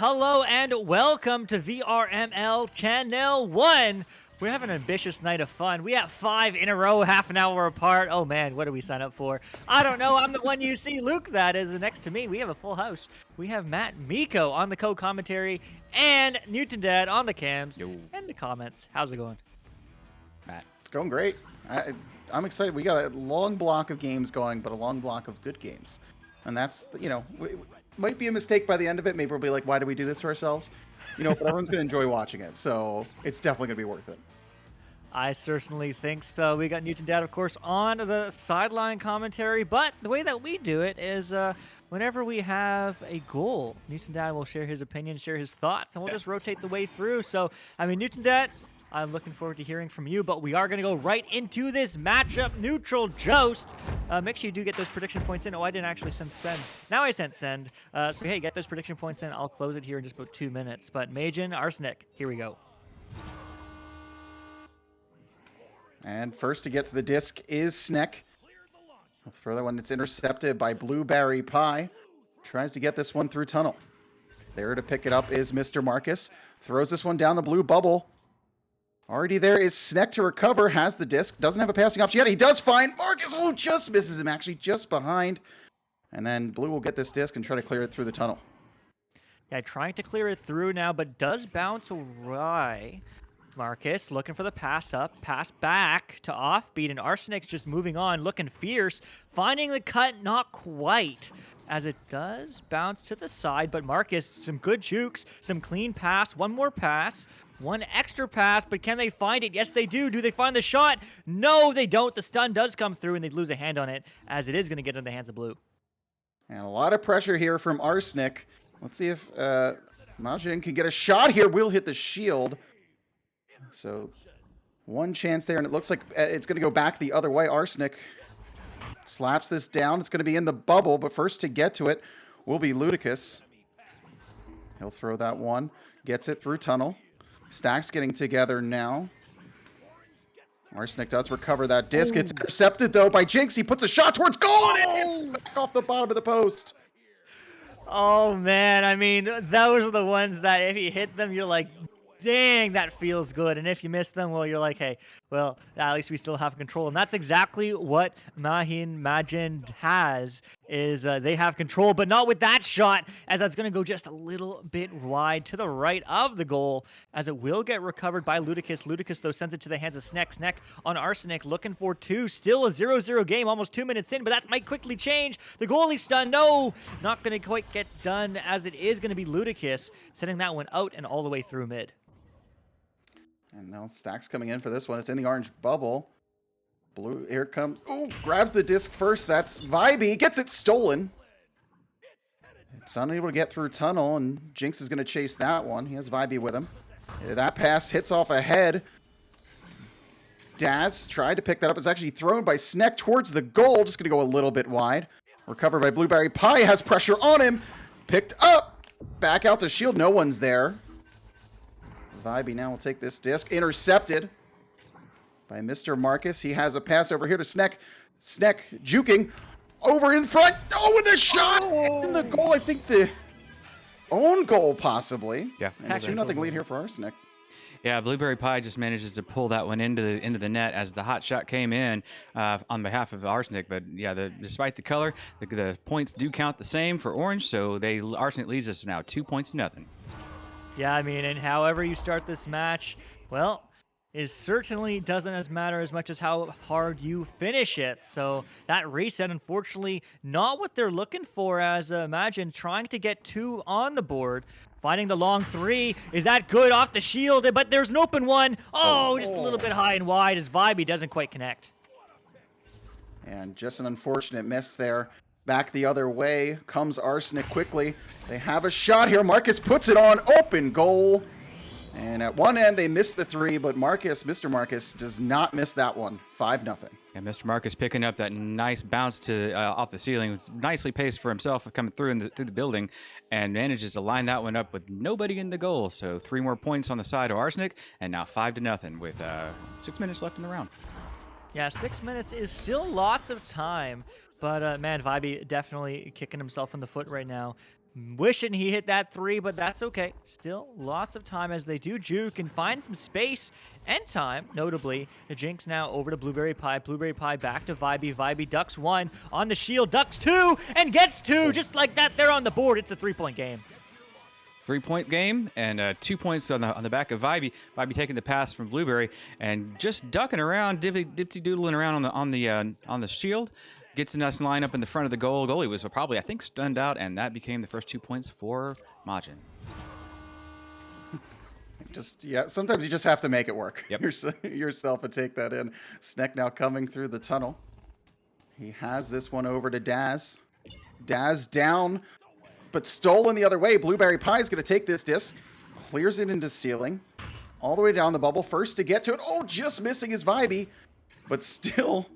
hello, and welcome to VRML Channel 1. We have an ambitious night of fun. We have 5 in a row, half an hour apart. Oh man, what did we sign up for? I don't know. I'm the one you see. Luke, that is next to me. We have a full house. We have MattMeeko on the co-commentary and Newton Dad on the cams and the comments. How's it going, Matt? It's going great. I'm excited. We got a long block of games going, but a long block of good games. And that's, might be a mistake by the end of it. Maybe we'll be like, why do we do this to ourselves? But everyone's going to enjoy watching it. So it's definitely going to be worth it. I certainly think so. We got Newton Dad, of course, on the sideline commentary. But the way that we do it is whenever we have a goal, Newton Dad will share his opinion, share his thoughts, and we'll just rotate the way through. So, Newton Dad, I'm looking forward to hearing from you, but we are going to go right into this matchup neutral joust. Make sure you do get those prediction points in. Oh, I didn't actually send send. Now I sent send. So, hey, get those prediction points in. I'll close it here in just about 2 minutes. But Majin, Arsenic, here we go. And first to get to the disc is Sneck. I'll throw that one. It's intercepted by Blueberry Pie. Tries to get this one through tunnel. There to pick it up is Mr. Marcus. Throws this one down the blue bubble. Already there is Sneck to recover. Has the disc. Doesn't have a passing option yet. He does find Marcus. Oh, just misses him. Actually, just behind. And then Blue will get this disc and try to clear it through the tunnel. Yeah, trying to clear it through now, but does bounce away. Marcus looking for the pass up, pass back to offbeat, and Arsenic's just moving on, looking fierce, finding the cut, not quite, as it does bounce to the side, but Marcus, some good jukes, some clean pass, one more pass, one extra pass, but can they find it? Yes, they do. Do they find the shot? No, they don't. The stun does come through, and they lose a hand on it, as it is going to get in the hands of Blue. And a lot of pressure here from Arsenic. Let's see if Majin can get a shot here. Will hit the shield. So one chance there, and it looks like it's going to go back the other way. Arsenic slaps this down. It's going to be in the bubble, but first to get to it will be Ludicrous. He'll throw that one. Gets it through tunnel. Stacks getting together now. Arsenic does recover that disc. It's intercepted, though, by Jinx. He puts a shot towards goal, and it hits back off the bottom of the post. Oh, man. Those are the ones that if you hit them, you're like, dang, that feels good. And if you miss them, well, you're like, hey, well, at least we still have control. And that's exactly what Majin has, is they have control, but not with that shot, as that's going to go just a little bit wide to the right of the goal, as it will get recovered by Ludicrous. Ludicrous, though, sends it to the hands of Sneck. Sneck on Arsenic, looking for 2. Still a 0-0 game, almost 2 minutes in, but that might quickly change. The goalie stun, no, not going to quite get done, as it is going to be Ludicrous sending that one out and all the way through mid. And now Stacks coming in for this one. It's in the orange bubble. Blue, here it comes. Oh, grabs the disc first. That's Vibey. Gets it stolen. It's unable to get through tunnel, and Jinx is going to chase that one. He has Vibey with him. That pass hits off ahead. Daz tried to pick that up. It's actually thrown by Sneck towards the goal. Just going to go a little bit wide. Recovered by Blueberry Pie. Has pressure on him. Picked up. Back out to shield. No one's there. Vibey now will take this disc. Intercepted by Mr. Marcus. He has a pass over here to Sneck. Sneck juking over in front. Oh, and the shot in the goal. I think the own goal, possibly. Yeah. And a 2-0 lead here for Arsenic. Yeah, Blueberry Pie just manages to pull that one into the net as the hot shot came in on behalf of Arsenic. But yeah, despite the color, the points do count the same for Orange. So Arsenic leads us now 2 points to nothing. Yeah, and however you start this match, well, it certainly doesn't matter as much as how hard you finish it. So that reset, unfortunately, not what they're looking for, as Imagine trying to get 2 on the board. Finding the long 3. Is that good off the shield? But there's an open one. Oh, just a little bit high and wide as Vibey doesn't quite connect. And just an unfortunate miss there. Back the other way comes Arsenic quickly. They have a shot here. Marcus puts it on. Open goal. And at one end, they missed the 3, but Mr. Marcus, does not miss that one. 5-0. And Mr. Marcus picking up that nice bounce to off the ceiling. Nicely paced for himself coming through through the building, and manages to line that one up with nobody in the goal. So 3 more points on the side of Arsenic, and now 5-0 with 6 minutes left in the round. Yeah, 6 minutes is still lots of time. But, man, Vibey definitely kicking himself in the foot right now. Wishing he hit that 3, but that's okay. Still lots of time as they do juke and find some space and time. Notably, the Jinx now over to Blueberry Pie. Blueberry Pie back to Vibey. Vibey ducks 1 on the shield, ducks 2, and gets 2. Just like that, they're on the board. It's a 3-point game. 3-point game and 2 points on the back of Vibey. Vibey taking the pass from Blueberry and just ducking around, dipsy doodling around on the shield. Gets a nice line up in the front of the goal. Goalie was probably, I think, stunned out, and that became the first 2 points for Majin. Sometimes you just have to make it work. Yep. Yourself and take that in. Snek now coming through the tunnel. He has this one over to Daz. Daz down, but stolen the other way. Blueberry Pie is going to take this disc, clears it into ceiling, all the way down the bubble. First to get to it. Oh, just missing his Vibey, but still...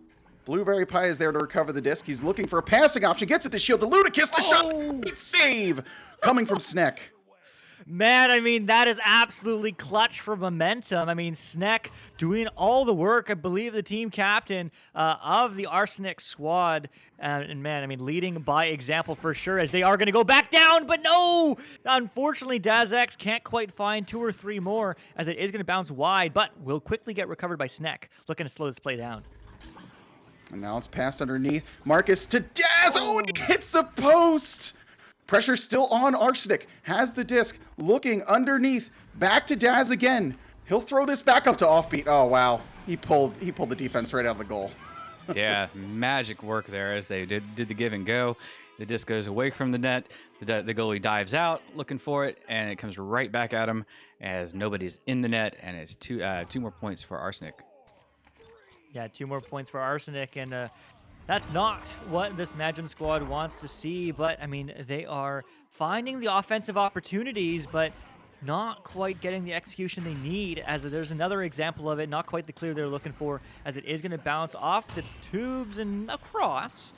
Blueberry Pie is there to recover the disc. He's looking for a passing option. Gets it to shield to Ludicrous. The shot. Great save coming from Snek. Man, I mean, that is absolutely clutch for momentum. I mean, Snek doing all the work. I believe the team captain of the Arsenic squad. And man, I mean, leading by example for sure as they are going to go back down. But no! Unfortunately, DazX can't quite find 2 or 3 more as it is going to bounce wide. But will quickly get recovered by Snek. Looking to slow this play down. And now it's passed underneath. Marcus to Daz. Oh, and he hits the post. Pressure still on Arsenic. Has the disc. Looking underneath. Back to Daz again. He'll throw this back up to offbeat. Oh, wow. He pulled the defense right out of the goal. Yeah, magic work there as they did the give and go. The disc goes away from the net. The goalie dives out looking for it, and it comes right back at him as nobody's in the net, and it's 2 more points for Arsenic. Yeah, 2 more points for Arsenic, and that's not what this Majin squad wants to see, but, I mean, they are finding the offensive opportunities, but not quite getting the execution they need, as there's another example of it, not quite the clear they're looking for, as it is going to bounce off the tubes and across.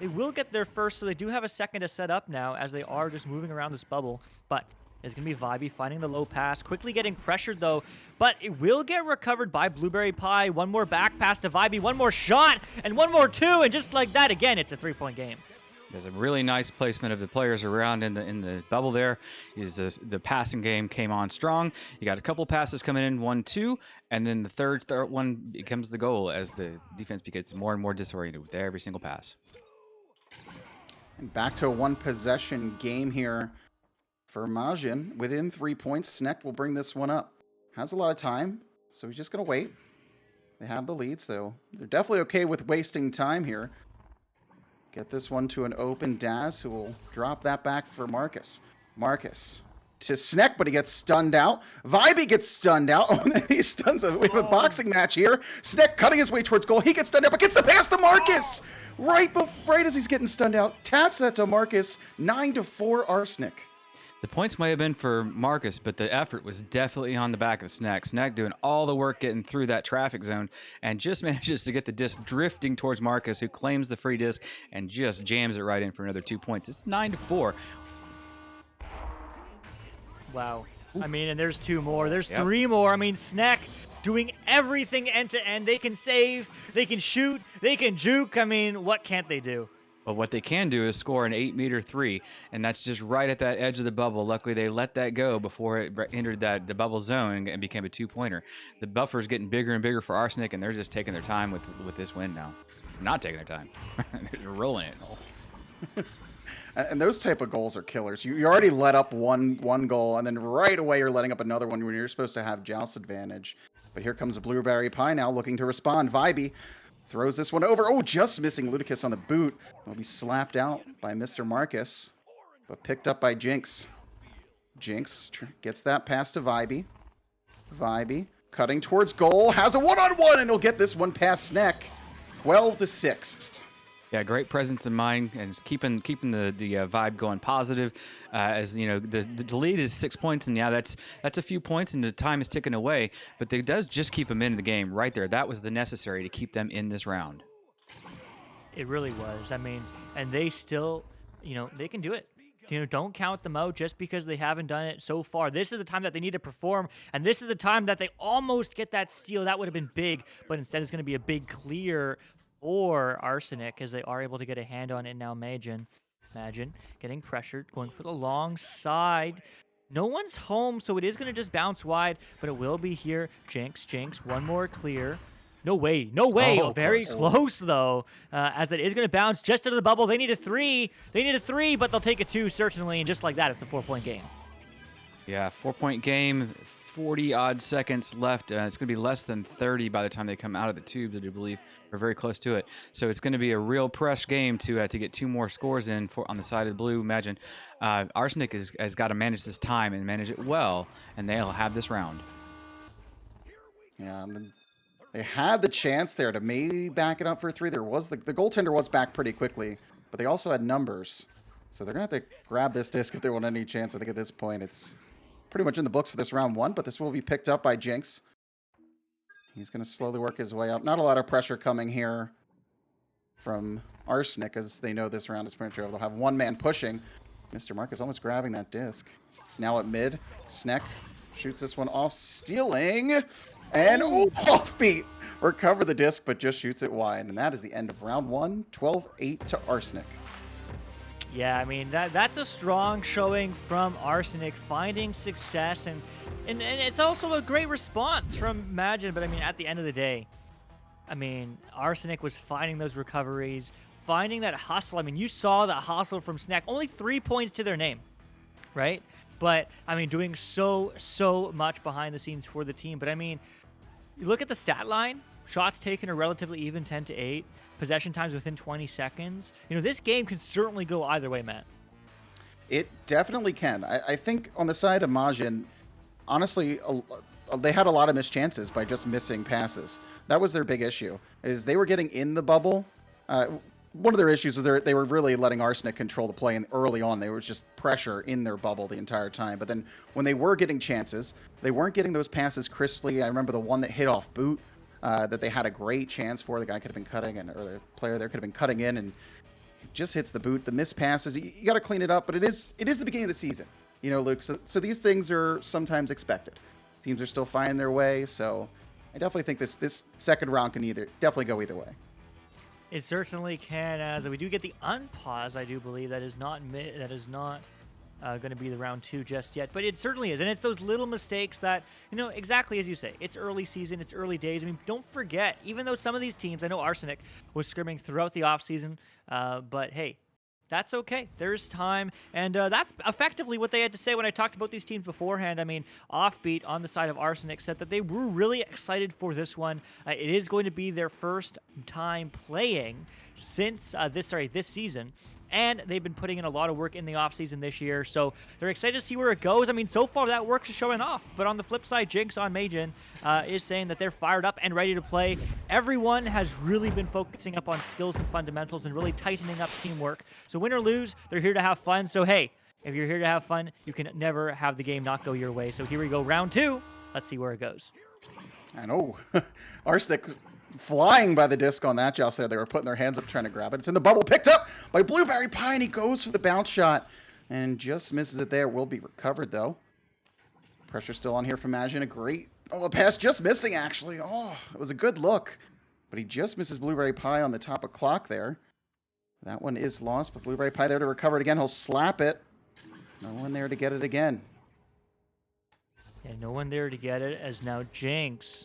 They will get there first, so they do have a second to set up now, as they are just moving around this bubble, but it's going to be Vibey finding the low pass, quickly getting pressured though, but it will get recovered by Blueberry Pie. 1 more back pass to Vibey, 1 more shot, and 1 more 2, and just like that, again, it's a 3-point game. There's a really nice placement of the players around in the bubble there. The passing game came on strong. You got a couple passes coming in, 1, 2, and then the third one becomes the goal as the defense gets more and more disoriented with every single pass. And back to a 1 possession game here. For Majin, within 3 points, Snek will bring this one up. Has a lot of time, so he's just going to wait. They have the lead, so they're definitely okay with wasting time here. Get this one to an open Daz, who will drop that back for Marcus. Marcus to Snek, but he gets stunned out. Vibey gets stunned out. Oh, and then he stuns him. We have a boxing match here. Snek cutting his way towards goal. He gets stunned out, but gets the pass to Marcus. Right as he's getting stunned out. Taps that to Marcus. 9-4 Arsenic. The points might have been for Marcus, but the effort was definitely on the back of Snek. Snek doing all the work getting through that traffic zone and just manages to get the disc drifting towards Marcus, who claims the free disc and just jams it right in for another 2 points. It's 9-4. Wow. I mean, and there's 2 more. There's 3 more. I mean, Snek doing everything end to end. They can save, they can shoot, they can juke. I mean, what can't they do? But what they can do is score an 8-meter 3, and that's just right at that edge of the bubble. Luckily, they let that go before it entered the bubble zone and became a 2-pointer. The buffer is getting bigger and bigger for Arsenic, and they're just taking their time with this win now. Not taking their time. They're rolling it. And those type of goals are killers. You already let up one goal, and then right away you're letting up another one when you're supposed to have joust advantage. But here comes a Blueberry Pie now looking to respond. Vibey throws this one over. Oh, just missing Ludicrous on the boot. Will be slapped out by Mr. Marcus, but picked up by Jinx. Jinx gets that pass to Vibey. Vibey cutting towards goal. Has a one-on-one, and he'll get this one past Snek. 12-6. Yeah, great presence of mind and just keeping the vibe going positive. As you know, the lead is 6 points, and yeah, that's a few points, and the time is ticking away. But it does just keep them in the game right there. That was the necessary to keep them in this round. It really was. I mean, and they still, they can do it. Don't count them out just because they haven't done it so far. This is the time that they need to perform, and this is the time that they almost get that steal. That would have been big, but instead it's going to be a big clear for Arsenic as they are able to get a hand on it now, Majin. Imagine getting pressured, going for the long side. No one's home, so it is going to just bounce wide, but it will be here. Jinx, one more clear. No way, no way. Oh, Very close. close, though, as it is going to bounce just into the bubble. They need a 3. They need a 3, but they'll take a 2, certainly. And just like that, it's a 4-point game. Yeah, 4-point game, 40-odd seconds left. It's going to be less than 30 by the time they come out of the tubes, I do believe, or very close to it. So it's going to be a real press game to get 2 more scores in on the side of the blue. Imagine Arsenic has got to manage this time and manage it well, and they'll have this round. Yeah, and then they had the chance there to maybe back it up for 3. There was the goaltender was back pretty quickly, but they also had numbers. So they're going to have to grab this disc if they want any chance. I think at this point it's pretty much in the books for this round 1, but this will be picked up by Jinx. He's going to slowly work his way up. Not a lot of pressure coming here from Arsenic, as they know this round is premature. They'll have one man pushing. Mr. Mark is almost grabbing that disc. It's now at mid. Sneck shoots this one off, stealing, and offbeat. Recover the disc, but just shoots it wide. And that is the end of round 1, 12-8 to Arsenic. Yeah, I mean, that's a strong showing from Arsenic, finding success, and it's also a great response from Imagine. But I mean, at the end of the day, I mean, Arsenic was finding those recoveries, finding that hustle. I mean, you saw the hustle from Snack. Only 3 points to their name, right? But I mean, doing so much behind the scenes for the team. But I mean, you look at the stat line. Shots taken are relatively even, 10-8. Possession times within 20 seconds. You know, this game can certainly go either way, Matt. It definitely can. I think on the side of Majin, honestly, they had a lot of missed chances by just missing passes. That was their big issue, is they were getting in the bubble. One of their issues was they were really letting Arsenic control the play, and early on, they were just pressure in their bubble the entire time. But then when they were getting chances, they weren't getting those passes crisply. I remember the one that hit off boot, that they had a great chance for. The guy could have been cutting, or the player there could have been cutting in, and it just hits the boot. The missed passes, you got to clean it up, but it is the beginning of the season, you know, Luke. So these things are sometimes expected. Teams are still finding their way, so I definitely think this second round can definitely go either way. It certainly can, as we do get the unpause. I do believe that is not going to be the round 2 just yet, but it certainly is. And it's those little mistakes that, you know, exactly as you say, it's early season, it's early days. I mean, don't forget, even though some of these teams, I know Arsenic was scrimming throughout the offseason, but hey, that's okay. There's time. And that's effectively what they had to say when I talked about these teams beforehand. I mean, Offbeat on the side of Arsenic said that they were really excited for this one. It is going to be their first time playing since this season. And they've been putting in a lot of work in the offseason this year. So they're excited to see where it goes. I mean, so far that work is showing off. But on the flip side, Jinx on Majin is saying that they're fired up and ready to play. Everyone has really been focusing up on skills and fundamentals and really tightening up teamwork. So win or lose, they're here to have fun. So hey, if you're here to have fun, you can never have the game not go your way. So here we go, round 2. Let's see where it goes. I know. Arsenic flying by the disc on that joust there. They were putting their hands up trying to grab it. It's in the bubble, picked up by Blueberry Pie, and he goes for the bounce shot and just misses it there. Will be recovered, though. Pressure still on here from Majin. A great pass, just missing, actually. Oh, it was a good look, but he just misses Blueberry Pie on the top of clock there. That one is lost, but Blueberry Pie there to recover it again. He'll slap it. No one there to get it again. Yeah, no one there to get it, as now Jinx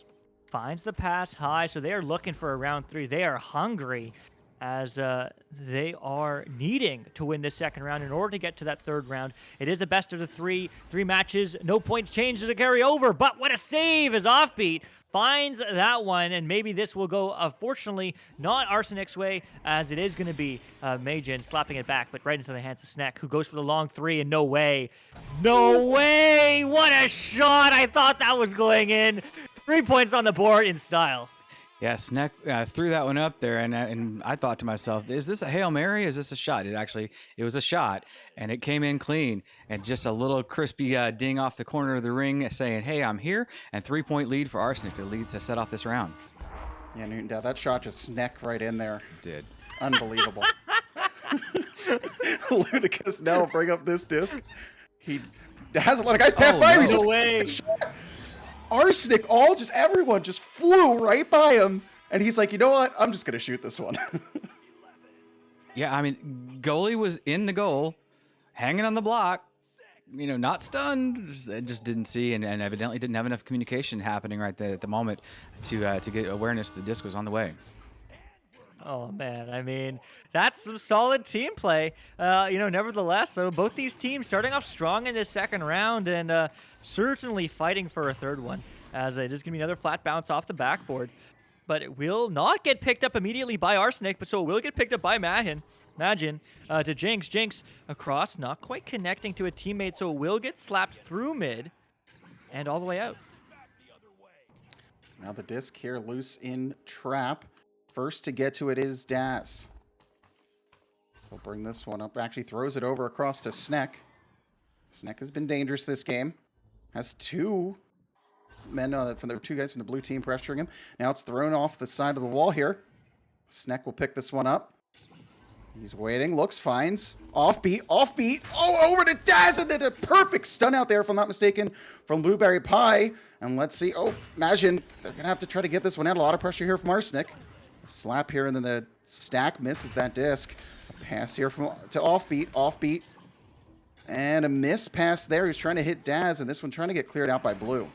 finds the pass high, so they are looking for a round 3. They are hungry, as they are needing to win this second round in order to get to that third round. It is a best of the 3 matches, no points changed to carry over, but what a save as Offbeat finds that one, and maybe this will go, fortunately, not Arsenic's way, as it is going to be Majin slapping it back, but right into the hands of Snack, who goes for the long 3, and no way, what a shot. I thought that was going in. 3 points on the board in style. Yeah, Snack threw that one up there, and I thought to myself, is this a Hail Mary? Is this a shot? It was a shot, and it came in clean, and just a little crispy ding off the corner of the ring saying, hey, I'm here, and 3-point lead for Arsenic to set off this round. Yeah, Newton, that shot just snuck right in there. It did. Unbelievable. Ludicrous now bring up this disc. He has a lot of guys pass by him. He's No just way. Arsenic, everyone just flew right by him. And he's like, you know what? I'm just going to shoot this one. Yeah, I mean, goalie was in the goal, hanging on the block, not stunned, just didn't see, and evidently didn't have enough communication happening right there at the moment to get awareness the disc was on the way. Oh man, I mean, that's some solid team play. Nevertheless, so both these teams starting off strong in this second round and certainly fighting for a third one, as it is going to be another flat bounce off the backboard. But it will not get picked up immediately by Arsenic, but so it will get picked up by Imagine to Jinx. Jinx across, not quite connecting to a teammate, so it will get slapped through mid and all the way out. Now the disc here loose in trap. First to get to it is Daz. He'll bring this one up. Actually throws it over across to Snek. Snek has been dangerous this game. Has two men from the two guys from the blue team pressuring him. Now it's thrown off the side of the wall here. Snek will pick this one up. He's waiting, looks, finds. Offbeat. Oh, over to Daz, and then a perfect stun out there, if I'm not mistaken, from Blueberry Pie. And let's see. Oh, imagine they're going to have to try to get this one out. A lot of pressure here from Arsenic. Slap here, and then the stack misses that disc. A pass here to Offbeat. And a miss pass there. He's trying to hit Daz, and this one trying to get cleared out by Blue.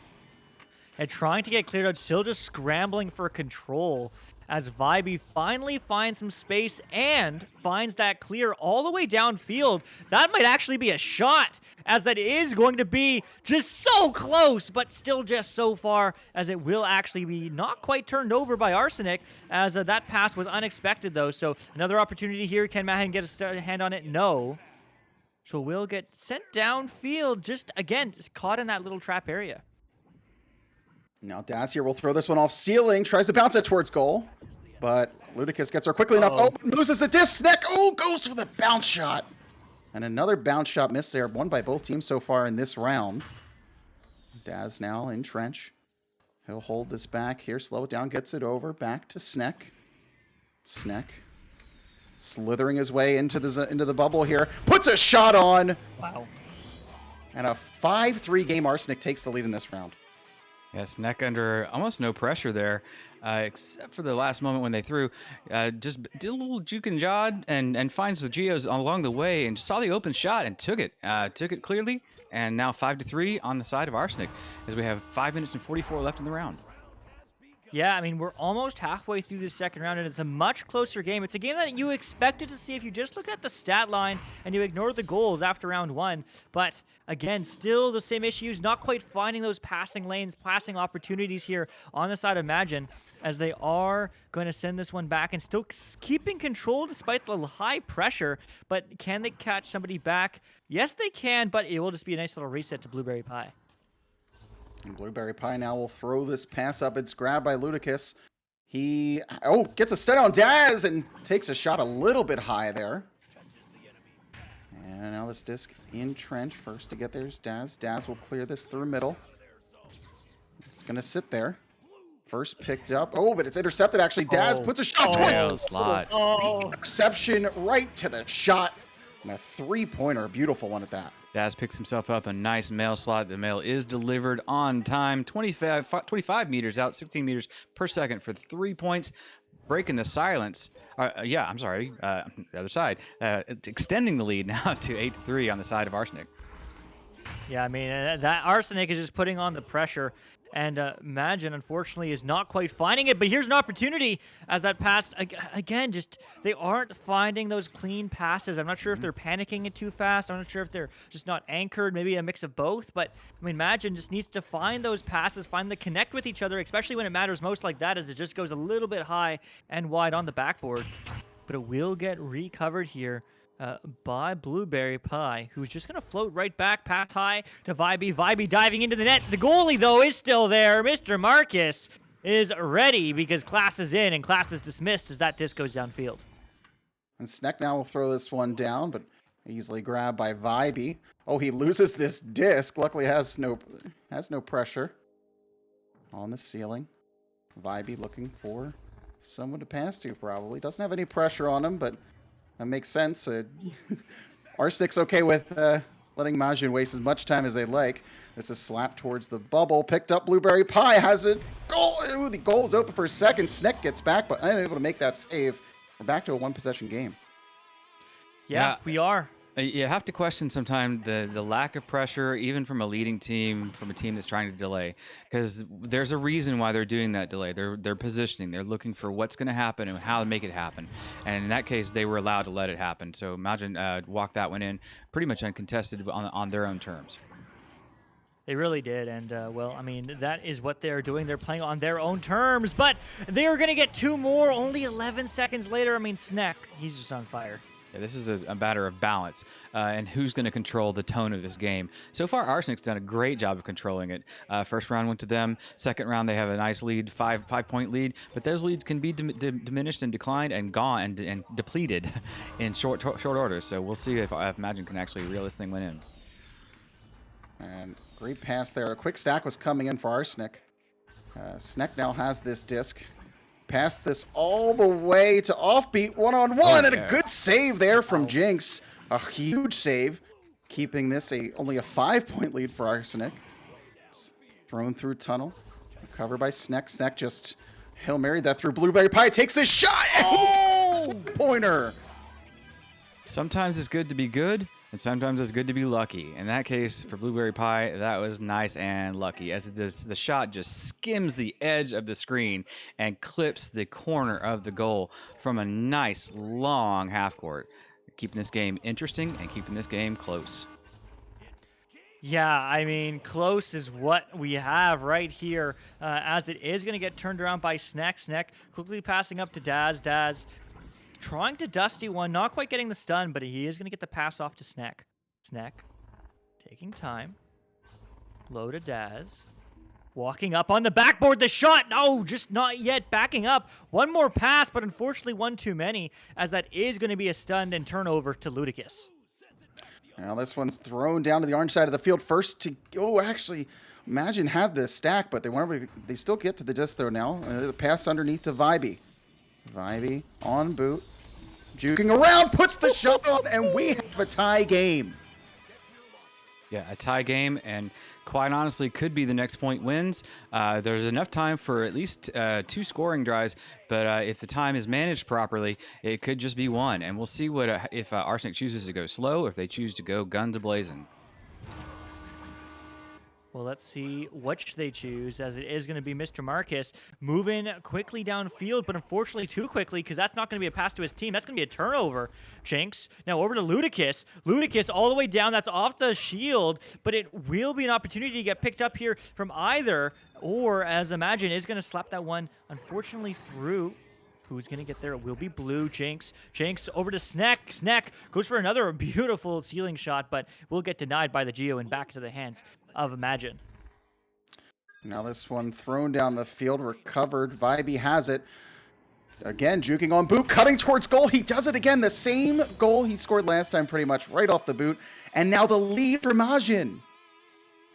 And trying to get cleared out, still just scrambling for control as Vibey finally finds some space and finds that clear all the way downfield. That might actually be a shot, as that is going to be just so close, but still just so far, as it will actually be not quite turned over by Arsenic, as that pass was unexpected, though. So another opportunity here. Can Mahan get a hand on it? No. So we'll get sent downfield, just caught in that little trap area. Now Daz here will throw this one off ceiling, tries to bounce it towards goal, but Ludicus gets her quickly enough. Oh, loses the disc. Snek, goes for the bounce shot. And another bounce shot missed there, won by both teams so far in this round. Daz now in trench. He'll hold this back here, slow it down, gets it over, back to Snek. Snek slithering his way into the bubble here, puts a shot on. Wow. And a 5-3 game. Arsenic takes the lead in this round. Yeah, Snek under almost no pressure there, except for the last moment when they threw. Just did a little juke and jod and finds the geos along the way and saw the open shot and took it. Took it clearly, and now 5-3 on the side of Arsenic as we have 5 minutes and 44 left in the round. Yeah, I mean, we're almost halfway through the second round, and it's a much closer game. It's a game that you expected to see if you just look at the stat line and you ignore the goals after round one. But, again, still the same issues, not quite finding those passing lanes, passing opportunities here on the side of Imagine, as they are going to send this one back and still keeping control despite the high pressure. But can they catch somebody back? Yes, they can, but it will just be a nice little reset to Blueberry Pie. And Blueberry Pie now will throw this pass up. It's grabbed by Ludicus. He, gets a stun on Daz and takes a shot a little bit high there. And now this disc in trench. First to get there is Daz. Daz will clear this through middle. It's going to sit there. First picked up. Oh, but it's intercepted actually. Daz puts a shot towards slot. The interception right to the shot. And a three-pointer, a beautiful one at that. Daz picks himself up a nice mail slot. The mail is delivered on time. 25 meters out, 16 meters per second for 3 points. Breaking the silence. The other side. Extending the lead now to 8-3 on the side of Arsenic. Yeah, I mean, that Arsenic is just putting on the pressure. And Imagine, unfortunately, is not quite finding it. But here's an opportunity as that pass, again, just they aren't finding those clean passes. I'm not sure if they're panicking it too fast. I'm not sure if they're just not anchored, maybe a mix of both. But, I mean, Imagine just needs to find those passes, find the connect with each other, especially when it matters most like that, as it just goes a little bit high and wide on the backboard. But it will get recovered here by Blueberry Pie, who's just going to float right back past high to Vibey. Vibey diving into the net. The goalie, though, is still there. Mr. Marcus is ready because class is in and class is dismissed as that disc goes downfield. And Snek now will throw this one down, but easily grabbed by Vibey. Oh, he loses this disc. Luckily has no pressure on the ceiling. Vibey looking for someone to pass to, probably. Doesn't have any pressure on him, but that makes sense. Arsenic's okay with letting Majin waste as much time as they like. This is slapped towards the bubble. Picked up. Blueberry Pie has it. Goal! Ooh, the goal is open for a second. Snek gets back, but unable to make that save. We're back to a one-possession game. Yeah, we are. You have to question sometimes the lack of pressure, even from a leading team, from a team that's trying to delay, because there's a reason why they're doing that delay. They're positioning. They're looking for what's going to happen and how to make it happen. And in that case, they were allowed to let it happen. So imagine walk that one in pretty much uncontested on their own terms. They really did, and well, I mean, that is what they're doing. They're playing on their own terms, but they're going to get 2 more only 11 seconds later. I mean, Snack, he's just on fire. Yeah, this is a matter of balance and who's going to control the tone of this game. So far, Arsenic's done a great job of controlling it. First round went to them. Second round, they have a nice lead, five-point lead. But those leads can be diminished and declined and gone and depleted in short order. So we'll see if Imagine can actually reel this thing win in. And great pass there. A quick stack was coming in for Arsenic. Snek now has this disc. Pass this all the way to offbeat one-on-one, and a good save there from Jinx. A huge save, keeping this only a 5-point lead for Arsenic. It's thrown through tunnel, covered by Snek. Snek just Hail Mary that through Blueberry Pie, takes this shot. Oh, pointer. Sometimes it's good to be good, and sometimes it's good to be lucky. In that case, for Blueberry Pie, that was nice and lucky, as the shot just skims the edge of the screen and clips the corner of the goal from a nice, long half court, keeping this game interesting and keeping this game close. Yeah, I mean, close is what we have right here, as it is going to get turned around by Snack. Snack quickly passing up to Daz. Daz trying to Dusty one, not quite getting the stun, but he is going to get the pass off to Snack. Snack taking time. Low to Daz. Walking up on the backboard, the shot! No, just not yet. Backing up. One more pass, but unfortunately one too many, as that is going to be a stun and turnover to Ludicus. Now this one's thrown down to the orange side of the field first to... Oh, actually, Imagine had this stack, but they still get to the disc though now. The pass underneath to Vibey. Vibey on boot. Juking around, puts the shot on, and we have a tie game. Yeah, a tie game, and quite honestly, could be the next point wins. There's enough time for at least 2 scoring drives, but if the time is managed properly, it could just be 1. And we'll see what if Arsenic chooses to go slow, or if they choose to go guns a-blazing. Well, let's see which they choose, as it is going to be Mr. Marcus moving quickly downfield, but unfortunately too quickly, because that's not going to be a pass to his team. That's going to be a turnover, Jinx. Now over to Ludicus. Ludicus all the way down. That's off the shield, but it will be an opportunity to get picked up here from either, or as Imagine is going to slap that one, unfortunately, through. Who's going to get there? It will be Blue. Jinx. Jinx over to Snack. Snack goes for another beautiful ceiling shot, but will get denied by the Geo and back to the hands of Imagine. Now this one thrown down the field, recovered. Vibey has it. Again, juking on boot, cutting towards goal. He does it again. The same goal he scored last time, pretty much, right off the boot. And now the lead for Imagine.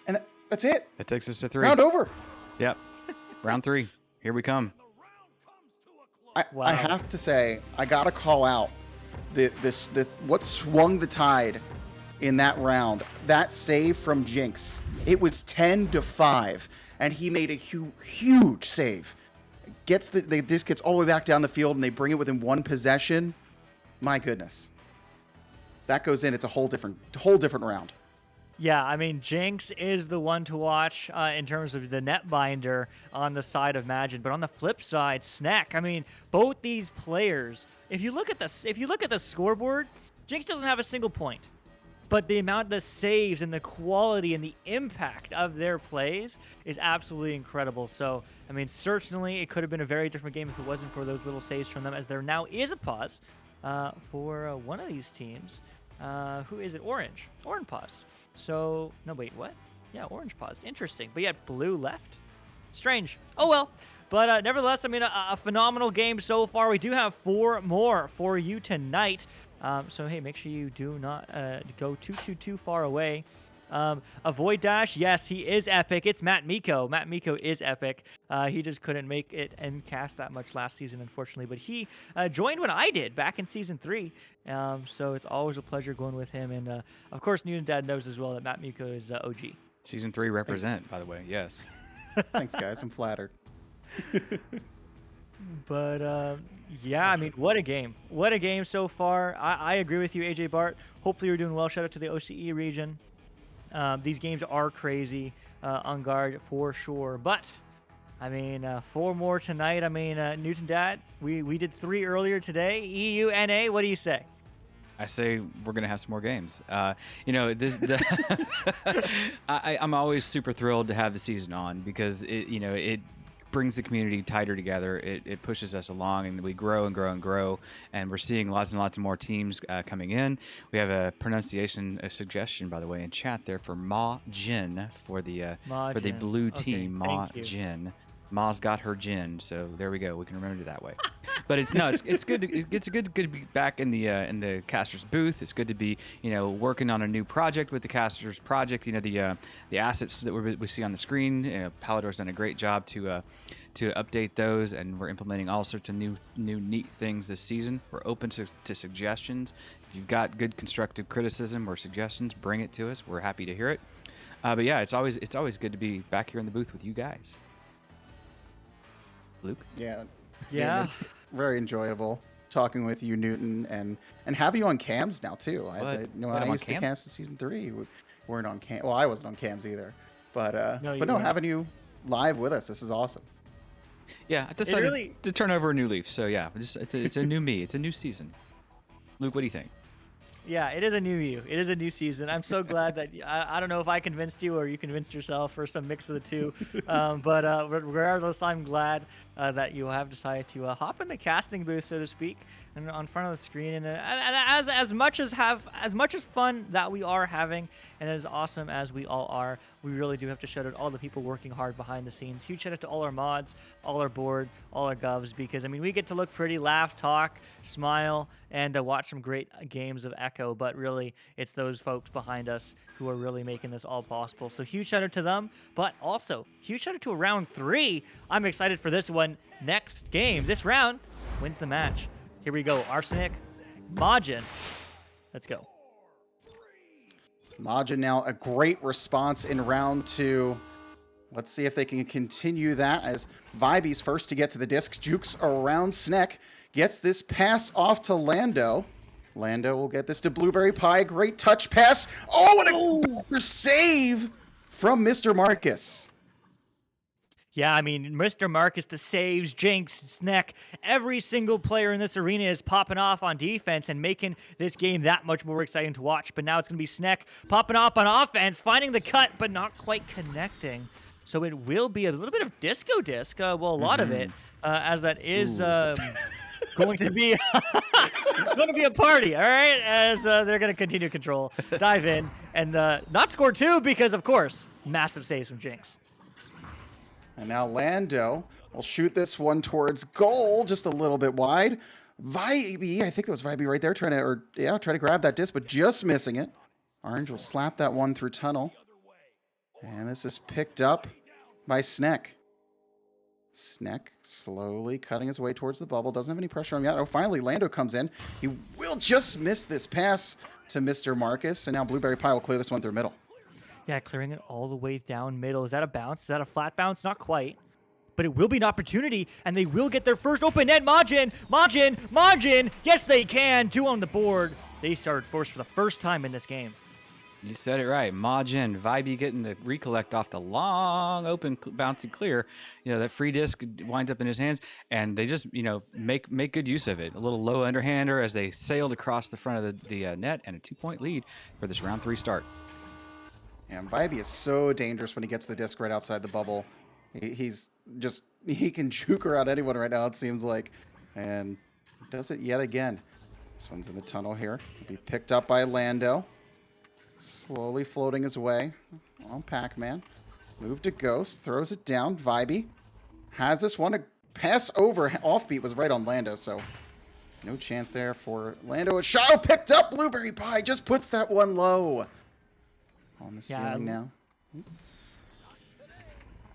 And that's it. That takes us to 3. Round over. Yep. Round 3. Here we come. I have to say, I gotta call out what swung the tide in that round. That save from Jinx. It was 10-5, and he made a huge save. Gets the disc gets all the way back down the field, and they bring it within 1 possession. My goodness, that goes in. It's a whole different round. Yeah, I mean, Jinx is the one to watch in terms of the netbinder on the side of Imagine, but on the flip side, Snack. I mean, both these players. If you look at the scoreboard, Jinx doesn't have a single point, but the amount of saves and the quality and the impact of their plays is absolutely incredible. So, I mean, certainly it could have been a very different game if it wasn't for those little saves from them, as there now is a pause for one of these teams. Who is it? Orange. Orange paused. So, no, wait, what? Yeah, Orange paused. Interesting. But yet Blue left? Strange. Oh, well. But nevertheless, I mean, a phenomenal game so far. We do have 4 more for you tonight. So, hey, make sure you do not go too far away. Avoid Dash, yes, he is epic. It's MattMeeko. MattMeeko is epic. He just couldn't make it and cast that much last season, unfortunately. But he joined when I did back in Season 3. So it's always a pleasure going with him. And, of course, Newton Dad knows as well that MattMeeko is OG. Season 3 represent, by the way, yes. Thanks, guys. I'm flattered. But yeah, I mean, what a game! What a game so far. I agree with you, AJ Bart. Hopefully, you're doing well. Shout out to the OCE region. These games are crazy on guard for sure. But I mean, 4 more tonight. I mean, Newton Dad, we did 3 earlier today. EUNA, what do you say? I say we're gonna have some more games. I'm always super thrilled to have the season on because it brings the community tighter together. It pushes us along, and we grow and grow and grow. And we're seeing lots and lots of more teams coming in. We have a suggestion, by the way, in chat there for Ma Jin for the Majin. blue Okay, team. Ma thank you. Jin. Ma's got her gin, so there we go. We can remember it that way. But it's good. It's good to be back in the Casters booth. It's good to be working on a new project with the Casters project. The assets that we see on the screen. Palador's done a great job to update those, and we're implementing all sorts of new neat things this season. We're open to suggestions. If you've got good constructive criticism or suggestions, bring it to us. We're happy to hear it. But yeah, it's always good to be back here in the booth with you guys. Luke? Yeah. Yeah. It's very enjoyable talking with you, Newton, and having you on cams now too. What? I What, when I'm I on used to cam? cast in season 3, we weren't on cam. Well, I wasn't on cams either, but No, you but no, weren't. having you live with us, this is awesome. Yeah, I decided really- to turn over a new leaf. So yeah, it's a new me. It's a new season. Luke, what do you think? Yeah, it is a new you. It is a new season. I'm so glad that I don't know if I convinced you or you convinced yourself or some mix of the two. But regardless, I'm glad that you have decided to hop in the casting booth, so to speak, and on front of the screen. And as much as fun that we are having, and as awesome as we all are, we really do have to shout out all the people working hard behind the scenes. Huge shout out to all our mods, all our board, all our govs, because I mean we get to look pretty, laugh, talk, smile, and watch some great games of Echo. But really, it's those folks behind us who are really making this all possible. So huge shout out to them, but also huge shout out to round 3. I'm excited for this one. Next game, this round wins the match. Here we go, Arsenic, Majin. Let's go. Majin now a great response in round 2. Let's see if they can continue that as Vibe's first to get to the disc. Jukes around Sneck. Gets this pass off to Lando. Lando will get this to Blueberry Pie. Great touch pass. Oh, and a save from Mr. Marcus. Yeah, I mean, Mr. Marcus, the saves, Jinx, Sneck, every single player in this arena is popping off on defense and making this game that much more exciting to watch. But now it's going to be Sneck popping off on offense, finding the cut, but not quite connecting. So it will be a little bit of disco disc, well, a lot of it, as that is going to be going to be a party, all right? As they're going to continue control, dive in, and not score 2 because, of course, massive saves from Jinx. And now Lando will shoot this one towards goal, just a little bit wide. Vibe, I think it was Vibe right there, try to grab that disc, but just missing it. Orange will slap that one through tunnel. And this is picked up by Sneck. Sneck slowly cutting his way towards the bubble. Doesn't have any pressure on him yet. Oh, finally, Lando comes in. He will just miss this pass to Mr. Marcus. And now Blueberry Pie will clear this one through middle. Yeah, clearing it all the way down middle. Is that a bounce? Is that a flat bounce? Not quite. But it will be an opportunity, and they will get their first open net. Majin! Yes, they can. 2 on the board. They started first for the first time in this game. You said it right. Majin, Vibey getting the recollect off the long, open, bouncing clear. That free disc winds up in his hands, and they just, make good use of it. A little low underhander as they sailed across the front of the net, and a 2-point lead for this round 3 start. And Vibey is so dangerous when he gets the disc right outside the bubble. He can juke around anyone right now, it seems like. And does it yet again. This one's in the tunnel here. Will be picked up by Lando. Slowly floating his way on Pac-Man. Move to Ghost. Throws it down. Vibey has this one. A pass over. Offbeat was right on Lando, so no chance there for Lando. A shot picked up. Blueberry Pie just puts that one low. On the ceiling now.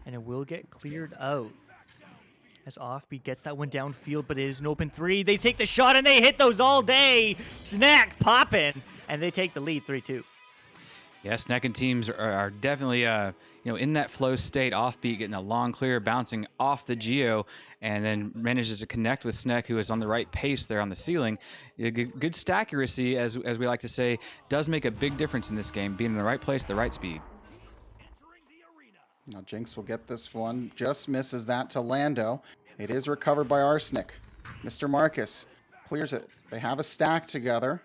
And it will get cleared out. As Offbeat gets that one downfield, but it is an open 3. They take the shot, and they hit those all day. Snack popping, and they take the lead 3-2. Yeah, Sneck teams are definitely in that flow state, offbeat, getting a long clear, bouncing off the geo, and then manages to connect with Sneck, who is on the right pace there on the ceiling. Good stack accuracy, as we like to say, does make a big difference in this game, being in the right place, the right speed. Now Jinx will get this one. Just misses that to Lando. It is recovered by Arsenic. Mr. Marcus clears it. They have a stack together.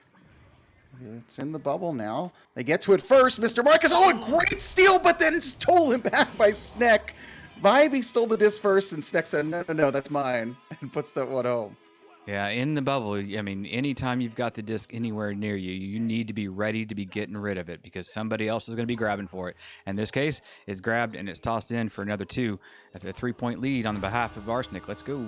It's in the bubble now. They get to it first. Mr. Marcus, oh, a great steal, but then just stolen back by Sneck. Vibey stole the disc first, and Sneck said, no, that's mine, and puts that one home. Yeah, in the bubble, I mean, anytime you've got the disc anywhere near you, you need to be ready to be getting rid of it because somebody else is going to be grabbing for it. In this case, it's grabbed and it's tossed in for another 2 at the 3-point lead on the behalf of Arsenic. Let's go.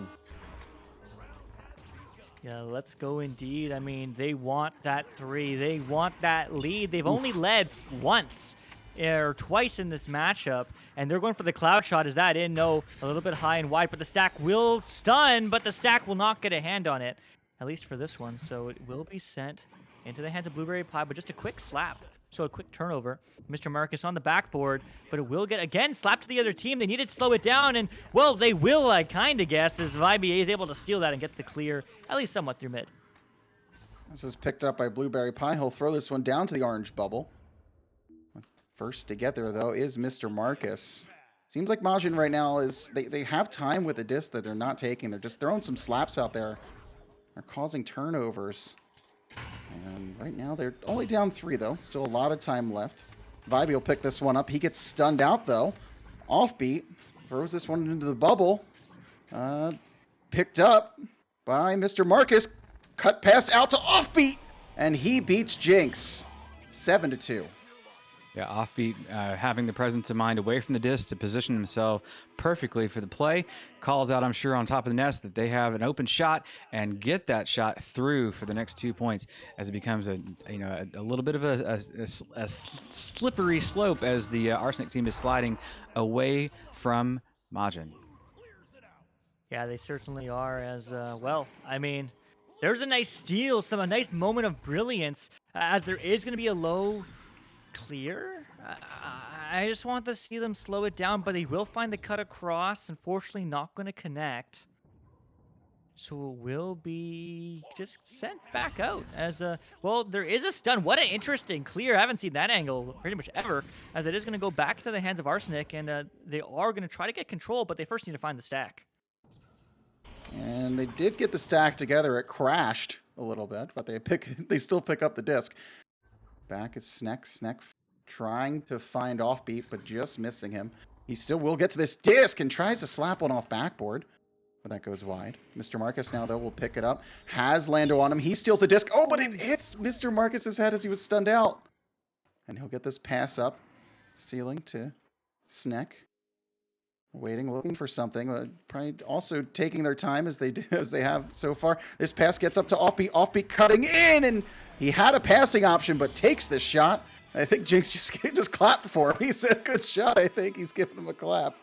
Yeah, let's go indeed. I mean, they want that 3. They want that lead. They've only led once or twice in this matchup, and they're going for the cloud shot. Is that in? No, a little bit high and wide, but the stack will stun, but the stack will not get a hand on it, at least for this one. So it will be sent into the hands of Blueberry Pie, but just a quick slap. So a quick turnover. Mr. Marcus on the backboard, but it will get, again, slapped to the other team. They needed to slow it down, and, well, they will, I kind of guess, as VIBA is able to steal that and get the clear, at least somewhat through mid. This is picked up by Blueberry Pie. He'll throw this one down to the orange bubble. First to get there, though, is Mr. Marcus. Seems like Majin right now is, they have time with the disc that they're not taking. They're just throwing some slaps out there. They're causing turnovers. And right now, they're only down 3, though. Still a lot of time left. Vibey will pick this one up. He gets stunned out, though. Offbeat. Throws this one into the bubble. Picked up by Mr. Marcus. Cut pass out to Offbeat. And he beats Jinx. 7-2. Yeah, Offbeat having the presence of mind away from the disc to position himself perfectly for the play. Calls out, I'm sure, on top of the nest that they have an open shot and get that shot through for the next 2 points as it becomes a little bit of a slippery slope as the Arsenic team is sliding away from Majin. Yeah, they certainly are as well. I mean, there's a nice steal, a nice moment of brilliance as there is going to be a low clear. I just want to see them slow it down, but they will find the cut across. Unfortunately, not going to connect. So it will be just sent back out as a, well, there is a stun. What an interesting clear. I haven't seen that angle pretty much ever, as it is going to go back to the hands of Arsenic, and they are going to try to get control, but they first need to find the stack. And they did get the stack together. It crashed a little bit, but they still pick up the disc. Back is Sneck. Sneck trying to find Offbeat, but just missing him. He still will get to this disc and tries to slap one off backboard, but that goes wide. Mr. Marcus now, though, will pick it up. Has Lando on him. He steals the disc. Oh, but it hits Mr. Marcus's head as he was stunned out. And he'll get this pass up. Ceiling to Sneck. Waiting, looking for something. Probably also taking their time as they have so far. This pass gets up to Offbeat. Offbeat cutting in, and he had a passing option, but takes this shot. I think Jinx just clapped for him. He said, "Good shot." I think he's giving him a clap.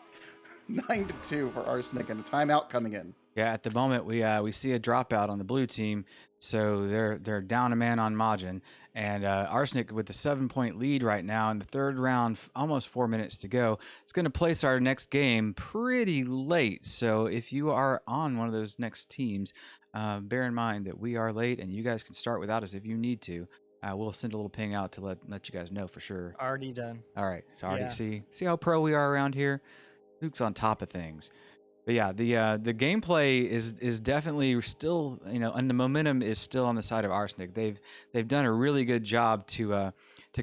9-2 for Arsenic, and a timeout coming in. Yeah, at the moment we see a dropout on the blue team, so they're down a man on Majin, and Arsenic with the 7-point lead right now in the third round, almost 4 minutes to go. It's going to place our next game pretty late, so if you are on one of those next teams, bear in mind that we are late, and you guys can start without us if you need to. We'll send a little ping out to let you guys know for sure. Already done. All right, so already Yeah. see how pro we are around here. Luke's on top of things. But yeah, the gameplay is definitely still, and the momentum is still on the side of Arsenic. They've done a really good job to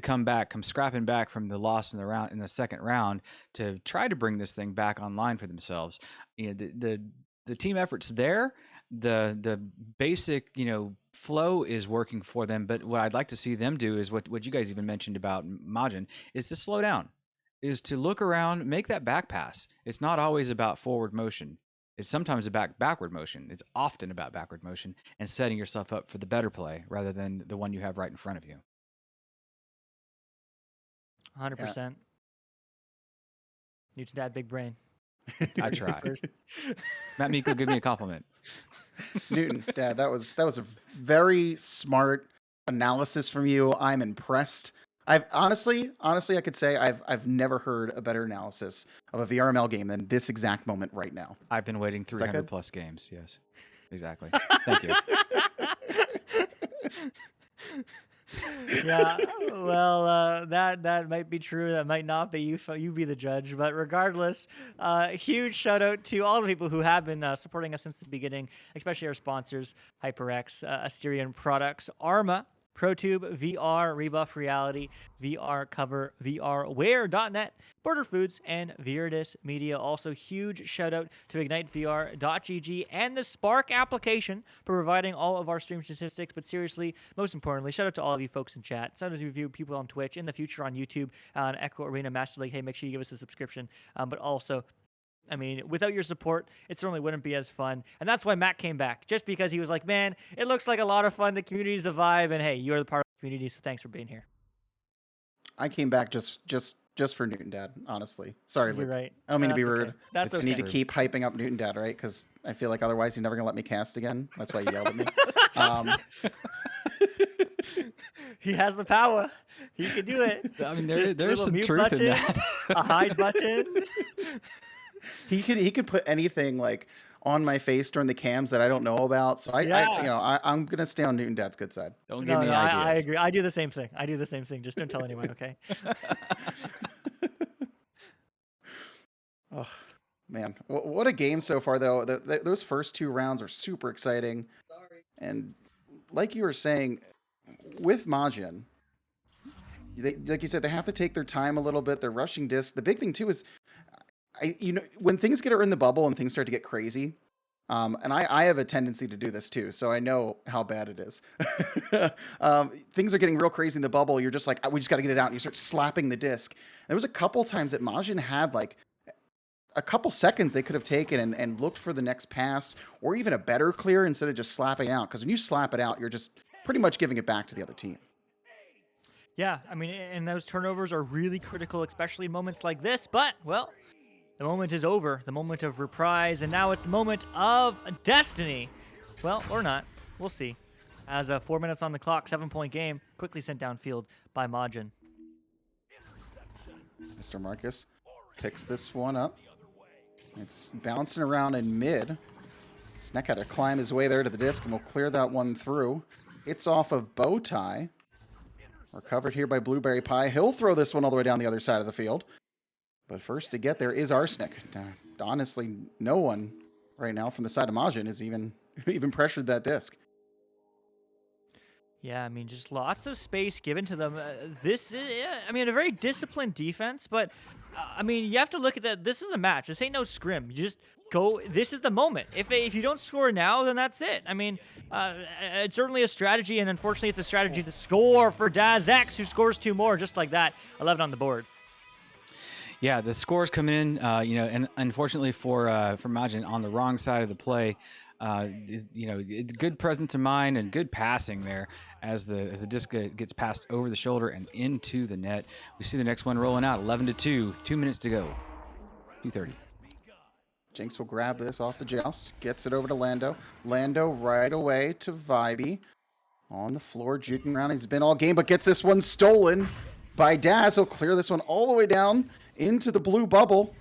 come scrapping back from the loss in the second round to try to bring this thing back online for themselves. The team effort's there. The basic flow is working for them. But what I'd like to see them do is what you guys even mentioned about Majin is to slow down. Is to look around, make that back pass. It's not always about forward motion. It's sometimes about backward motion. It's often about backward motion and setting yourself up for the better play rather than the one you have right in front of you. 100%. Newton Dad, big brain. I try. MattMeeko, give me a compliment. Newton, Dad, that was a very smart analysis from you. I'm impressed. I've honestly, I could say I've never heard a better analysis of a VRML game than this exact moment right now. I've been waiting that 300 good? plus games. Yes, exactly. Thank you. Yeah, well, that might be true. That might not be. You be the judge. But regardless, huge shout out to all the people who have been supporting us since the beginning, especially our sponsors: HyperX, Asterion Products, Arma, ProTube, VR, Rebuff Reality, VR Cover, VRWare.net, Border Foods, and Viridis Media. Also, huge shout out to IgniteVR.gg and the Spark application for providing all of our stream statistics. But seriously, most importantly, shout out to all of you folks in chat. Shout out to you people on Twitch, in the future on YouTube, on Echo Arena, Master League. Hey, make sure you give us a subscription. But also, I mean, without your support, it certainly wouldn't be as fun. And that's why Matt came back, just because he was like, man, it looks like a lot of fun. The community's a vibe. And hey, you're the part of the community. So thanks for being here. I came back just for Newton Dad, honestly. Sorry, You're Luke. right. I don't mean to be That's okay. rude. That's It's I need okay. to keep hyping up Newton Dad, right? Because I feel like otherwise he's never gonna let me cast again. That's why he yelled at me. Um, He has the power. He can do it. I mean, Just a there's little some mute truth in button, that. a hide button. he could put anything like on my face during the cams that I don't know about. So Yeah. I'm gonna stay on Newton Dad's good side. Don't give No, me no, I ideas. agree. I do the same thing. Just don't tell anyone, okay? Oh man, what a game so far though. Those first two rounds are super exciting, and like you were saying, with Majin, like you said, they have to take their time a little bit. They're rushing discs. The big thing too is, when things get in the bubble and things start to get crazy, and I have a tendency to do this too, so I know how bad it is. Things are getting real crazy in the bubble. You're just like, we just got to get it out. And you start slapping the disc. There was a couple times that Majin had like a couple seconds they could have taken and looked for the next pass or even a better clear instead of just slapping out. Because when you slap it out, you're just pretty much giving it back to the other team. Yeah, I mean, and those turnovers are really critical, especially in moments like this. But, well, the moment is over, the moment of reprise, and now it's the moment of destiny. Well, or not. We'll see. As 4 minutes on the clock, 7-point game, quickly sent downfield by Majin. Mr. Marcus picks this one up. It's bouncing around in mid. Sneck had to climb his way there to the disc, and we'll clear that one through. It's off of Bowtie. Recovered here by Blueberry Pie. He'll throw this one all the way down the other side of the field. But first to get there is Arsenic. Honestly, no one right now from the side of Majin is even pressured that disc. Yeah, I mean, just lots of space given to them. This is, I mean, a very disciplined defense, but I mean, you have to look at that. This is a match. This ain't no scrim. You just go. This is the moment. If you don't score now, then that's it. I mean, it's certainly a strategy, and unfortunately, it's a strategy to score for Daz X, who scores 2 more just like that. 11 on the board. Yeah, the scores come in, and unfortunately for Majin on the wrong side of the play. Good presence of mind and good passing there as the disc gets passed over the shoulder and into the net. We see the next one rolling out, 11-2, 2 minutes to go, 2:30. Jinx will grab this off the joust, gets it over to Lando. Lando right away to Vibey. On the floor, juking around. He's been all game, but gets this one stolen by Daz. He'll clear this one all the way down into the blue bubble.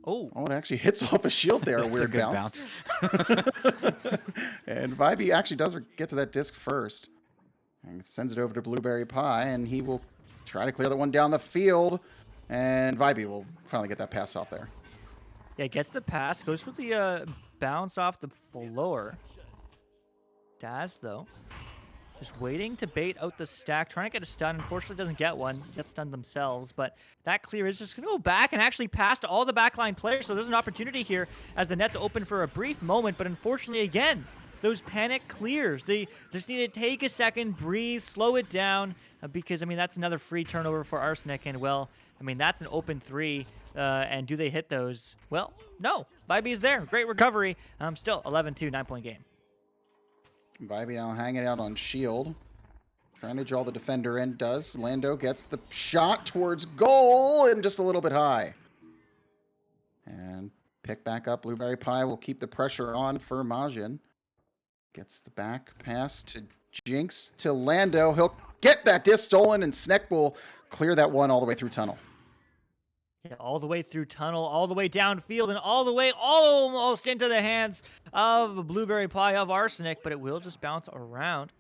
Oh, it actually hits off a shield there. A weird bounce. And Vibey actually does get to that disc first. And sends it over to Blueberry Pie, and he will try to clear that one down the field. And Vibey will finally get that pass off there. yeah, gets the pass, goes for the bounce off the floor. Daz, though, just waiting to bait out the stack, trying to get a stun. Unfortunately, doesn't get one. Get stunned themselves, but that clear is just going to go back and actually past all the backline players. So there's an opportunity here as the net's open for a brief moment, but unfortunately, again, those panic clears. They just need to take a second, breathe, slow it down, because, I mean, that's another free turnover for Arsenic, and, well, I mean, that's an open 3, and do they hit those? Well, no. Vibey is there. Great recovery. Still 11-2, 9-point game. Vibey now hanging out on shield. Trying to draw the defender in. Does. Lando gets the shot towards goal and just a little bit high. And pick back up. Blueberry Pie will keep the pressure on for Majin. Gets the back pass to Jinx to Lando. He'll get that disc stolen, and Sneck will clear that one all the way through tunnel. Yeah, all the way through tunnel, all the way downfield, and all the way almost into the hands of a blueberry pie of Arsenic, but it will just bounce around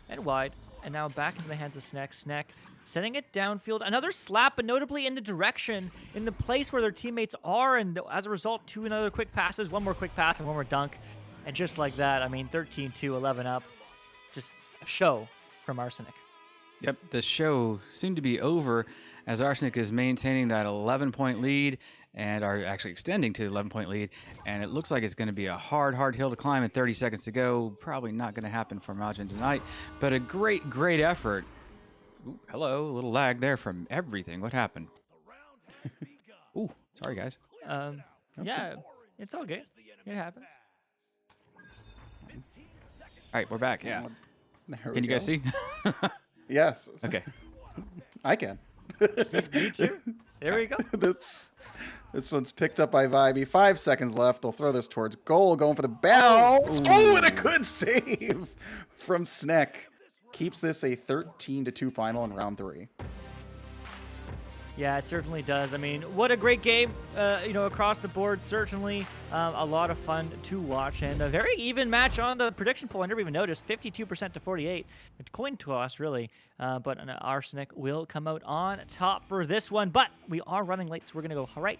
and wide, and now back into the hands of Sneck. Sneck sending it downfield. Another slap, but notably in the direction, in the place where their teammates are, and as a result, two another quick passes, one more quick pass, and one more dunk. And just like that, I mean, 13-2, 11 up. Just a show from Arsenic. Yep, the show seemed to be over as Arsenic is maintaining that 11-point lead and are actually extending to the 11-point lead. And it looks like it's going to be a hard hill to climb in 30 seconds to go. Probably not going to happen for Majin tonight, but a great effort. Ooh, hello, a little lag there from everything. What happened? Ooh, sorry, guys. Yeah, it's all good. It happens. All right, we're back. Yeah. There Can we you guys go. see? Yes. Okay. I can. Me too. There we go. This one's picked up by Vibey. 5 seconds left. They'll throw this towards goal, going for the bounce. Oh, and a good save from Sneck. Keeps this a 13-2 final in round 3. Yeah, it certainly does. I mean, what a great game, across the board. Certainly a lot of fun to watch, and a very even match on the prediction poll. I never even noticed, 52% to 48. A coin toss, really, but Arsenic will come out on top for this one. But we are running late, so we're going to go right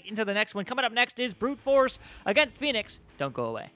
into the next one. Coming up next is Brute Force against Phoenix. Don't go away.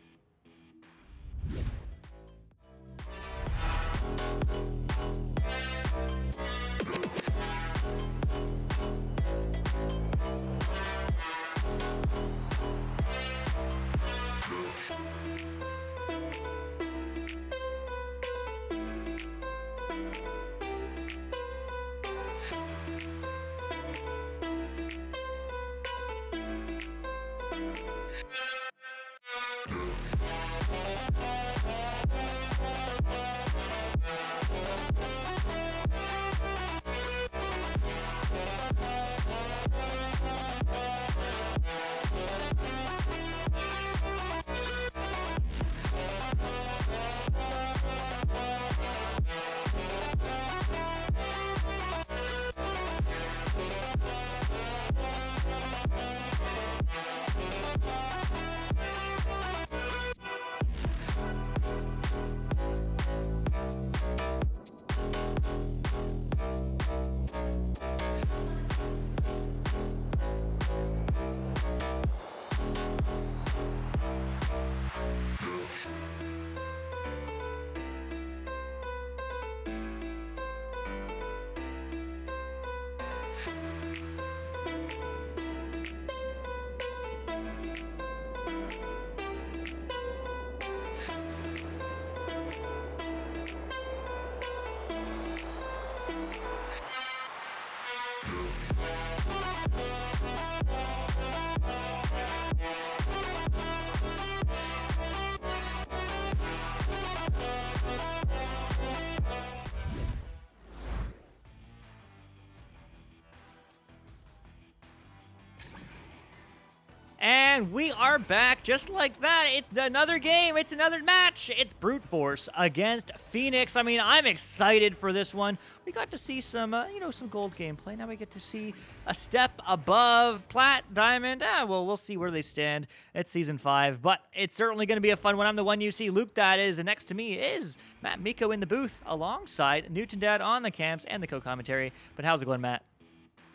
And we are back just like that. It's another game. It's another match. It's Brute Force against Phoenix. I mean, I'm excited for this one. We got to see some, some gold gameplay. Now we get to see a step above Plat, Diamond. Well, we'll see where they stand. It's Season 5, but it's certainly going to be a fun one. I'm the one you see, Luke, that is, and next to me is MattMeeko in the booth alongside Newton Dad on the cams and the co-commentary. But how's it going, Matt?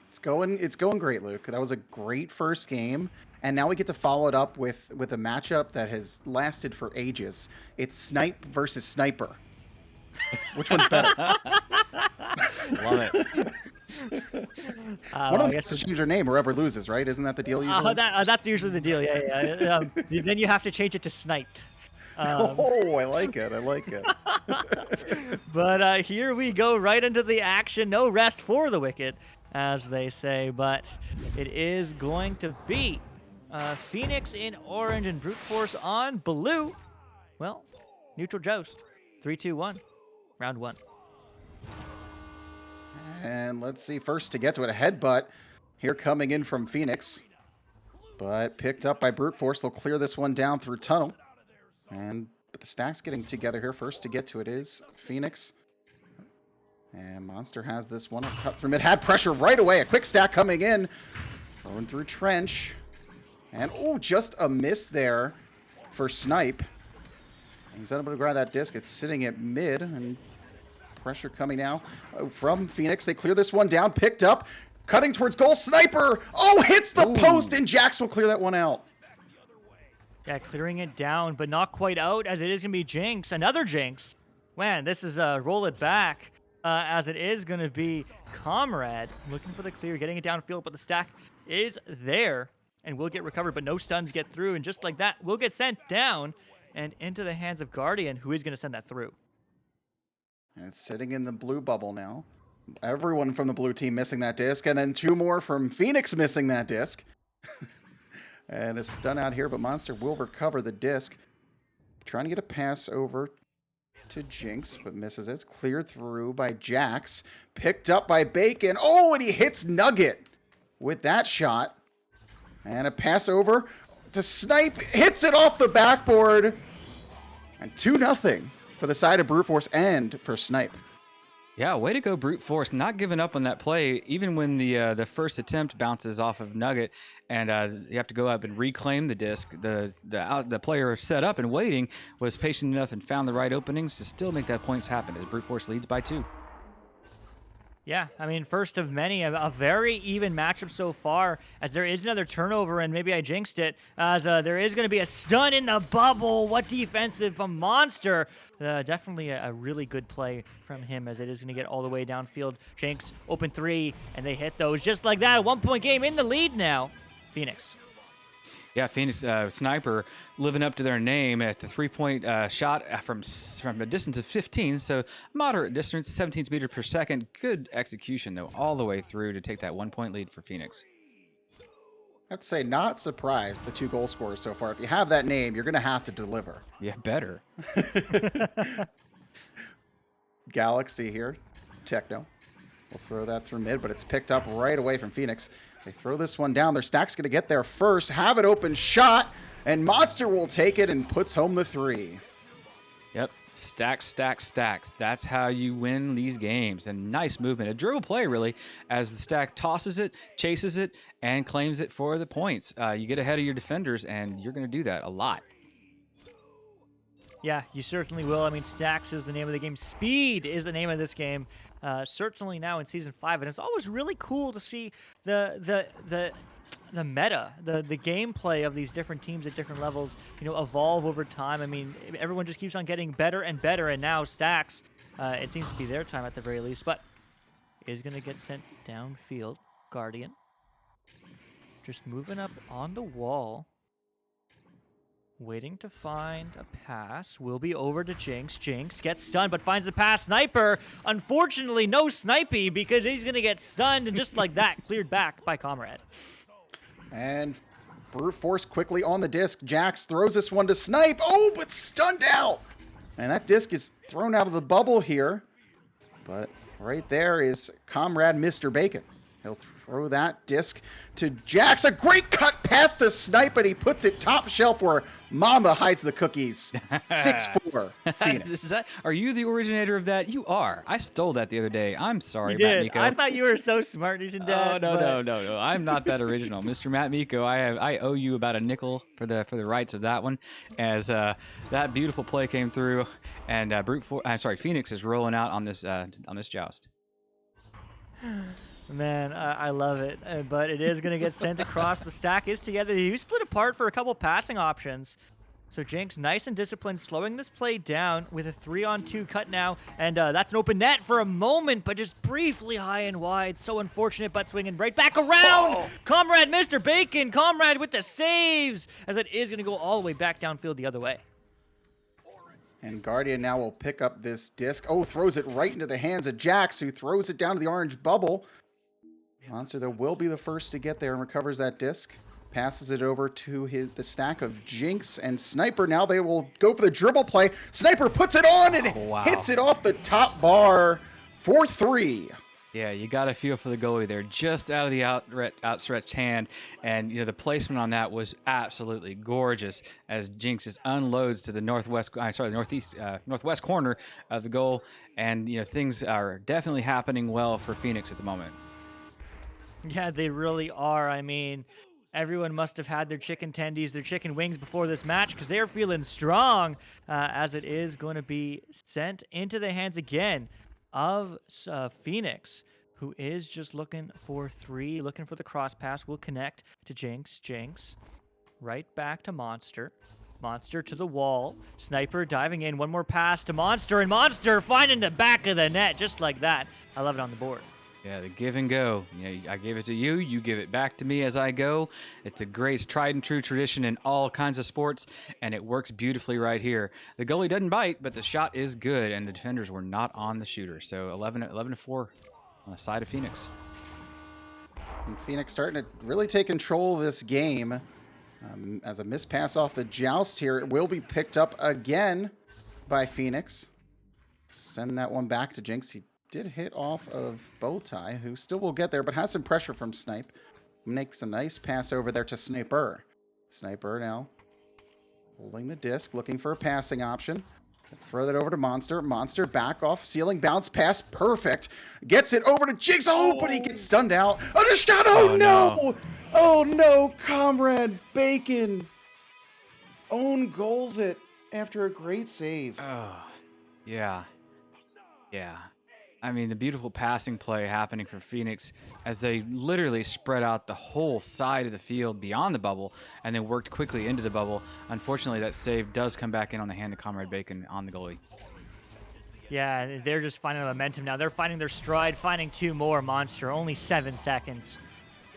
It's going great, Luke. That was a great first game, and now we get to follow it up with a matchup that has lasted for ages. It's Snipe versus Sniper. Which one's better? Love it. One of them has to change their name. Whoever loses, right? Isn't that the deal usually? That's usually the deal. Yeah. Then you have to change it to Sniped. Oh, I like it. But here we go right into the action. No rest for the wicked, as they say. But it is going to be Phoenix in orange and Brute Force on blue. Well, neutral joust. 3, 2, 1. Round 1. And let's see. First to get to it, a headbutt here coming in from Phoenix. But picked up by Brute Force. They'll clear this one down through tunnel. But the stacks getting together here. First to get to it is Phoenix. And Monster has this one cut through mid. Had pressure right away. A quick stack coming in. Throwing through Trench. And, oh, just a miss there for Snipe. He's unable to grab that disc. It's sitting at mid. And pressure coming now from Phoenix. They clear this one down. Picked up. Cutting towards goal. Sniper. Oh, hits the post. And Jax will clear that one out. Yeah, clearing it down, but not quite out, as it is going to be Jinx. Another Jinx. Man, this is roll it back, as it is going to be Comrade looking for the clear, getting it downfield, but the stack is there and will get recovered, but no stuns get through. And just like that, will get sent down and into the hands of Guardian, who is going to send that through. And it's sitting in the blue bubble now. Everyone from the blue team missing that disc, and then 2 more from Phoenix missing that disc. And it's stun out here, but Monster will recover the disc. Trying to get a pass over to Jinx, but misses it. It's cleared through by Jax. Picked up by Bacon. Oh, and he hits Nugget with that shot. And a pass over to Snipe. Hits it off the backboard. And 2-0 for the side of Brute Force and for Snipe. Yeah, way to go, Brute Force. Not giving up on that play, even when the first attempt bounces off of Nugget, and you have to go up and reclaim the disc. The player set up and waiting was patient enough and found the right openings to still make that points happen as Brute Force leads by 2. Yeah, I mean, first of many, a very even matchup so far, as there is another turnover, and maybe I jinxed it, as there is going to be a stun in the bubble. What defensive from Monster. Definitely a really good play from him, as it is going to get all the way downfield. Jinx, open 3, and they hit those just like that. A 1-point game in the lead now. Phoenix. Yeah, Phoenix Sniper living up to their name at the 3-point shot from a distance of 15, so moderate distance, 17 meters per second. Good execution, though, all the way through to take that 1-point lead for Phoenix. I'd say not surprised, the 2 goal scorers so far. If you have that name, you're going to have to deliver. Yeah, better. Galaxy here. Techno. We'll throw that through mid, but it's picked up right away from Phoenix. They throw this one down. Their stack's going to get there first. Have it open shot, and Monster will take it and puts home the 3. Yep. Stacks, stacks, stacks. That's how you win these games. And nice movement. A dribble play, really, as the stack tosses it, chases it, and claims it for the points. You get ahead of your defenders, and you're going to do that a lot. Yeah, you certainly will. I mean, stacks is the name of the game. Speed is the name of this game. Certainly now in Season 5. And it's always really cool to see the meta, the gameplay of these different teams at different levels, evolve over time. I mean, everyone just keeps on getting better and better, and now Stacks, it seems to be their time at the very least, but is going to get sent downfield. Guardian just moving up on the wall, waiting to find a pass. Will be over to Jinx. Jinx gets stunned, but finds the pass. Sniper, unfortunately, no snipey, because he's going to get stunned, and just like that, cleared back by Comrade. And Brute Force quickly on the disc. Jax throws this one to Snipe. Oh, but stunned out. And that disc is thrown out of the bubble here. But right there is Comrade Mr. Bacon. He'll throw that disc to Jax. A great cut pass to Snipe, and he puts it top shelf where Mama hides the cookies. 6-4 Phoenix. Are you the originator of that? You are. I stole that the other day. I'm sorry, You did. MattMeeko. I thought you were so smart, you did. Oh, no. I'm not that original. Mr. MattMeeko, I owe you about a nickel for the rights of that one, as that beautiful play came through, and Phoenix is rolling out on this joust. Man, I love it, but it is going to get sent across. The stack is together. You split apart for a couple passing options. So Jinx, nice and disciplined, slowing this play down with a 3-on-2 cut now. And that's an open net for a moment, but just briefly high and wide. So unfortunate, but swinging right back around. Oh. Comrade Mr. Bacon, Comrade with the saves, as it is going to go all the way back downfield the other way. And Guardian now will pick up this disc. Oh, throws it right into the hands of Jax, who throws it down to the orange bubble. Monster, though, will be the first to get there and recovers that disc. Passes it over to the stack of Jinx and Sniper. Now they will go for the dribble play. Sniper puts it on and hits it off the top bar for 3. Yeah, you got to feel for the goalie there, just out of the outstretched hand, and the placement on that was absolutely gorgeous. As Jinx just unloads to the northwest corner of the goal, and things are definitely happening well for Phoenix at the moment. Yeah, they really are. I mean, everyone must have had their chicken tendies, their chicken wings before this match because they're feeling strong as it is going to be sent into the hands again of Phoenix, who is just looking for three, looking for the cross pass. Will connect to Jinx. Jinx right back to Monster. Monster to the wall. Sniper diving in. One more pass to Monster, and Monster finding the back of the net just like that. I love it on the board. Yeah, the give and go. I give it to you, you give it back to me as I go. It's a great tried and true tradition in all kinds of sports, and it works beautifully right here. The goalie doesn't bite, but the shot is good, and the defenders were not on the shooter. So 11-4 on the side of Phoenix. And Phoenix starting to really take control of this game. As a missed pass off the joust here, it will be picked up again by Phoenix. Send that one back to Jinx. He did hit off of Bowtie, who still will get there, but has some pressure from Snipe. Makes a nice pass over there to Sniper. Sniper now holding the disc, looking for a passing option. Throw that over to Monster. Monster back off, ceiling bounce pass, perfect. Gets it over to Jinx. Oh, but he gets stunned out. Oh, the shot. Oh, no. Oh, no. Comrade Bacon own goals it after a great save. Oh, yeah. Yeah. I mean, the beautiful passing play happening for Phoenix as they literally spread out the whole side of the field beyond the bubble and then worked quickly into the bubble. Unfortunately, that save does come back in on the hand of Comrade Bacon on the goalie. Yeah, they're just finding momentum now. They're finding their stride, finding two more. Monster, only 7 seconds.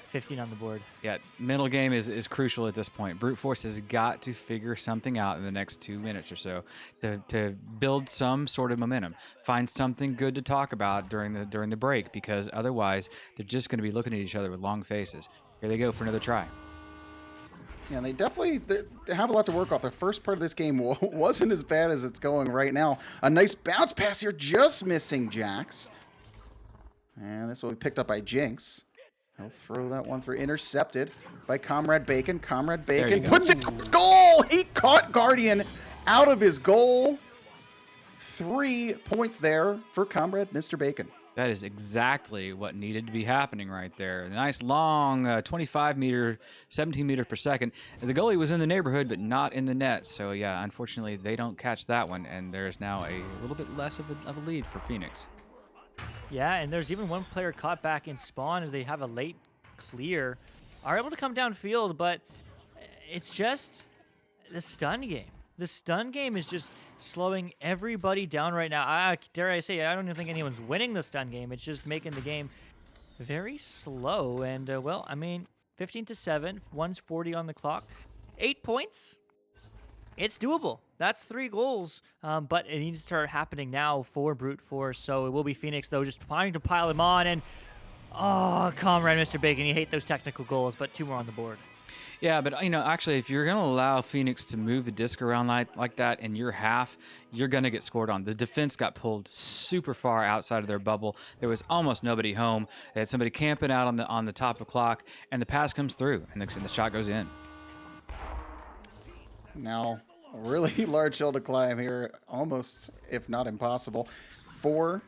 15 on the board. Yeah, mental game is crucial at this point. Brute Force has got to figure something out in the next 2 minutes or so to build some sort of momentum. Find something good to talk about during the break, because otherwise they're just going to be looking at each other with long faces. Here they go for another try. Yeah, they definitely have a lot to work off. The first part of this game wasn't as bad as it's going right now. A nice bounce pass here, just missing Jax. And this will be picked up by Jinx. He'll throw that one through. Intercepted by Comrade Bacon. Comrade Bacon puts it to his goal. He caught Guardian out of his goal. 3 points there for Comrade Mr. Bacon. That is exactly what needed to be happening right there. A nice long 25 meter, 17 meters per second. The goalie was in the neighborhood, but not in the net. So, yeah, unfortunately, they don't catch that one. And there's now a little bit less of a lead for Phoenix. Yeah, and there's even one player caught back in spawn as they have a late clear. Are able to come downfield, but it's just the stun game. The stun game is just slowing everybody down right now. Dare I say, I don't even think anyone's winning the stun game. It's just making the game very slow. And, well, I mean, 15-7, 1:40 on the clock. 8 points. It's doable. That's 3 goals, but it needs to start happening now for Brute Force. So it will be Phoenix, though, just trying to pile them on. And, oh, Comrade Mr. Bacon, you hate those technical goals, but 2 more on the board. Yeah, but, actually, if you're going to allow Phoenix to move the disc around like that in your half, you're going to get scored on. The defense got pulled super far outside of their bubble. There was almost nobody home. They had somebody camping out on the top of the clock, and the pass comes through, and the shot goes in. Now, a really large hill to climb here, almost, if not impossible, for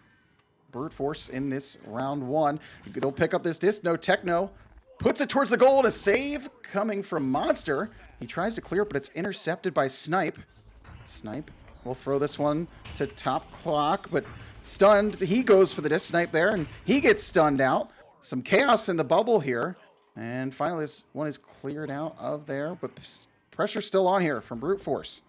Brute Force in this round 1. They'll pick up this disc. No techno. Puts it towards the goal. And a save coming from Monster. He tries to clear it, but it's intercepted by Snipe. Snipe will throw this one to top clock, but stunned. He goes for the disc. Snipe there, and he gets stunned out. Some chaos in the bubble here. And finally, this one is cleared out of there, but pressure still on here from Brute Force.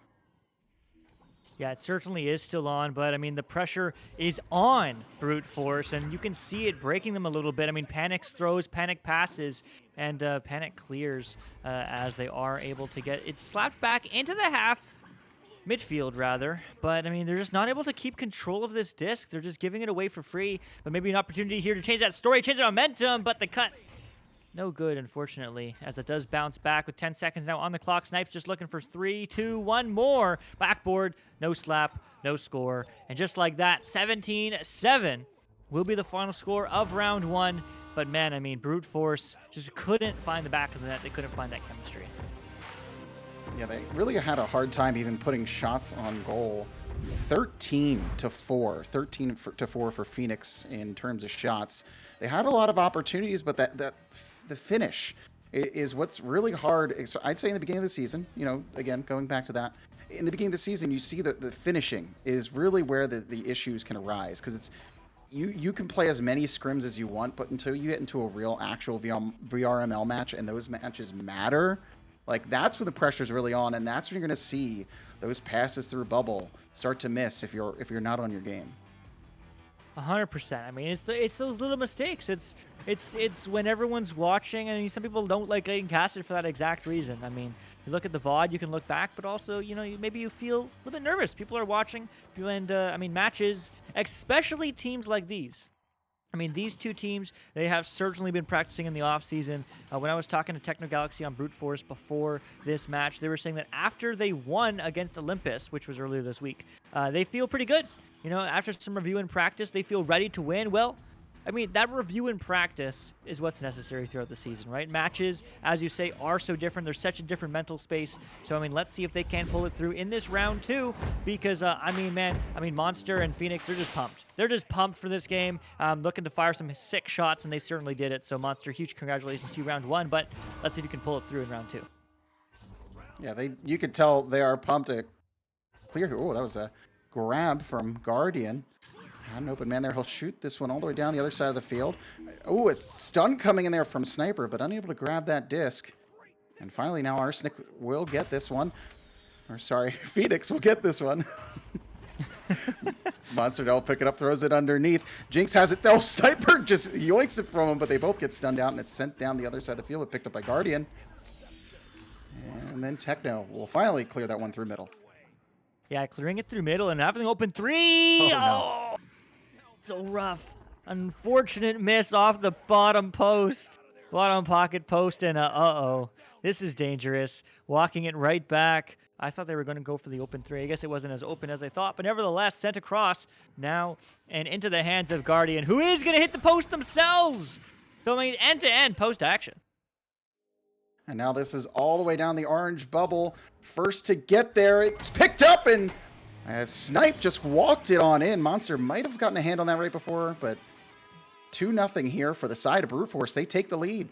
Yeah, it certainly is still on, but I mean, the pressure is on Brute Force, and you can see it breaking them a little bit. I mean, Panic throws, Panic passes, and Panic clears as they are able to get it slapped back into the half, midfield rather. But I mean, they're just not able to keep control of this disc. They're just giving it away for free, but maybe an opportunity here to change that story, change the momentum, but the cut no good, unfortunately, as it does bounce back with 10 seconds now on the clock. Snipe's just looking for 3, 2, 1 more. Backboard, no slap, no score. And just like that, 17-7 will be the final score of round 1. But man, I mean, Brute Force just couldn't find the back of the net. They couldn't find that chemistry. Yeah, they really had a hard time even putting shots on goal. 13-4, 13-4 for Phoenix in terms of shots. They had a lot of opportunities, but the finish is what's really hard. I'd say in the beginning of the season, you know, again, going back to that, in the beginning of the season, you see that the finishing is really where the issues can arise, because it's you can play as many scrims as you want, but until you get into a real actual VRML match and those matches matter, like that's when the pressure's really on, and that's when you're going to see those passes through bubble start to miss if you're not on your game. 100%. I mean, it's those little mistakes. It's when everyone's watching, and some people don't like getting casted for that exact reason. I mean, you look at the VOD, you can look back, but also, you know, maybe you feel a little bit nervous. People are watching, and I mean, matches, especially teams like these. I mean, these two teams, they have certainly been practicing in the offseason. When I was talking to Techno Galaxy on Brute Force before this match, they were saying that after they won against Olympus, which was earlier this week, they feel pretty good. You know, after some review and practice, they feel ready to win. Well, I mean, that review and practice is what's necessary throughout the season, right? Matches, as you say, are so different. There's such a different mental space. So, I mean, let's see if they can pull it through in this round 2, because, I mean, man, Monster and Phoenix, they're just pumped. They're just pumped for this game, looking to fire some sick shots, and they certainly did it. So, Monster, huge congratulations to you round 1, but let's see if you can pull it through in round 2. Yeah, you could tell they are pumped to clear. Oh, that was a grab from Guardian. Had an open man there. He'll shoot this one all the way down the other side of the field. Oh, it's stun coming in there from Sniper, but unable to grab that disc. And finally now Arsenic will get this one. Or sorry, Phoenix will get this one. Monster will pick it up, throws it underneath. Jinx has it. Oh, Sniper just yoinks it from him, but they both get stunned out, and it's sent down the other side of the field, but picked up by Guardian. And then Techno will finally clear that one through middle. Yeah, clearing it through middle and having an open 3. Oh, no. So rough. Unfortunate miss off the bottom post. Bottom pocket post, and uh-oh. This is dangerous. Walking it right back. I thought they were going to go for the open 3. I guess it wasn't as open as I thought, but nevertheless, sent across now and into the hands of Guardian, who is going to hit the post themselves. So, I mean, end-to-end post action. And now this is all the way down the orange bubble. First to get there, it's picked up, and Snipe just walked it on in. Monster might have gotten a hand on that right before, but 2-0 here for the side of Brute Force. They take the lead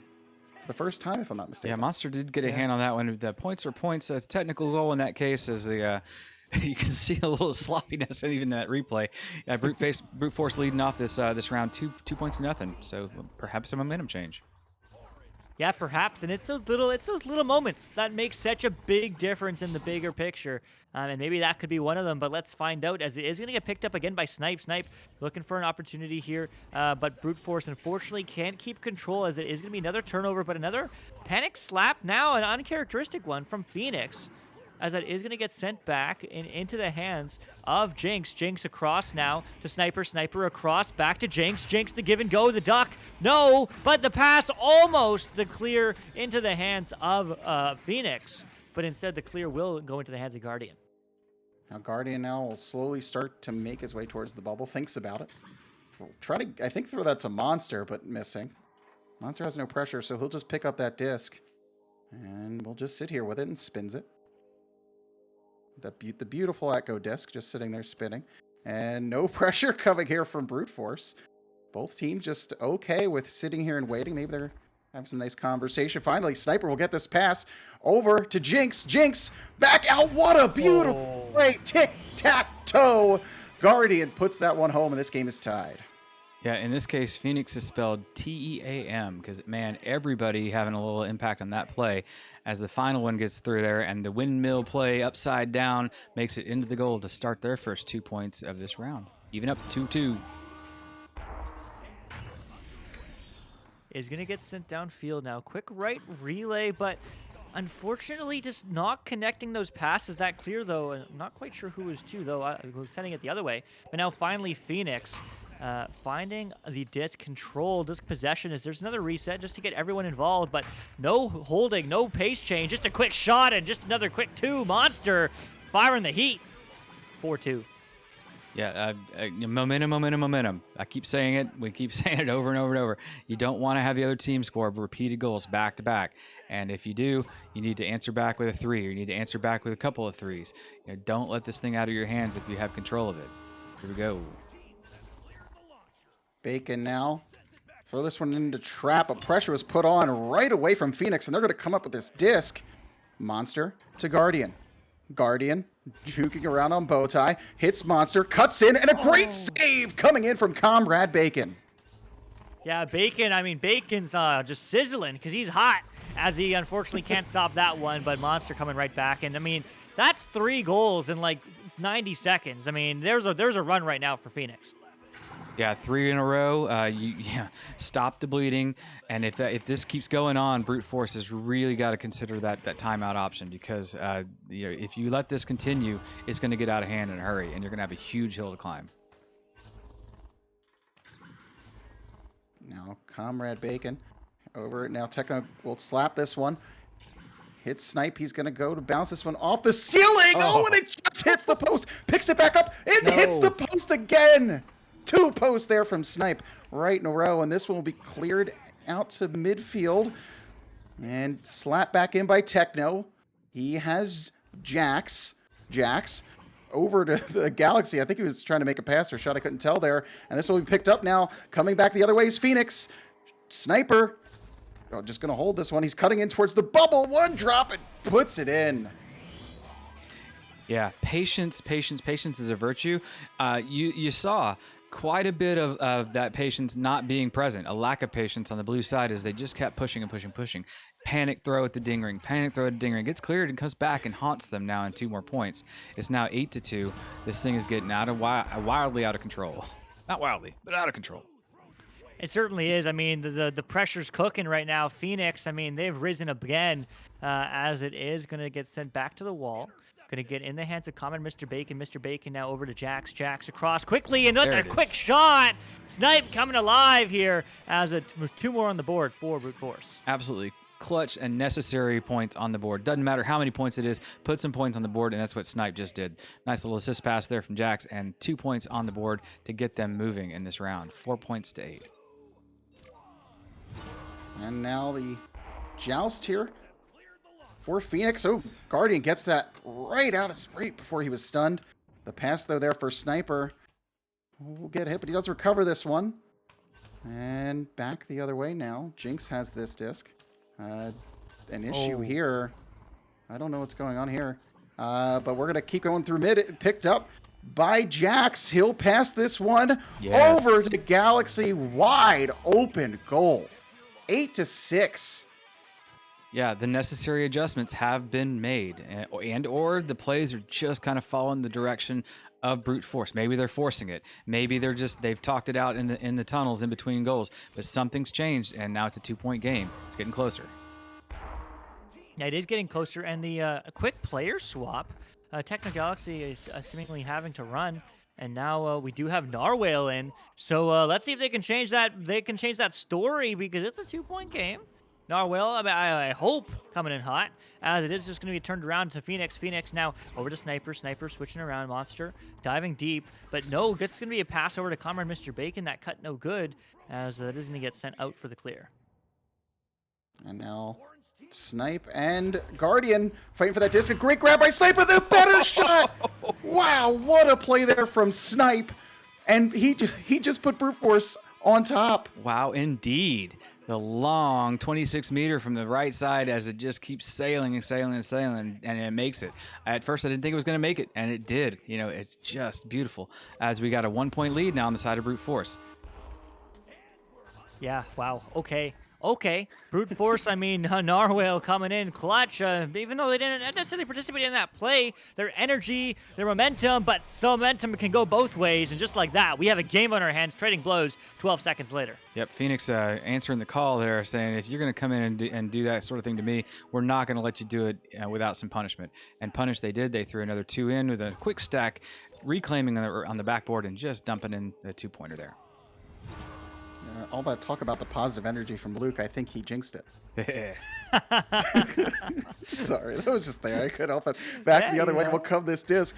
for the first time, if I'm not mistaken. Yeah, Monster did get a hand on that one. The points are points. It's a technical goal in that case, as the you can see a little sloppiness in even that replay. Brute Force leading off this round 2 points to nothing. So perhaps a momentum change. Yeah, perhaps, and it's those little moments that make such a big difference in the bigger picture, and maybe that could be one of them. But let's find out, as it is going to get picked up again by Snipe. Snipe looking for an opportunity here, but Brute Force unfortunately can't keep control, as it is going to be another turnover, but another panic slap now, an uncharacteristic one from Phoenix, as that is going to get sent back into the hands of Jinx. Jinx across now to Sniper. Sniper across, back to Jinx. Jinx the give and go, the duck. No, but the pass almost the clear into the hands of Phoenix. But instead the clear will go into the hands of Guardian. Now Guardian now will slowly start to make his way towards the bubble. Thinks about it. We'll try to, I think, throw that to Monster, but missing. Monster has no pressure, so he'll just pick up that disc. And we'll just sit here with it and spins it. The beautiful Echo disc just sitting there spinning. And no pressure coming here from Brute Force. Both teams just okay with sitting here and waiting. Maybe they're having some nice conversation. Finally, Sniper will get this pass over to Jinx. Jinx back out. What a beautiful play. Tic-tac-toe. Guardian puts that one home, and this game is tied. Yeah, in this case, Phoenix is spelled T-E-A-M, because, man, everybody having a little impact on that play as the final one gets through there, and the windmill play upside down makes it into the goal to start their first 2 points of this round. Even up 2-2. Is going to get sent downfield now. Quick right relay, but unfortunately just not connecting those passes that clear, though. I'm not quite sure who was to, though. I was sending it the other way. But now finally Phoenix finding the disc control, disc possession, as there's another reset just to get everyone involved, but no holding, no pace change, just a quick shot and just another quick 2. Monster firing the heat. 4-2. Yeah, momentum. I keep saying it. We keep saying it over and over and over. You don't want to have the other team score repeated goals back to back. And if you do, you need to answer back with a 3, or you need to answer back with a couple of 3s. Don't let this thing out of your hands if you have control of it. Here we go. Bacon now. Throw this one into trap. A pressure was put on right away from Phoenix, and they're going to come up with this disc. Monster to Guardian. Guardian juking around on Bowtie. Hits Monster. Cuts in. And a great save coming in from Comrade Bacon. Yeah, Bacon. I mean, Bacon's just sizzling because he's hot, as he unfortunately can't stop that one. But Monster coming right back. And, I mean, that's 3 goals in, like, 90 seconds. I mean, there's a run right now for Phoenix. Yeah, 3 in a row. Stop the bleeding, and if this keeps going on, Brute Force has really got to consider that timeout option, because if you let this continue, it's going to get out of hand in a hurry, and you're going to have a huge hill to climb. Now Comrade Bacon over it. Now Techno will slap this one. Hits Snipe. He's going to go to bounce this one off the ceiling. Oh, and it just hits the post. Picks it back up. It hits the post again. 2 posts there from Snipe right in a row, and this one will be cleared out to midfield and slapped back in by Techno. He has Jax over to the Galaxy. I think he was trying to make a pass or shot. I couldn't tell there. And this will be picked up now. Coming back the other way is Phoenix. Sniper. Oh, just going to hold this one. He's cutting in towards the bubble. One drop and puts it in. Yeah, patience is a virtue. You saw quite a bit of that patience not being present, a lack of patience on the blue side, as they just kept pushing and pushing. Panic throw at the ding ring, gets cleared and comes back and haunts them now in 2 more points. It's now 8-2. This thing is getting wildly out of control. Not wildly, but out of control. It certainly is. I mean, the pressure's cooking right now. Phoenix, I mean, they've risen again, as it is going to get sent back to the wall. Going to get in the hands of Common Mr. Bacon. Mr. Bacon now over to Jax. Jax across quickly, and a quick shot. Snipe coming alive here as 2 more on the board for Brute Force. Absolutely clutch and necessary points on the board. Doesn't matter how many points it is, put some points on the board, and that's what Snipe just did. Nice little assist pass there from Jax, and 2 points on the board to get them moving in this round. 4 points to 8. And now the joust here for Phoenix. Oh, Guardian gets that right before he was stunned. The pass, though, there for Sniper will get hit, but he does recover this one. And back the other way now. Jinx has this disc. An issue here. I don't know what's going on here. But we're going to keep going through mid. It picked up by Jax. He'll pass this one over to Galaxy. Wide open goal. 8-6. Yeah, the necessary adjustments have been made, and or the plays are just kind of following the direction of Brute Force. Maybe they're forcing it. Maybe they've talked it out in the tunnels in between goals. But something's changed, and now it's a 2-point game. It's getting closer. Yeah, it is getting closer, and the quick player swap. Techno Galaxy is seemingly having to run, and now we do have Narwhal in. So let's see if they can change that. They can change that story, because it's a 2-point game. Narwhal, I hope, coming in hot, as it is just going to be turned around to Phoenix. Phoenix now over to Sniper. Sniper switching around. Monster diving deep. But no, it's going to be a pass over to Comrade Mr. Bacon. That cut no good, as it is going to get sent out for the clear. And now Snipe and Guardian fighting for that disc. A great grab by Sniper. The better shot. Wow, what a play there from Snipe. And he just put Brute Force on top. Wow, indeed. The long 26-meter from the right side as it just keeps sailing, and it makes it. At first, I didn't think it was going to make it, and it did. It's just beautiful, as we got a 1-point lead now on the side of Brute Force. Yeah, wow, okay. Brute Force, I mean, Narwhal coming in clutch, even though they didn't necessarily participate in that play, their energy, their momentum, but some momentum can go both ways, and just like that, we have a game on our hands, trading blows 12 seconds later. Yep, Phoenix answering the call there, saying, if you're going to come in and do that sort of thing to me, we're not going to let you do it without some punishment. And punish they did. They threw another 2 in with a quick stack, reclaiming on the backboard and just dumping in the 2-pointer there. All that talk about the positive energy from Luke, I think he jinxed it. Sorry, that was just there. I couldn't help it. Back the other way will come this disc.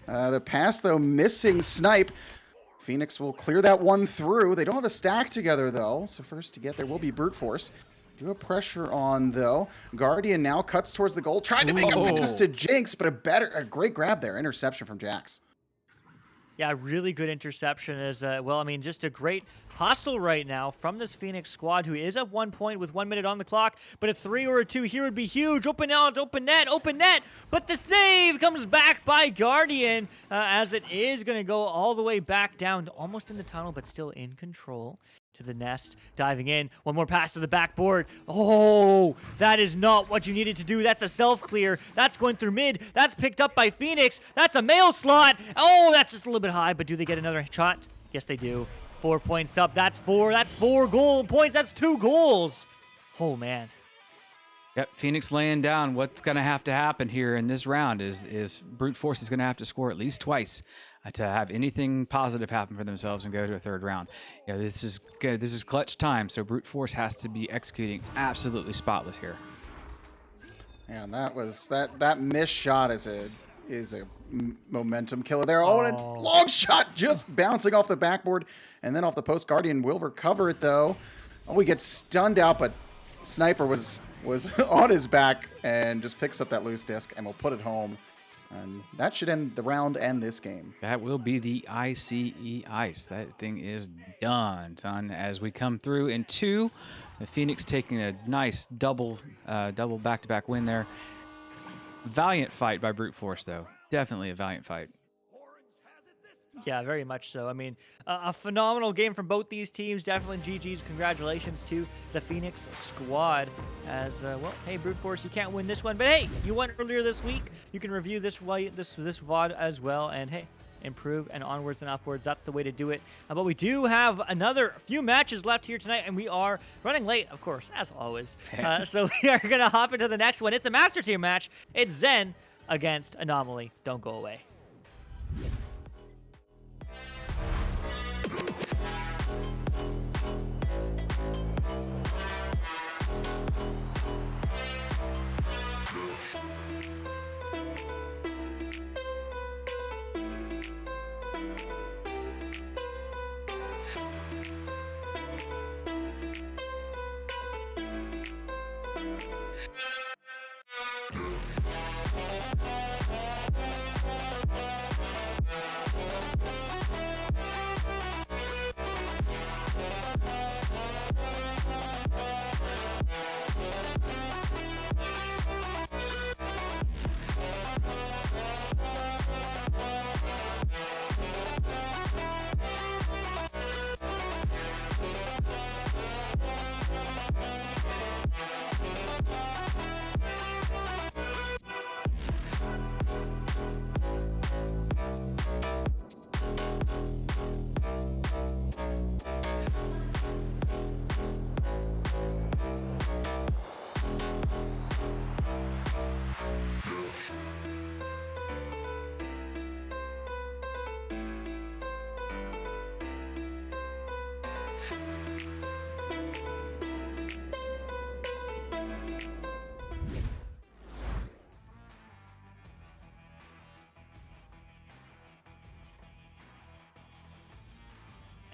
The pass, though, missing Snipe. Phoenix will clear that one through. They don't have a stack together, though. So first to get there will be Brute Force. Do have pressure on, though. Guardian now cuts towards the goal. Tried to make a pass to Jinx, but a great grab there. Interception from Jax. Yeah, really good interception as well. I mean, just a great hustle right now from this Phoenix squad, who is at 1 point with 1 minute on the clock. But a 3 or a 2 here would be huge. Open out, open net, open net. But the save comes back by Guardian as it is going to go all the way back down, almost in the tunnel, but still in control. To the nest, diving in. One more pass to the backboard. Oh, that is not what you needed to do. That's a self-clear. That's going through mid. That's picked up by Phoenix. That's a mail slot. Oh, that's just a little bit high, but do they get another shot? Yes, they do. 4 points up. That's 4. That's 4 goal points. That's 2 goals. Oh, man. Yep, Phoenix laying down. What's going to happen here in this round is Brute Force is going to have to score at least twice to have anything positive happen for themselves and go to a third round. You know, this is good. This is clutch time, so Brute Force has to be executing absolutely spotless here. And that was that missed shot is a momentum killer there. Oh, and a long shot just bouncing off the backboard and then off the post. Guardian will recover it though. Oh, he gets stunned out, but Sniper was on his back and just picks up that loose disc and will put it home. And that should end the round and this game. That will be the ICE ice. That thing is done, son. As we come through in 2, the Phoenix taking a nice double back-to-back win there. Valiant fight by Brute Force, though. Definitely a valiant fight. Yeah, very much so. I mean, a phenomenal game from both these teams. Definitely GG's. Congratulations to the Phoenix squad. As well, hey, Brute Force, you can't win this one, but hey, you won earlier this week. You can review this VOD as well, and hey, improve and onwards and upwards. That's the way to do it. But we do have another few matches left here tonight, and we are running late, of course, as always. So we are gonna hop into the next one. It's a Master Tier match. It's Zen against Anomaly. Don't go away.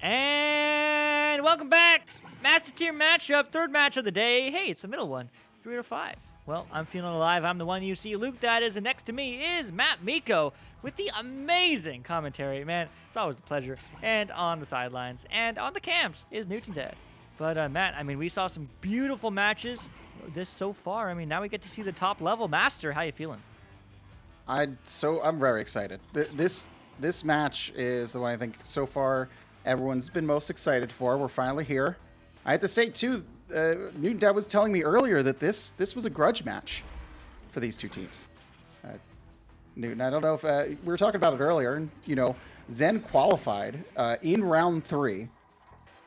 And welcome back. Master Tier matchup, third match of the day. Hey, it's the middle one, 3 or 5. Well, I'm feeling alive. I'm the one you see. Luke, that is, and next to me is MattMeeko with the amazing commentary. Man, it's always a pleasure. And on the sidelines and on the cams is Newton Dad. But Matt, I mean, we saw some beautiful matches this so far. I mean, now we get to see the top level. Master, how you feeling? I'm very excited. This match is the one I think so far everyone's been most excited for. We're finally here. I have to say too, Newton Dad was telling me earlier that this was a grudge match for these two teams. Newton, I don't know if we were talking about it earlier, and you know, Zen qualified in round 3,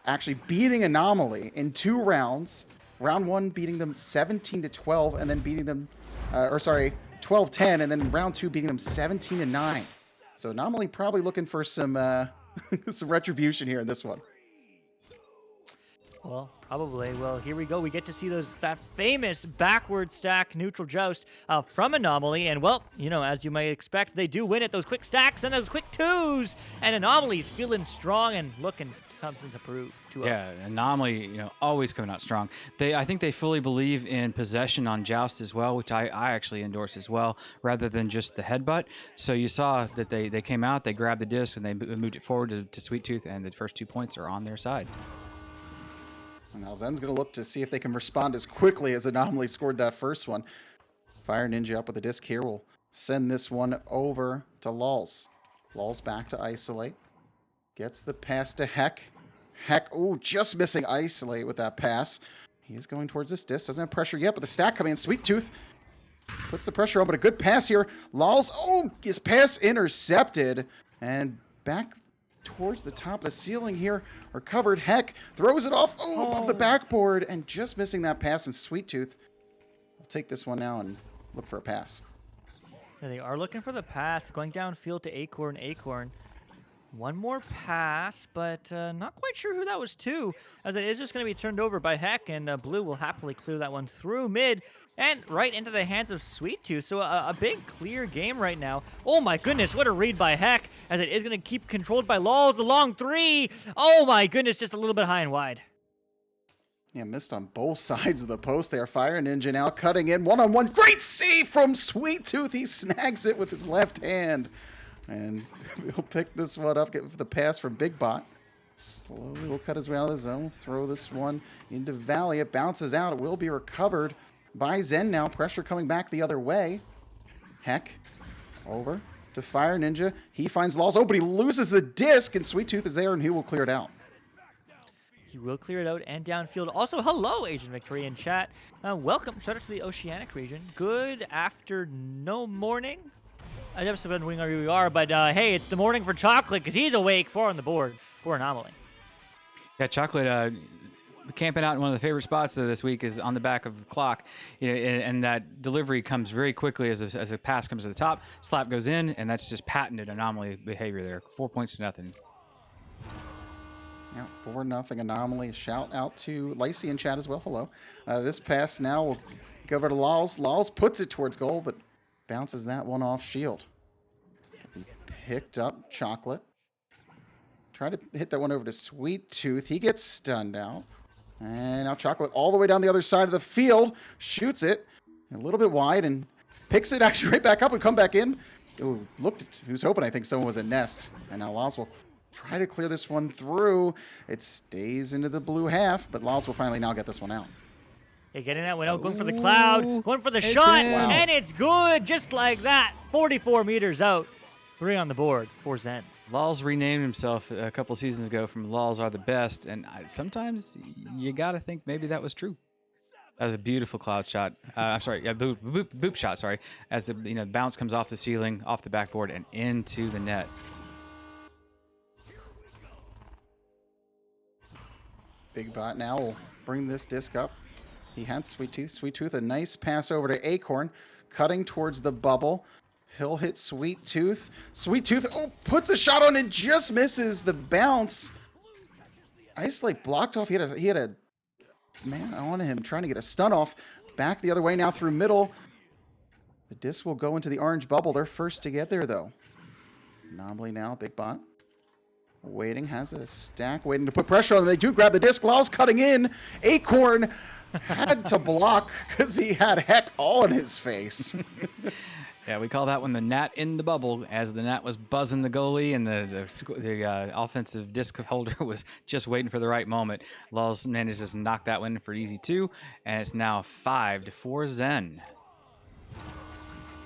actually beating Anomaly in 2 rounds. Round 1 beating them 17-12, and then beating them, 12-10, and then round 2 beating them 17-9. So Anomaly probably looking for some some retribution here in this one. Well, probably. Well, here we go. We get to see that famous backward stack neutral joust from Anomaly. And, well, as you might expect, they do win it. Those quick stacks and those quick twos. And Anomaly's feeling strong and looking something to prove to us. Yeah, Anomaly, always coming out strong. I think they fully believe in possession on Joust as well, which I actually endorse as well, rather than just the headbutt. So you saw that they came out, they grabbed the disc, and they moved it forward to Sweet Tooth, and the first 2 points are on their side. And now Zen's going to look to see if they can respond as quickly as Anomaly scored that first one. Fire Ninja up with a disc here. We'll send this one over to Lulz. Lulz back to Isolate. Gets the pass to Heck. Heck, ooh, just missing Isolate with that pass. He's going towards this disc. Doesn't have pressure yet, but the stack coming in. Sweet Tooth puts the pressure on, but a good pass here. Lulz, oh, his pass intercepted. And back towards the top of the ceiling here. Recovered. Heck throws it off above the backboard and just missing that pass. And Sweet Tooth will take this one now and look for a pass. Yeah, they are looking for the pass, going downfield to Acorn. Acorn. One more pass, but not quite sure who that was to, as it is just going to be turned over by Heck, and Blue will happily clear that one through mid and right into the hands of Sweet Tooth. So a big clear game right now. Oh my goodness, what a read by Heck, as it is going to keep controlled by Lulz. The long three. Oh my goodness, just a little bit high and wide. Yeah, missed on both sides of the post there. Fire Ninja now cutting in one-on-one. Great save from Sweet Tooth. He snags it with his left hand. And we'll pick this one up, get the pass from Big Bot. Slowly will cut his way out of the zone, throw this one into Valley. It bounces out. It will be recovered by Zen now. Pressure coming back the other way. Heck, over to Fire Ninja. He finds Lulz. Oh, but he loses the disc, and Sweet Tooth is there, and he will clear it out. He will clear it out and downfield. Also, hello, Agent Victory in chat. Welcome. Shout out to the Oceanic region. Good after no morning. I just been wondering where we are, but hey, it's the morning for Chocolate because he's awake. 4 on the board for Anomaly. Yeah, Chocolate camping out in one of the favorite spots of this week is on the back of the clock, and that delivery comes very quickly as a pass comes to the top, slap goes in, and that's just patented Anomaly behavior there. 4 points to nothing. Yeah, 4-0 Anomaly. Shout out to Lacey in chat as well. Hello. This pass now will go over to Lulz. Lulz puts it towards goal, but bounces that one off shield. He picked up Chocolate. Try to hit that one over to Sweet Tooth. He gets stunned out. And now Chocolate all the way down the other side of the field. Shoots it a little bit wide and picks it actually right back up and come back in. Ooh, who's hoping I think someone was at Nest. And now Lulz will try to clear this one through. It stays into the blue half, but Lulz will finally now get this one out. Yeah, getting that one out, going for the cloud, going for the shot, and it's good, just like that. 44 meters out, 3 on the board for Zen. Lulz renamed himself a couple seasons ago from Lulz are the best, and sometimes you gotta think maybe that was true. That was a beautiful cloud shot. I'm sorry, boop shot. Sorry, as the bounce comes off the ceiling, off the backboard, and into the net. Big Bot now will bring this disc up. He had Sweet Tooth. Sweet Tooth, a nice pass over to Acorn, cutting towards the bubble. He'll hit Sweet Tooth. Sweet Tooth, puts a shot on and just misses the bounce. Isolate blocked off. He had a man on him trying to get a stun off. Back the other way now through middle. The disc will go into the orange bubble. They're first to get there, though. Anomaly now, Big Bot. Waiting, has a stack, waiting to put pressure on them. They do grab the disc. Lulz cutting in. Acorn had to block because he had Heck all in his face. Yeah, we call that one the gnat in the bubble, as the gnat was buzzing the goalie, and the offensive disc holder was just waiting for the right moment. Lulz manages to knock that one for easy 2, and it's now 5-4 Zen.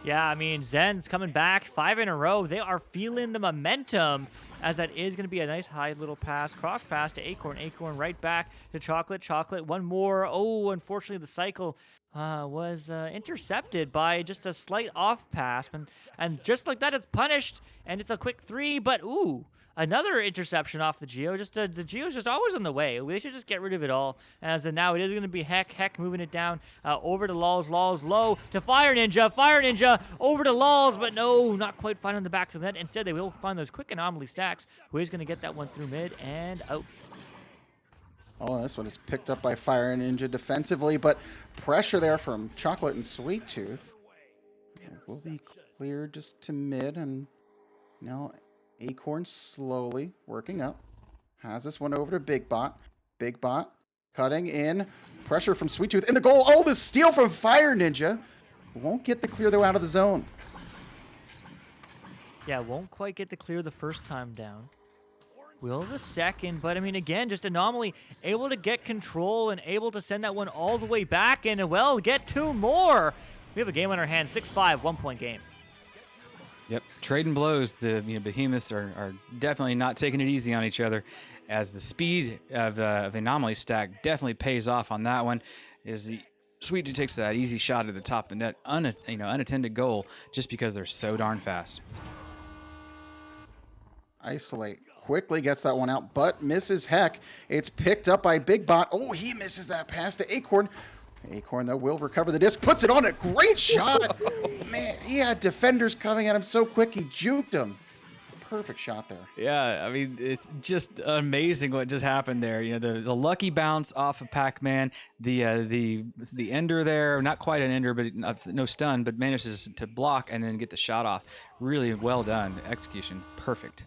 Yeah, I mean, Zen's coming back 5 in a row. They are feeling the momentum, as that is going to be a nice high little pass, cross pass to Acorn. Acorn right back to Chocolate. Chocolate, one more. Oh, unfortunately, the cycle was intercepted by just a slight off pass. And just like that, it's punished, and it's a quick 3. But, ooh, another interception off the Geo. The Geo's just always on the way. We should just get rid of it all. As now it is going to be Heck moving it down over to Lulz. Lulz low to Fire Ninja. Fire Ninja over to Lulz, but no, not quite finding the back of that. Instead, they will find those quick Anomaly stacks. Who is going to get that one through mid and out. Oh, this one is picked up by Fire Ninja defensively, but pressure there from Chocolate and Sweet Tooth. It will be cleared just to mid, and now Acorn slowly working up. Has this one over to Big Bot. Big Bot cutting in. Pressure from Sweet Tooth in the goal. Oh, the steal from Fire Ninja. Won't get the clear, though, out of the zone. Yeah, won't quite get the clear the first time down. Will the second, but I mean, again, just Anomaly able to get control and able to send that one all the way back and, well, get two more. We have a game on our hands, 6-5, 1-point game. Yep, trading blows. The behemoths are definitely not taking it easy on each other, as the speed of the anomaly stack definitely pays off on that one. Is the Sweet Tooth takes that easy shot at the top of the net, unattended goal, just because they're so darn fast. Isolate quickly gets that one out, but misses Heck. It's picked up by Big Bot. Oh, he misses that pass to Acorn. Acorn, though, will recover the disc, puts it on a great shot. Man, he had defenders coming at him so quick, he juked him. Perfect shot there. Yeah, I mean, it's just amazing what just happened there. The lucky bounce off of Pac-Man, the ender there, not quite an ender, but no stun, but manages to block and then get the shot off. Really well done. Execution, perfect.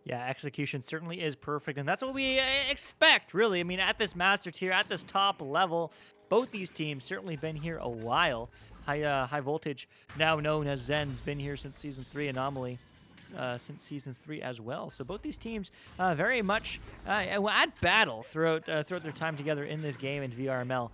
Yeah, execution certainly is perfect, and that's what we expect, really. I mean, at this master tier, at this top level, both these teams certainly been here a while. High Voltage, now known as Zen's, been here since Season 3, Anomaly since Season 3 as well. So both these teams very much at battle throughout their time together in this game in VRML,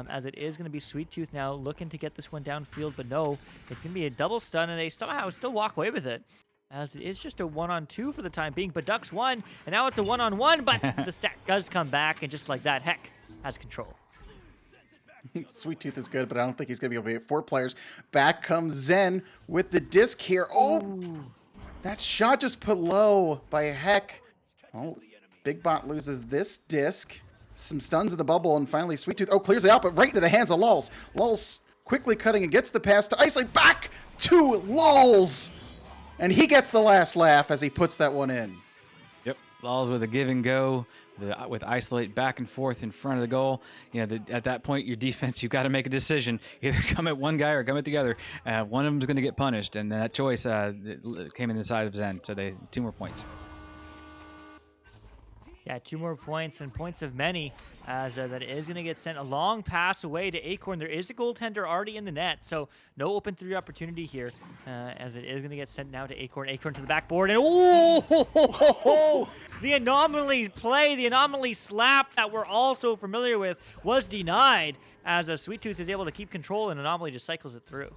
as it is going to be Sweet Tooth now looking to get this one downfield, but no, it's going to be a double stun, and they somehow still walk away with it, as it is just a 1-on-2 for the time being. But Ducks won, and now it's a 1-on-1, but the stack does come back, and just like that, Heck has control. Sweet Tooth is good, but I don't think he's going to be able to get 4 players. Back comes Zen with the disc here. Oh, that shot just put low by Heck. Oh, Big Bot loses this disc. Some stuns in the bubble, and finally Sweet Tooth, clears it out, but right into the hands of Lulz. Lulz quickly cutting and gets the pass to Isolate. Back to Lulz! And he gets the last laugh as he puts that one in. Yep, Lulz with a give and go, with Isolate back and forth in front of the goal. At that point, your defense, you've got to make a decision. Either come at one guy or come at the other. One of them is going to get punished, and that choice came in the side of Zen, so they 2 more points. Yeah, 2 more points, and points of many, as that is going to get sent a long pass away to Acorn. There is a goaltender already in the net, so no open 3 opportunity here, as it is going to get sent now to Acorn. Acorn to the backboard, and the anomaly play, the anomaly slap that we're all so familiar with was denied, as Sweet Tooth is able to keep control, and Anomaly just cycles it through.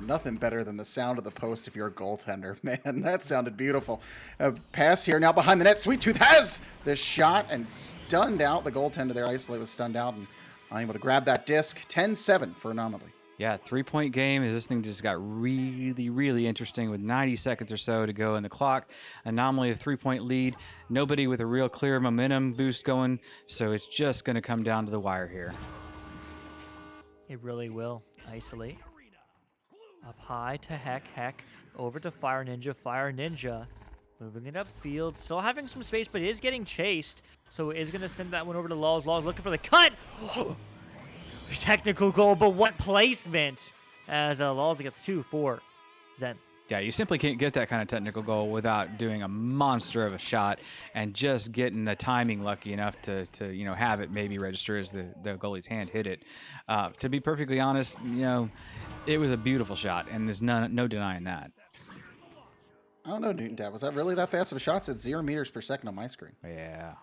Nothing better than the sound of the post if you're a goaltender. Man, that sounded beautiful. Pass here now behind the net. Sweet Tooth has the shot and stunned out. The goaltender there, Isolate, was stunned out and unable to grab that disc. 10-7 for Anomaly. Yeah, 3-point game as this thing just got really, really interesting with 90 seconds or so to go in the clock. Anomaly, a 3-point lead. Nobody with a real clear momentum boost going, so it's just going to come down to the wire here. It really will. Isolate. Up high to Heck, over to Fire Ninja, moving it upfield, still having some space, but is getting chased, so is going to send that one over to Lulz. Lulz looking for the cut! Technical goal, but what placement, as Lulz gets 2 for Zen. Yeah, you simply can't get that kind of technical goal without doing a monster of a shot and just getting the timing lucky enough to have it maybe register as the goalie's hand hit it. To be perfectly honest, it was a beautiful shot, and there's no denying that. I don't know, Newton Dad. Was that really that fast of a shot? It said 0 meters per second on my screen. Yeah.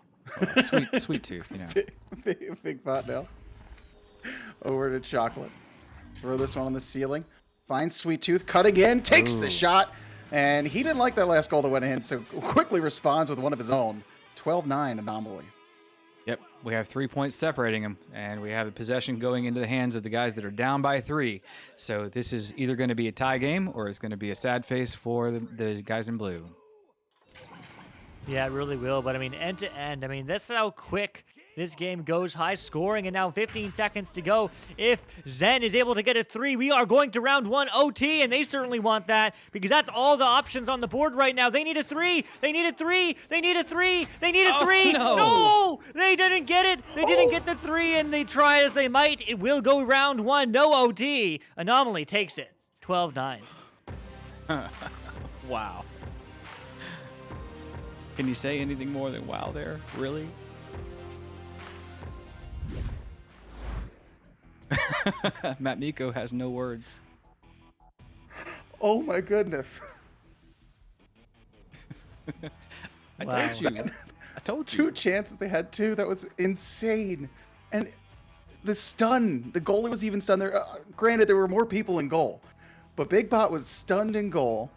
Well, sweet tooth, Big Bot now. Over to Chocolate. Throw this one on the ceiling. Finds Sweet Tooth, cutting in, takes the shot, and he didn't like that last goal that went in, so quickly responds with one of his own. 12-9 Anomaly. Yep, we have 3 points separating them, and we have the possession going into the hands of the guys that are down by 3. So this is either going to be a tie game or it's going to be a sad face for the guys in blue. Yeah, it really will, but I mean, end to end, I mean, that's how quick this game goes high scoring, and now 15 seconds to go. If Zen is able to get a 3, we are going to round 1 OT, and they certainly want that because that's all the options on the board right now. They need a 3. They need a 3. They need a 3. They need a 3. No! They didn't get it. They didn't get the 3, and they try as they might. It will go round 1. No OT. Anomaly takes it. 12-9. Wow. Can you say anything more than wow there? Really? MattMeeko has no words. Oh my goodness. I Wow. told you. I told you. 2 chances they had 2. That was insane. And the stun, the goalie was even stunned there. Granted, there were more people in goal, but Big Bot was stunned in goal.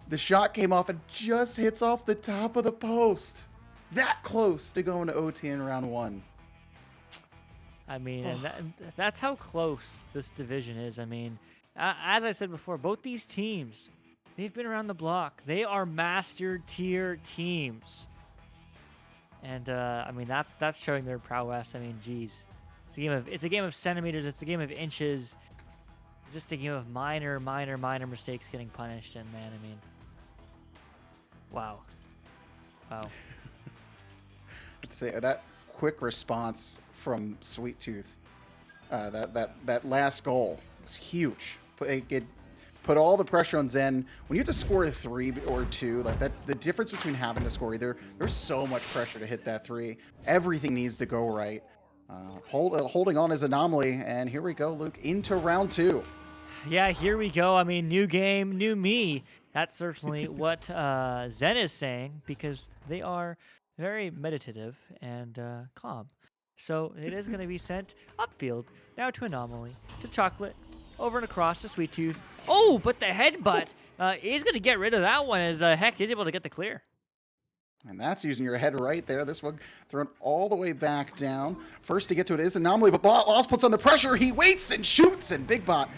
The shot came off and just hits off the top of the post. That close to going to OT in round 1. I mean, and that's how close this division is. I mean, as I said before, both these teams, they've been around the block. They are master tier teams. And I mean, that's showing their prowess. I mean, geez, it's a game of centimeters. It's a game of inches. It's just a game of minor mistakes getting punished. And man, I mean, wow. I'd say that quick response from Sweet Tooth, that last goal was huge. It put all the pressure on Zen. When you have to score a 3 or 2, like that, the difference between having to score either, there's so much pressure to hit that 3. Everything needs to go right. Holding on is Anomaly, and here we go, Luke, into round 2. Yeah, here we go. I mean, new game, new me. That's certainly what Zen is saying, because they are very meditative and calm. So it is going to be sent upfield, now to Anomaly, to Chocolate, over and across to Sweet Tooth. Oh, but the headbutt is going to get rid of that one as Heck is able to get the clear. And that's using your head right there. This one thrown all the way back down. First to get to it is Anomaly, but Lost puts on the pressure. He waits and shoots, and Big Bot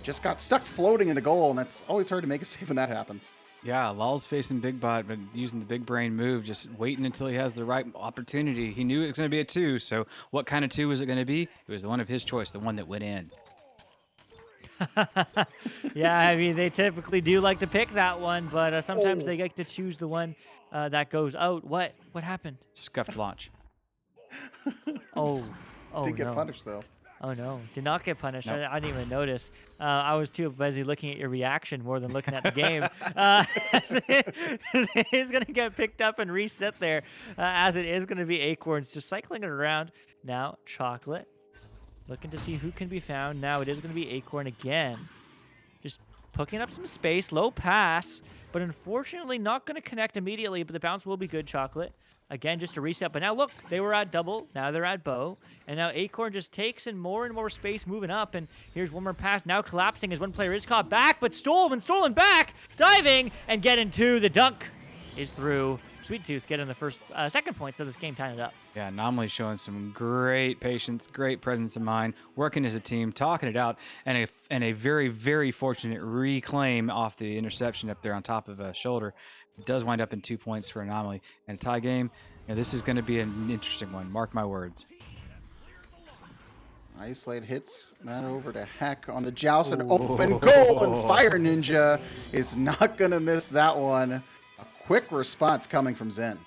just got stuck floating in the goal, and that's always hard to make a save when that happens. Yeah, Law's facing Big Bot, but using the big brain move, just waiting until he has the right opportunity. He knew it was going to be a 2, so what kind of 2 was it going to be? It was the one of his choice, the one that went in. Yeah, I mean, they typically do like to pick that one, but sometimes they like to choose the one that goes out. What happened? Scuffed launch. Oh, Did get no. punished, though. Oh no, did not get punished. Nope. I didn't even notice. I was too busy looking at your reaction more than looking at the game. It is going to get picked up and reset there, as it is going to be Acorns just cycling it around. Now, Chocolate, looking to see who can be found. Now it is going to be Acorn again. Just picking up some space, low pass, but unfortunately not going to connect immediately, but the bounce will be good, Chocolate. Again, just a reset. But now look, they were at double. Now they're at bow. And now Acorn just takes in more and more space moving up. And here's one more pass. Now collapsing as one player is caught back, but stolen back. Diving and getting 2. The dunk is through. Sweet Tooth getting the second point, so this game tying it up. Yeah, Anomaly showing some great patience, great presence of mind, working as a team, talking it out, and a very, very fortunate reclaim off the interception up there on top of a shoulder. It does wind up in 2 points for Anomaly. And a tie game, this is going to be an interesting one. Mark my words. Isolate hits that over to Heck on the joust, and open goal, and Fire Ninja is not going to miss that one. A quick response coming from Zen.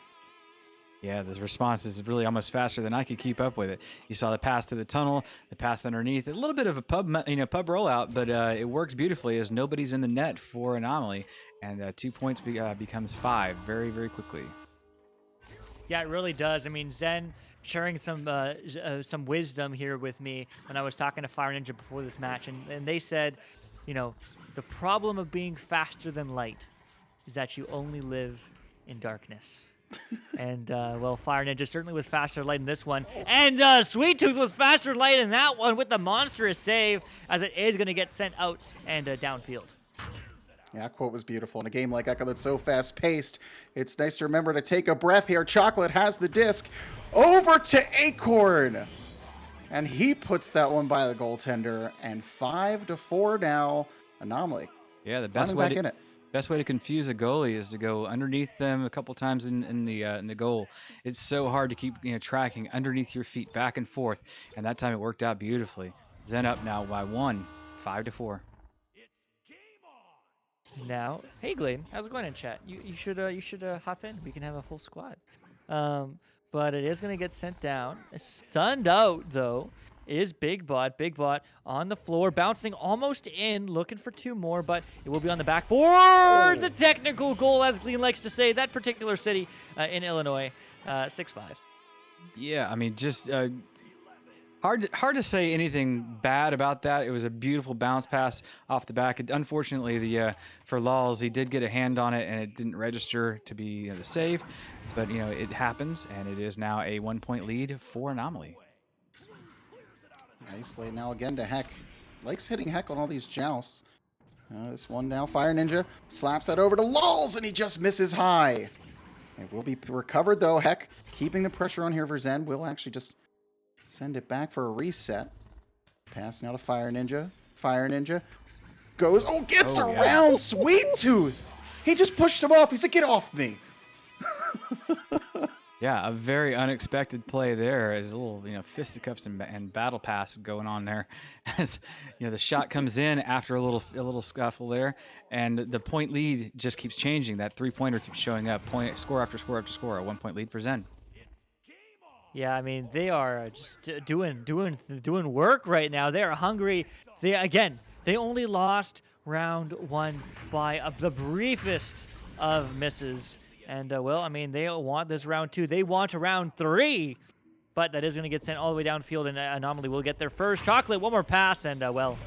Yeah, the response is really almost faster than I could keep up with it. You saw the pass to the tunnel, the pass underneath, a little bit of a pub rollout, but it works beautifully as nobody's in the net for Anomaly, and 2 points becomes 5 very, very quickly. Yeah, it really does. I mean, Zen sharing some wisdom here with me when I was talking to Fire Ninja before this match, and they said, the problem of being faster than light is that you only live in darkness. And, well, Fire Ninja certainly was faster light in this one. And Sweet Tooth was faster light in that one with the monstrous save, as it is going to get sent out and downfield. Yeah, that quote was beautiful. In a game like Echo that's so fast-paced, it's nice to remember to take a breath here. Chocolate has the disc. Over to Acorn. And he puts that one by the goaltender. And 5-4 now. Anomaly. Yeah, the Best way to confuse a goalie is to go underneath them a couple times in the goal. It's so hard to keep tracking underneath your feet back and forth, and that time it worked out beautifully. Zen up now by 1, 5-4. Now, hey Glenn, how's it going in chat? You should hop in. We can have a full squad. But it is gonna get sent down. Stunned out though is Big Bot. Big Bot on the floor, bouncing almost in, looking for 2 more, but it will be on the backboard. The technical goal, as Glenn likes to say, that particular city in Illinois, 6-5. Yeah, I mean, just hard to say anything bad about that. It was a beautiful bounce pass off the back. Unfortunately, for Laws, he did get a hand on it, and it didn't register to be the save. But it happens, and it is now a 1-point lead for Anomaly. Nice lay now again to Heck. Likes hitting Heck on all these jousts. This one now, Fire Ninja slaps that over to Lulz, and he just misses high. It will be recovered though. Heck keeping the pressure on here for Zen. Will actually just send it back for a reset. Pass now to Fire Ninja. Fire Ninja goes, gets around Sweet Tooth. He just pushed him off. He said, "Get off me." Yeah, a very unexpected play there. There's a little, fisticuffs and battle pass going on there. As the shot comes in after a little scuffle there, and the point lead just keeps changing. That 3-pointer keeps showing up. Score after score after score. A 1-point lead for Zen. Yeah, I mean they are just doing work right now. They are hungry. They only lost round 1 by the briefest of misses. And, well, I mean, they want this round 2. They want a round 3. But that is going to get sent all the way downfield, and Anomaly will get their first. Chocolate, 1 more pass, and, well,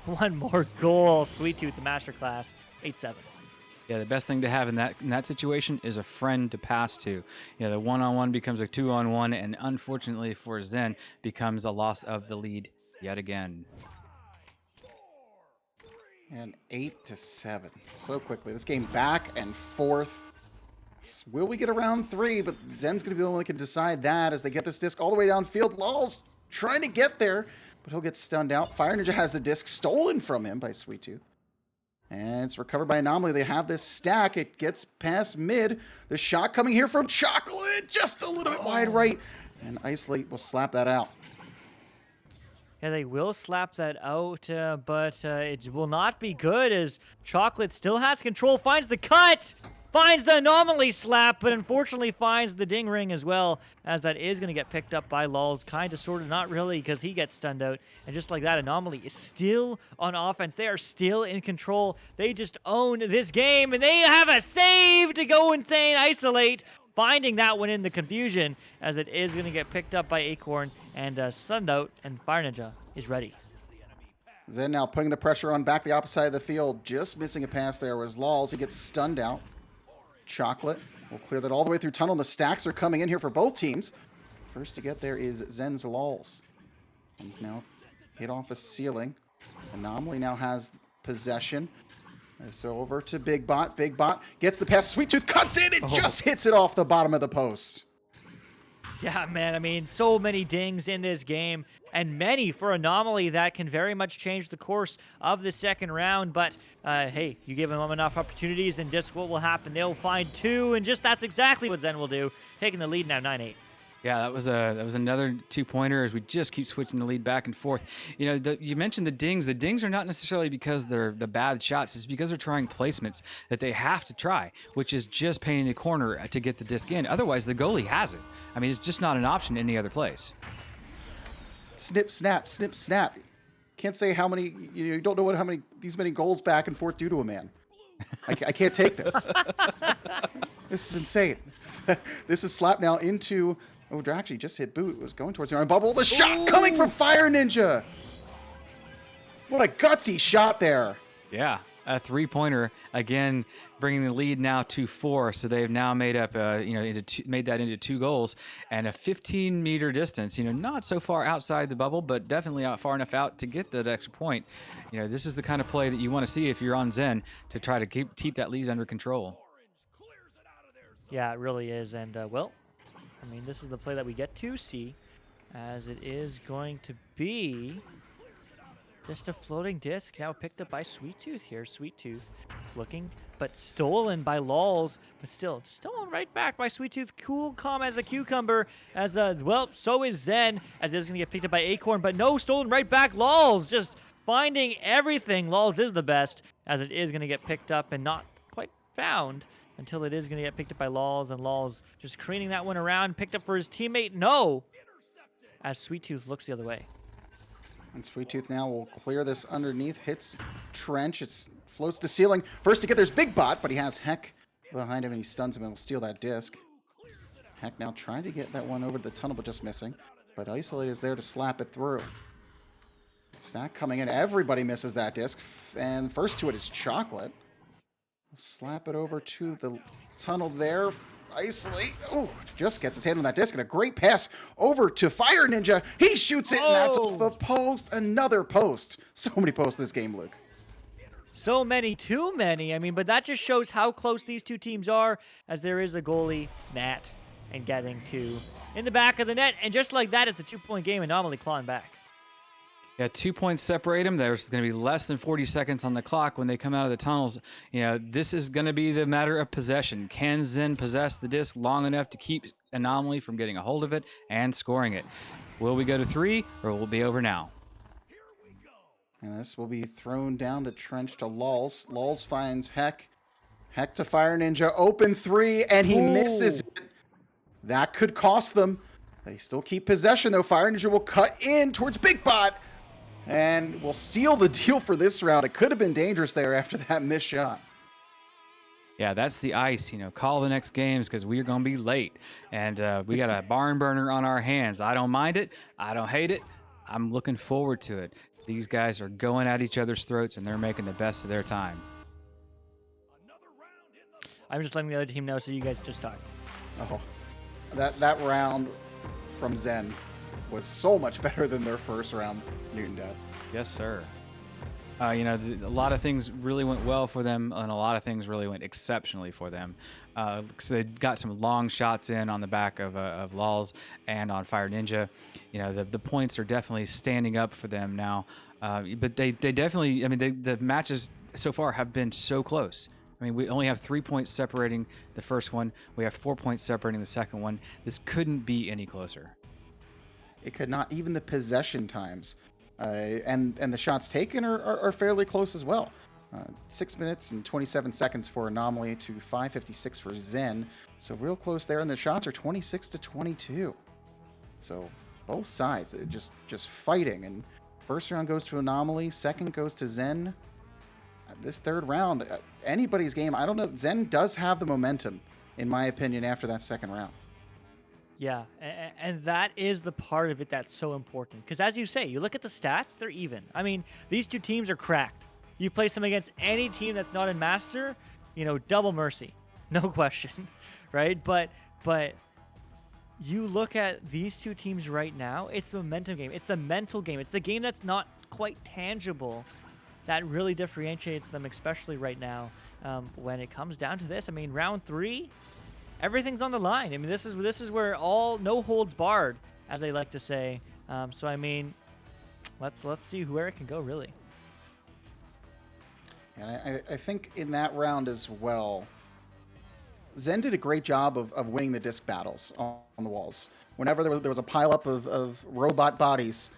1 more goal. Sweet Tooth, the masterclass, 8-7. Yeah, the best thing to have in that situation is a friend to pass to. The 1-on-1 becomes a 2-on-1, and unfortunately for Zen, becomes a loss of the lead yet again. And 8-7. So quickly. This game back and forth. Will we get a round 3? But Zen's going to be the one that can decide that as they get this disc all the way downfield. Lulz trying to get there, but he'll get stunned out. Fire Ninja has the disc stolen from him by Sweet Tooth. And it's recovered by Anomaly. They have this stack. It gets past mid. The shot coming here from Chocolate. Just a little bit wide right. And Isolate will slap that out. Yeah, they will slap that out, but it will not be good as Chocolate still has control, finds the cut, finds the Anomaly slap, but unfortunately finds the ding ring as well, as that is going to get picked up by Lulz. Kind of, sort of, not really, because he gets stunned out. And just like that, Anomaly is still on offense. They are still in control. They just own this game, and they have a save to go insane. Isolate, finding that one in the confusion, as it is going to get picked up by Acorn, and stunned out, and Fire Ninja is ready. Zen now putting the pressure on back the opposite side of the field. Just missing a pass there was Lulz. He gets stunned out. Chocolate will clear that all the way through tunnel. The stacks are coming in here for both teams. First to get there is Zen's Lulz. He's now hit off a ceiling. Anomaly now has possession. So over to Big Bot. Big Bot gets the pass. Sweet Tooth cuts in and just hits it off the bottom of the post. Yeah, man, I mean, so many dings in this game, and many for Anomaly that can very much change the course of the second round. But, hey, you give them enough opportunities, and just what will happen? They'll find 2, and just that's exactly what Zen will do, taking the lead now, 9-8. Yeah, that was another 2-pointer as we just keep switching the lead back and forth. You mentioned the dings. The dings are not necessarily because they're the bad shots. It's because they're trying placements that they have to try, which is just painting the corner to get the disc in. Otherwise, the goalie has it. I mean, it's just not an option any other place. Snip, snap, snip, snap. Can't say how many, you don't know how many, these many goals back and forth do to a man. I can't take this. This is insane. This is slapped now into... Oh, actually just hit boot. It was going towards the arm bubble. The shot coming from Fire Ninja. What a gutsy shot there. Yeah, a 3-pointer again, bringing the lead now to 4. So they've now made up, made that into 2 goals and a 15-meter distance. Not so far outside the bubble, but definitely far enough out to get that extra point. This is the kind of play that you want to see if you're on Zen to try to keep that lead under control. Yeah, it really is, and well. I mean, this is the play that we get to see, as it is going to be just a floating disc now picked up by Sweet Tooth here. Sweet Tooth looking but stolen by Lols. But still stolen right back by Sweet Tooth. Cool, calm as a cucumber. As well, so is Zen, as it is gonna get picked up by Acorn, but no, stolen right back. Lols just finding everything. Lols is the best, as it is gonna get picked up and not quite found until it is gonna get picked up by Lols, and Lols just craning that one around, picked up for his teammate. No, as Sweet Tooth looks the other way. And Sweet Tooth now will clear this underneath, hits Trench, it floats to ceiling. First to get there's Big Bot, but he has Heck behind him and he stuns him and will steal that disc. Heck now trying to get that one over to the tunnel, but just missing. But Isolate is there to slap it through. Stack coming in, everybody misses that disc. And first to it is Chocolate. Slap it over to the tunnel there. Isolate. Oh, just gets his hand on that disc and a great pass over to Fire Ninja. He shoots it, and that's off the post. Another post. So many posts this game, Luke. So many, too many. I mean, but that just shows how close these two teams are, as there is a goalie, Matt, and getting to in the back of the net. And just like that, it's a 2-point game. Anomaly clawing back. Yeah, 2 points separate them. There's going to be less than 40 seconds on the clock when they come out of the tunnels. You know, this is going to be the matter of possession. Can Zen possess the disc long enough to keep Anomaly from getting a hold of it and scoring it? Will we go to 3, or will it be over now? And this will be thrown down to Trench to Lulz. Lulz finds Heck. Heck to Fire Ninja. Open 3, and he misses it. That could cost them. They still keep possession, though. Fire Ninja will cut in towards Big Bot. And we'll seal the deal for this round. It could have been dangerous there after that missed shot. Yeah, that's the ice. You know, call the next games because we're going to be late. And we got a barn burner on our hands. I don't mind it. I don't hate it. I'm looking forward to it. These guys are going at each other's throats, and they're making the best of their time. I'm just letting the other team know so you guys just talk. Oh, that round from Zen was so much better than their first round, Newton Death. Yes, sir. You know, a lot of things really went well for them, and a lot of things really went exceptionally for them. So they got some long shots in on the back of Lulz and on Fire Ninja. You know, the points are definitely standing up for them now. But they definitely, I mean, the matches so far have been so close. I mean, we only have 3 points separating the first one. We have 4 points separating the second one. This couldn't be any closer. It could not. Even the possession times and the shots taken are fairly close as well. 6 minutes and 27 seconds for Anomaly to 5:56 for Zen. So real close there, and the shots are 26-22. So both sides just fighting. And first round goes to Anomaly, second goes to Zen. This third round, anybody's game. I don't know. Zen does have the momentum, in my opinion, after that second round. Yeah, and that is the part of it that's so important. Because as you say, you look at the stats, they're even. I mean, these two teams are cracked. You place them against any team that's not in Master, you know, double mercy. No question, right? But you look at these two teams right now, it's the momentum game. It's the mental game. It's the game that's not quite tangible that really differentiates them, especially right now when it comes down to this. I mean, round 3... everything's on the line. I mean, this is where all no holds barred, as they like to say. So I mean, let's see where it can go, really. And I think in that round as well, Zen did a great job of winning the disc battles on the walls. Whenever there was a pileup of robot bodies,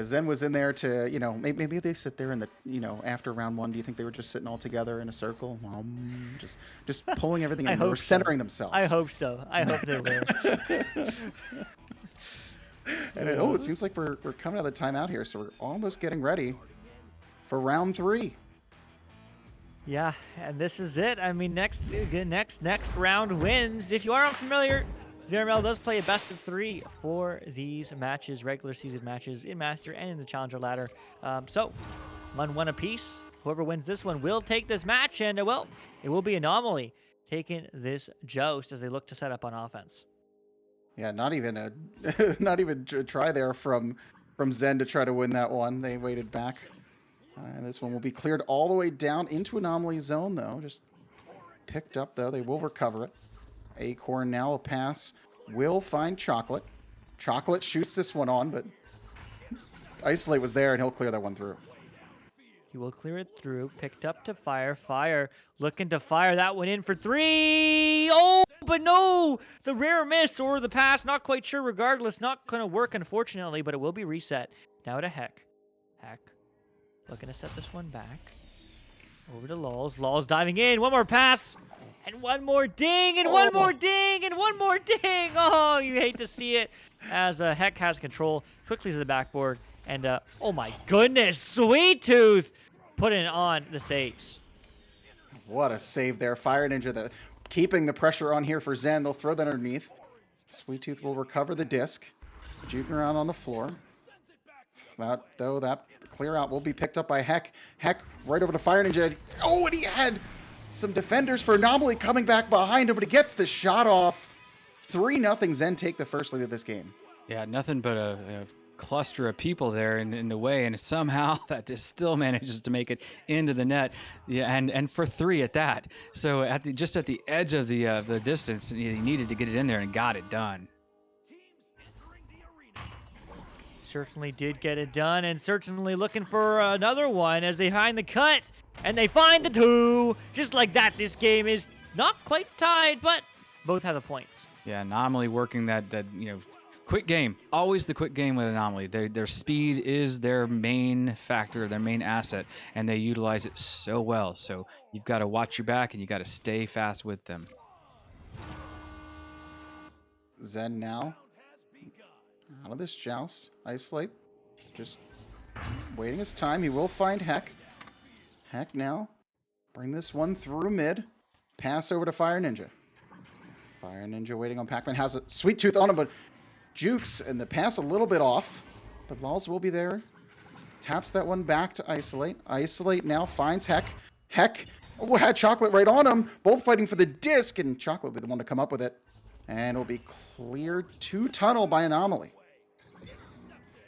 Zen was in there to, you know, maybe they sit there in the, you know, after round 1. Do you think they were just sitting all together in a circle, just pulling everything in? They were centering themselves. I hope so. I hope they were. And it seems like we're coming out of the timeout here, so we're almost getting ready for round 3. Yeah, and this is it. I mean, next round wins. If you are unfamiliar, VRML does play a best of 3 for these matches, regular season matches in Master and in the Challenger ladder. So, 1-1 apiece. Whoever wins this one will take this match, and well, it will be Anomaly taking this joust as they look to set up on offense. Yeah, not even a try there from Zen to try to win that one. They waited back. And this one will be cleared all the way down into Anomaly zone, though. Just picked up, though. They will recover it. Acorn now a pass. Will find Chocolate. Chocolate shoots this one on, but Isolate was there, and he'll clear that one through. He will clear it through. Picked up to fire. Fire looking to fire that one in for 3. Oh, but no! The rare miss or the pass. Not quite sure. Regardless, not going to work, unfortunately, but it will be reset. Now to Heck. Heck looking to set this one back. Over to Lulz. Lulz diving in. One more pass. And one more ding. And one more ding. And one more ding. Oh, you hate to see it. As Heck has control. Quickly to the backboard. And, oh my goodness, Sweet Tooth putting on the saves. What a save there. Fire Ninja keeping the pressure on here for Zen. They'll throw that underneath. Sweet Tooth will recover the disc. Juking around on the floor. That clear out will be picked up by Heck. Heck right over to Fire Ninja. Oh, and he had some defenders for Anomaly coming back behind him, but he gets the shot off. 3-0 Zen take the first lead of this game. Yeah, nothing but a cluster of people there in the way, and somehow that just still manages to make it into the net. Yeah, and for 3 at that. So just at the edge of the distance, he needed to get it in there and got it done. Certainly did get it done, and certainly looking for another one as they find the cut, and they find the 2. Just like that, this game is not quite tied, but both have the points. Yeah, Anomaly working that quick game. Always the quick game with Anomaly. Their speed is their main factor, their main asset, and they utilize it so well. So you've got to watch your back, and you got to stay fast with them. Zen now out of this joust. Isolate. Just waiting his time. He will find Heck. Heck now. Bring this one through mid. Pass over to Fire Ninja. Fire Ninja waiting on Pac-Man. Has a Sweet Tooth on him, but jukes and the pass a little bit off. But Lulz will be there. Taps that one back to Isolate. Isolate now finds Heck. Heck had Chocolate right on him. Both fighting for the disc, and Chocolate will be the one to come up with it. And it will be cleared to tunnel by Anomaly.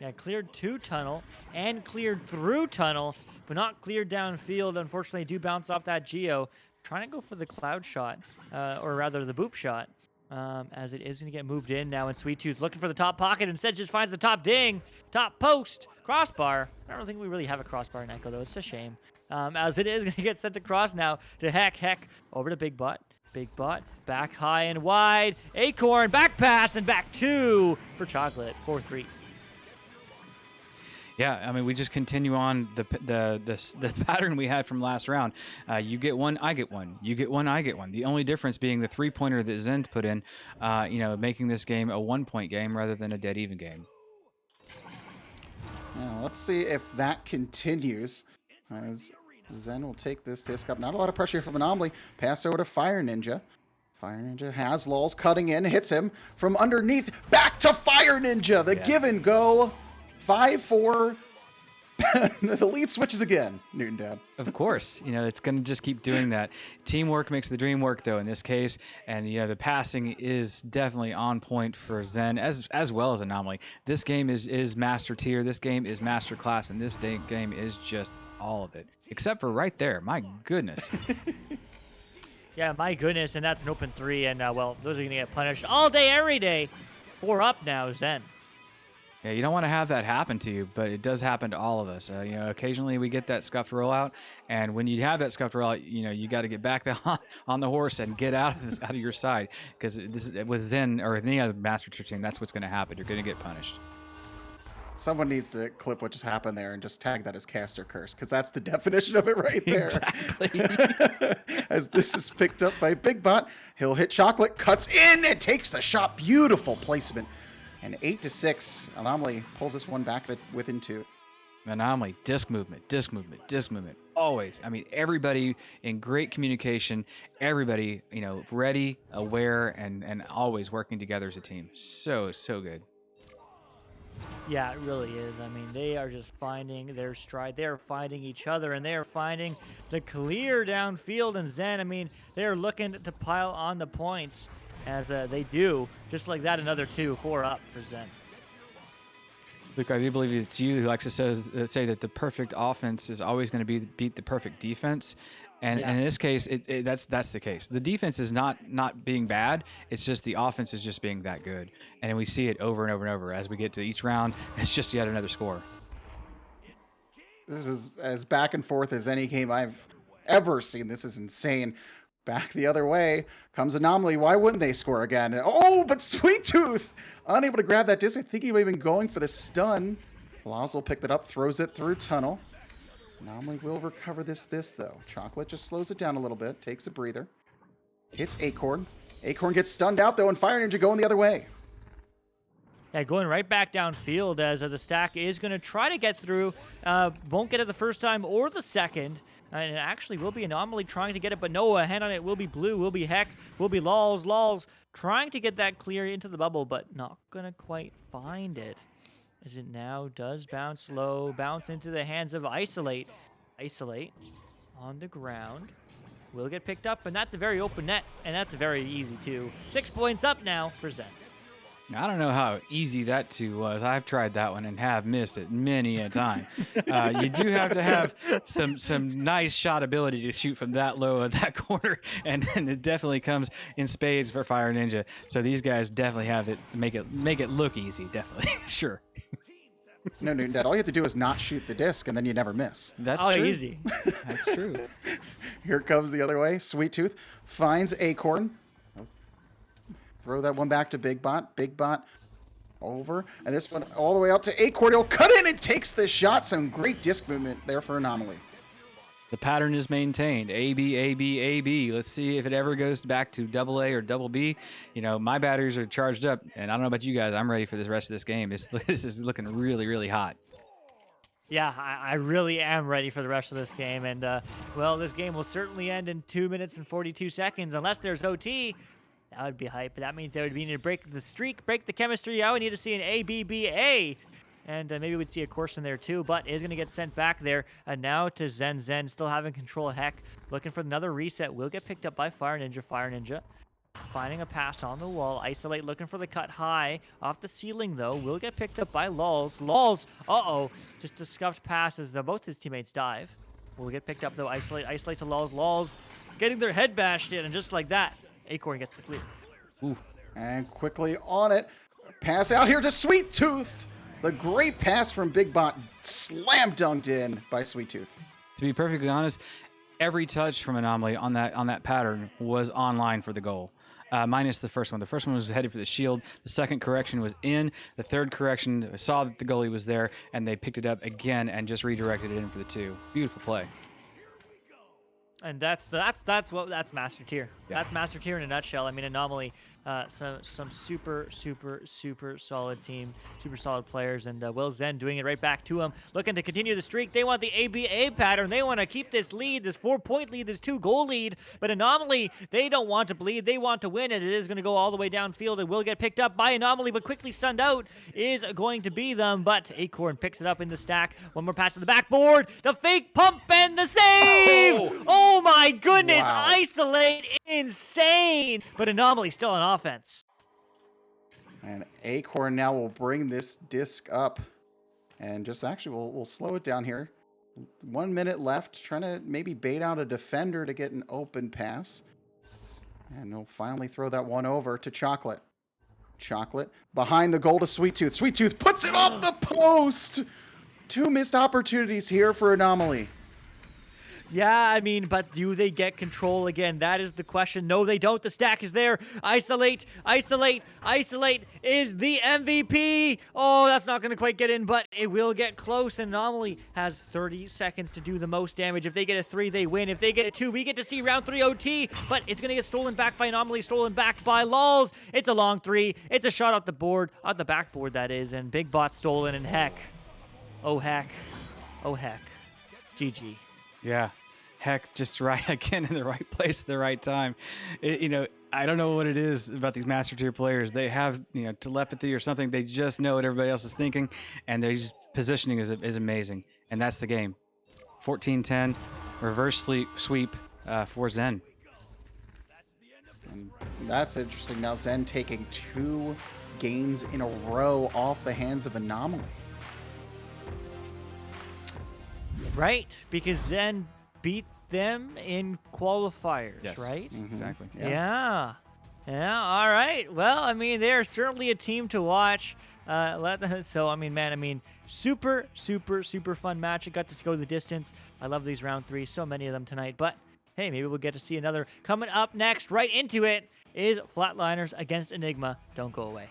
Yeah, cleared to tunnel and cleared through tunnel, but not cleared downfield. Unfortunately, do bounce off that Geo. Trying to go for the cloud shot, or rather the boop shot, as it is going to get moved in now. And Sweet Tooth looking for the top pocket. Instead, just finds the top ding, top post, crossbar. I don't think we really have a crossbar in Echo, though. It's a shame. As it is going to get sent across now to Heck. Heck over to Big Butt. Big Butt back high and wide. Acorn back pass and back 2 for Chocolate. 4-3. Yeah, I mean, we just continue on the pattern we had from last round. You get one, I get one. You get one, I get one. The only difference being the 3-pointer that Zen put in, making this game a 1-point game rather than a dead-even game. Now, let's see if that continues. As Zen will take this disc up. Not a lot of pressure from Anomaly. Pass over to Fire Ninja. Fire Ninja has Lulz cutting in, hits him from underneath. Back to Fire Ninja. The give and go. 5-4. The lead switches again, Newton Dad. Of course, it's going to just keep doing that. Teamwork makes the dream work, though, in this case. And, the passing is definitely on point for Zen as well as Anomaly. This game is master tier. This game is master class. And this game is just all of it. Except for right there. My goodness. Yeah, my goodness. And that's an open 3. And, those are going to get punished all day, every day. 4 up now, Zen. Yeah, you don't want to have that happen to you, but it does happen to all of us. Occasionally we get that scuffed rollout, and when you have that scuffed rollout, you got to get back on the horse and get out of your side, because with Zen or any other Master Tier team, that's what's going to happen. You're going to get punished. Someone needs to clip what just happened there and just tag that as Caster Curse, because that's the definition of it right there. Exactly. As this is picked up by Big Bot, he'll hit Chocolate, cuts in, and takes the shot. Beautiful placement. And 8-6, Anomaly pulls this one back within 2. Anomaly, disc movement. Always. I mean, everybody in great communication, everybody, ready, aware, and always working together as a team. So good. Yeah, it really is. I mean, they are just finding their stride. They are finding each other, and they are finding the clear downfield. And Zen, I mean, they are looking to pile on the points. As they do, just like that, another 2-4 up for Zen. Luke, I do believe it's you who likes to say that the perfect offense is always going to beat the perfect defense, and in this case, that's the case. The defense is not being bad; it's just the offense is just being that good, and we see it over and over and over as we get to each round. It's just yet another score. This is as back and forth as any game I've ever seen. This is insane. Back the other way comes Anomaly. Why wouldn't they score again? Oh, but Sweet Tooth unable to grab that disc. I think he might have been going for the stun. Lazzle picked it up, throws it through tunnel. Anomaly will recover this though. Chocolate just slows it down a little bit, takes a breather. Hits Acorn. Acorn gets stunned out though, and Fire Ninja going the other way. Yeah, going right back downfield as the stack is going to try to get through. Won't get it the first time or the second. And it actually will be Anomaly trying to get it, but no, a hand on it will be Blue, will be Heck, will be Lols trying to get that clear into the bubble, but not going to quite find it. As it now does bounce low, bounce into the hands of Isolate. Isolate on the ground. Will get picked up, and that's a very open net, and that's very easy too. 6 points up now for Zen. I don't know how easy that two was. I've tried that one and have missed it many a time. You do have to have some nice shot ability to shoot from that low at that corner, and it definitely comes in spades for Fire Ninja. So these guys definitely have it, make it look easy, definitely. Sure. No, Dad, all you have to do is not shoot the disc, and then you never miss. That's true. Easy. That's true. Here comes the other way. Sweet Tooth finds Acorn. Throw that one back to Big Bot. Big Bot over. And this one all the way out to Acorn. He'll cut in and takes the shot. Some great disc movement there for Anomaly. The pattern is maintained. A, B, A, B, A, B. Let's see if it ever goes back to double A or double B. You know, my batteries are charged up, and I don't know about you guys. I'm ready for the rest of this game. This is looking really, really hot. Yeah, I really am ready for the rest of this game. And, well, this game will certainly end in 2 minutes and 42 seconds unless there's OT. That would be hype, but that means there would be need to break the streak, break the chemistry. I would need to see an ABBA, and maybe we'd see a course in there too, but is going to get sent back there. Now to Zen. Zen still having control. Heck, looking for another reset. Will get picked up by Fire Ninja. Fire Ninja finding a pass on the wall. Isolate looking for the cut high. Off the ceiling, though. Will get picked up by Lols. Lols, uh-oh, just a scuffed pass as both his teammates dive. Will get picked up, though. Isolate to Lols. Lols getting their head bashed in, and just like that, Acorn gets the clear. Ooh. And quickly on it. Pass out here to Sweet Tooth. The great pass from Big Bot slam dunked in by Sweet Tooth. To be perfectly honest, every touch from Anomaly on that pattern was online for the goal. Minus the first one. The first one was headed for the shield. The second correction was in. The third correction saw that the goalie was there, and they picked it up again and just redirected it in for the 2. Beautiful play. And that's Master Tier. Yeah. That's Master Tier in a nutshell. I mean, Anomaly, some super solid team, super solid players, and Will Zen doing it right back to him, looking to continue the streak. They want the ABA pattern. They want to keep this lead, this 4-point lead, this 2-goal lead. But Anomaly, they don't want to bleed. They want to win, and it is going to go all the way downfield. It will get picked up by Anomaly, but quickly stunned out is going to be them. But Acorn picks it up in the stack. One more pass to the backboard. The fake pump and the save. Oh my goodness! Wow. Isolate, insane. But Anomaly still on offense. And Acorn now will bring this disc up. And just actually, we'll slow it down here. 1 minute left. Trying to maybe bait out a defender to get an open pass. And they'll finally throw that one over to Chocolate. Chocolate behind the goal to Sweet Tooth. Sweet Tooth puts it off the post. 2 missed opportunities here for Anomaly. Yeah, I mean, but do they get control again? That is the question. No, they don't. The stack is there. Isolate is the MVP. Oh, that's not going to quite get in, but it will get close. And Anomaly has 30 seconds to do the most damage. If they get a 3, they win. If they get a 2, we get to see round 3 OT, but it's going to get stolen back by Anomaly, stolen back by Lols. It's a long 3. It's a shot off the board, off the backboard, that is, and Big Bot stolen, and heck. Oh, heck. GG. Yeah. Heck, just right again in the right place at the right time. I don't know what it is about these Master Tier players. They have, telepathy or something. They just know what everybody else is thinking, and their positioning is amazing. And that's the game. 14-10, reverse sweep for Zen. And that's interesting. Now Zen taking 2 games in a row off the hands of Anomaly. Right, because Zen beat them in qualifiers, Yes, right? exactly. Yeah. All right. Well, I mean, they're certainly a team to watch. So, I mean, man, super, super, super fun match. It got to go the distance. I love these round 3, so many of them tonight. But hey, maybe we'll get to see another. Coming up next, right into it, is Flatliners against Enigma. Don't go away.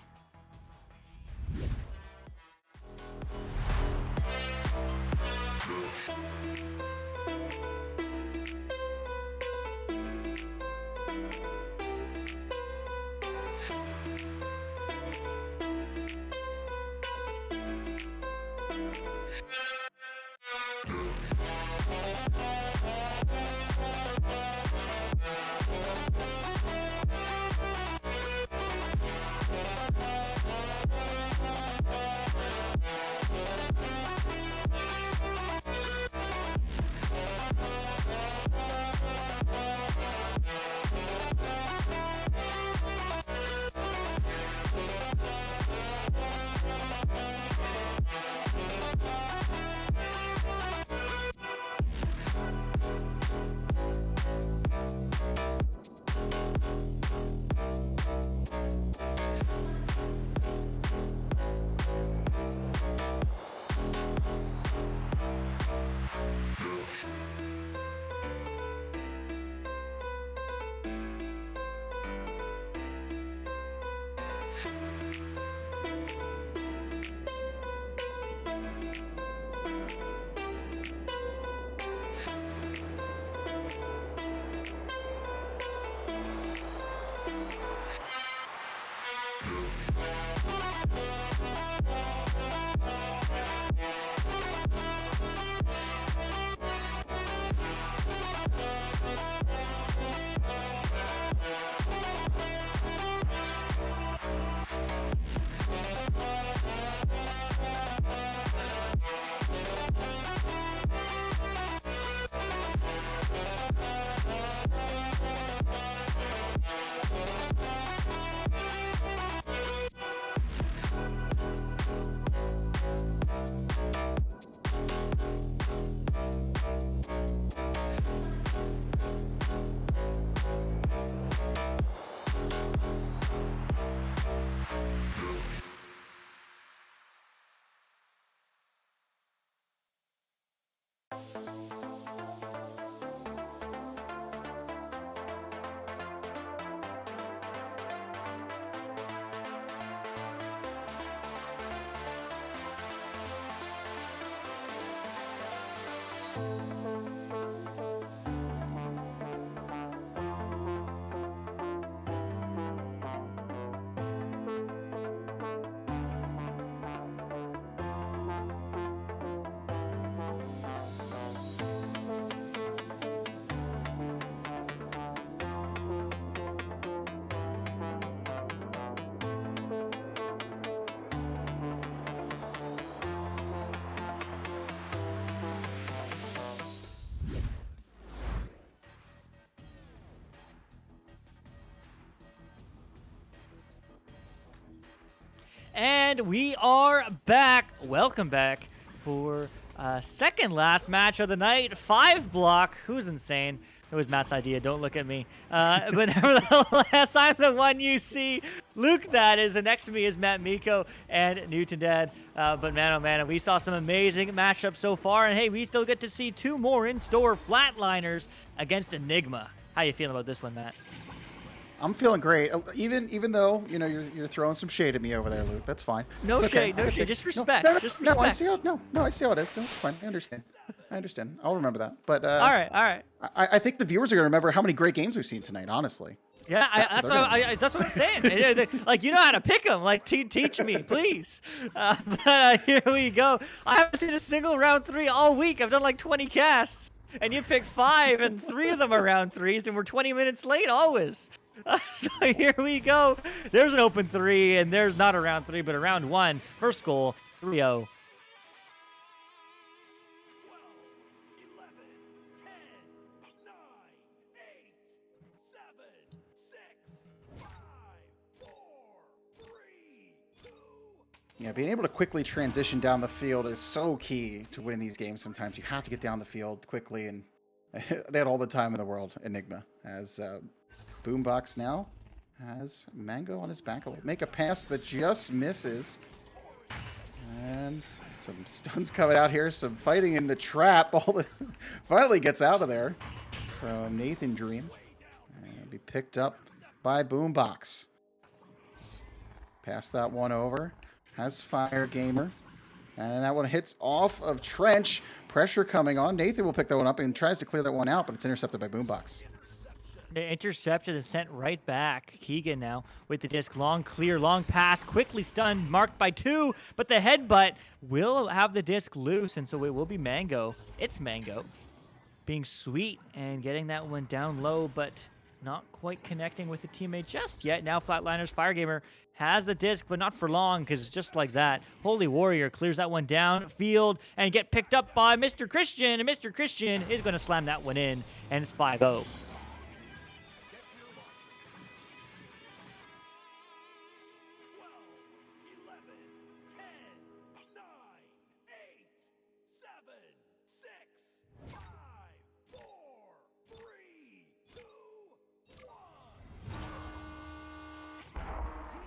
And we are back. Welcome back for second last match of the night. 5 block. Who's insane? It was Matt's idea. Don't look at me. But nevertheless, I'm the one you see. Luke, that is. And next to me is MattMeeko and Newton Dad. But man, oh man, we saw some amazing matchups so far. And hey, we still get to see 2 more in store. Flatliners against Enigma. How you feeling about this one, Matt? I'm feeling great. Even though you're throwing some shade at me over there, Luke. That's fine. No It's okay. shade, no shade. Just respect. No, Just no, I respect. see how I see how it is. No, it's fine. I understand. I'll remember that. But All right. I think the viewers are gonna remember how many great games we've seen tonight. Honestly. Yeah, that's what I'm saying. Like, you know how to pick them. Like, teach me, please. But here we go. I haven't seen a single round 3 all week. I've done like 20 casts, and you picked 5, and 3 of them are round 3s, and we're 20 minutes late always. So here we go. There's an open 3, and there's not a round 3, but a round 1. First goal, 3-0. 12, 11, 10, 9, 8, 7, 6, 5, 4, 3, 2. Yeah, being able to quickly transition down the field is so key to winning these games. Sometimes you have to get down the field quickly, and they had all the time in the world. Enigma as Boombox now has Mango on his back. Will make a pass that just misses. And Some stuns coming out here. Some fighting in the trap. Finally gets out of there from Nathan Dream. And be picked up by Boombox. Pass that one over. Has Fire Gamer. And that one hits off of Trench. Pressure coming on. Nathan will pick that one up and tries to clear that one out, but it's intercepted by Boombox. Intercepted and sent right back. Keegan now with the disc. Long clear, long pass. Quickly stunned, marked by 2. But the headbutt will have the disc loose, and so it will be Mango. It's Mango. Being sweet and getting that one down low, but not quite connecting with the teammate just yet. Now Flatliners Fire Gamer has the disc, but not for long, because just like that, Holy Warrior clears that one down field and get picked up by Mr. Christian, and Mr. Christian is going to slam that one in, and it's 5-0.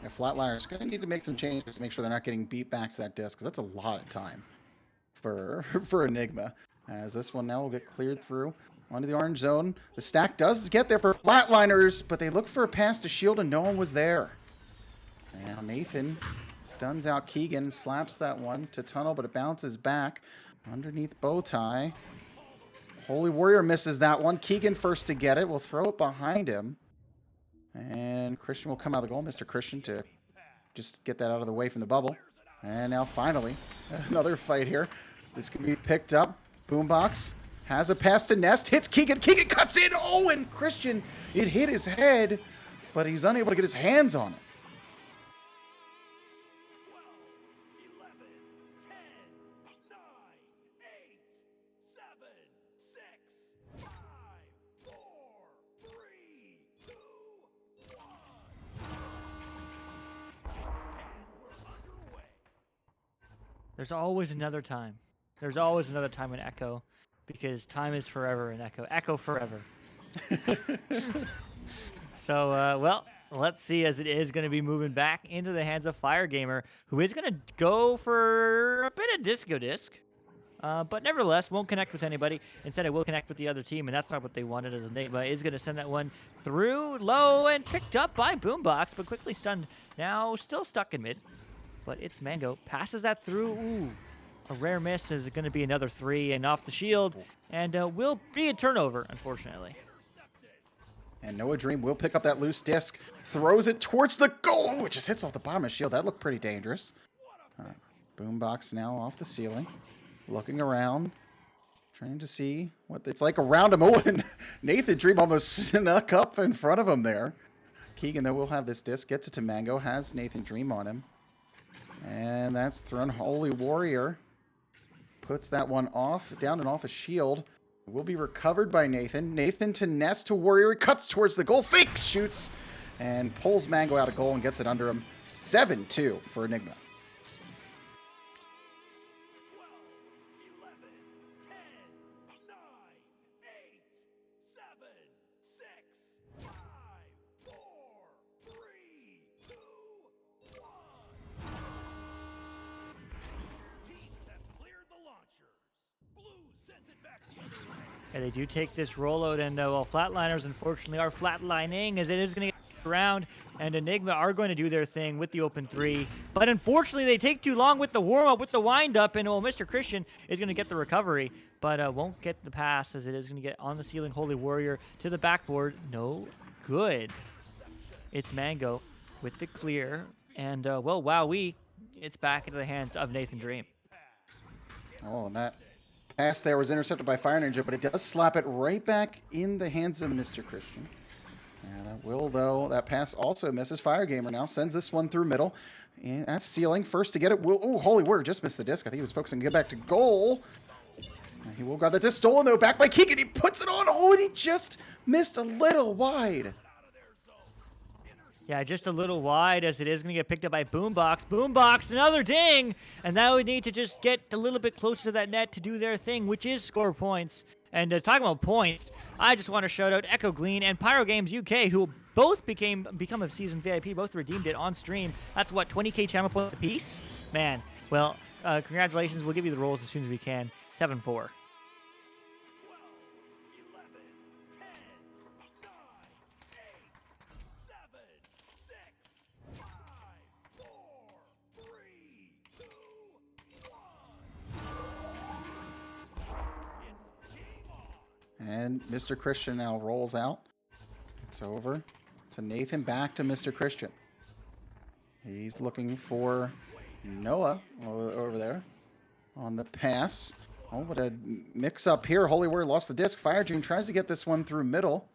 Yeah, Flatliners going to need to make some changes to make sure they're not getting beat back to that disc, because that's a lot of time for Enigma. As this one now will get cleared through onto the orange zone. The stack does get there for Flatliners, but they look for a pass to shield and no one was there. Now Nathan stuns out Keegan, slaps that one to tunnel, but it bounces back underneath Bowtie. Holy Warrior misses that one. Keegan first to get it. We'll throw it behind him. And Christian will come out of the goal. Mr. Christian to just get that out of the way from the bubble. And now finally, another fight here. This can be picked up. Boombox has a pass to Nest. Hits Keegan. Keegan cuts in. Oh, and Christian, it hit his head, but he's unable to get his hands on it. 12, 11, 10, 9, 8, 7, 6, 5, 4, 3, 2, 1. And we're underway. There's always another time. There's always another time in Echo, because time is forever in Echo. Echo forever. So, well, let's see, as it is going to be moving back into the hands of Fire Gamer, who is going to go for a bit of Disco Disc. But nevertheless, won't connect with anybody. Instead, it will connect with the other team, and that's not what they wanted, as Enigma is going to send that one through low and picked up by Boombox, but quickly stunned. Now still stuck in mid, but it's Mango. Passes that through. Ooh, a rare miss is going to be another 3 and off the shield, and will be a turnover, unfortunately. And Noah Dream will pick up that loose disc, throws it towards the goal, which just hits off the bottom of the shield. That looked pretty dangerous. Boombox now off the ceiling, looking around, trying to see what it's like around him. Oh, and Nathan Dream almost snuck up in front of him there. Keegan, though, will have this disc, gets it to Mango, has Nathan Dream on him. And that's thrown. Holy Warrior puts that one off, down and off a shield. It will be recovered by Nathan. Nathan to Nest to Warrior. He cuts towards the goal, fakes, shoots, and pulls Mango out of goal and gets it under him. 7-2 for Enigma. 12, 11, 10, 9, 8, 7, 6, 5, 4, 3, 2, 1. Teams have cleared the launchers. Blue sends it back the other way. And they do take this rollout, and well, Flatliners unfortunately are flatlining, as it is going to get around, and Enigma are going to do their thing with the open 3. But unfortunately, they take too long with the warm-up, with the wind-up, and well, Mr. Christian is going to get the recovery, but won't get the pass, as it is going to get on the ceiling. Holy Warrior to the backboard. No good. It's Mango with the clear, and well, wowee, it's back into the hands of Nathan Dream. Oh, and that pass there was intercepted by Fire Ninja, but it does slap it right back in the hands of Mr. Christian. And that will, though, that pass also misses. Fire Gamer now sends this one through middle. And that's ceiling. First to get it. Will, oh, Holy Warrior just missed the disc. I think he was focusing to get back to goal. And he will grab the disc. Stolen, though, back by Keegan. He puts it on. Oh, and he just missed a little wide. Yeah, just a little wide, as it is going to get picked up by Boombox. Boombox, another ding! And now we need to just get a little bit closer to that net to do their thing, which is score points. And talking about points, I just want to shout out Echo Glean and Pyro Games UK, who both become a season VIP, both redeemed it on stream. That's what, 20k channel points apiece? Man, Well, congratulations. We'll give you the rolls as soon as we can. 7-4. 11, 10, 9, 8, 7, 6, 5, 4, 3, 2, 1. And Mr. Christian now rolls out. It's over to Nathan, back to Mr. Christian. He's looking for Noah over there on the pass. Oh, what a mix-up here. Holy Word lost the disc. Fire Dream tries to get this one through middle.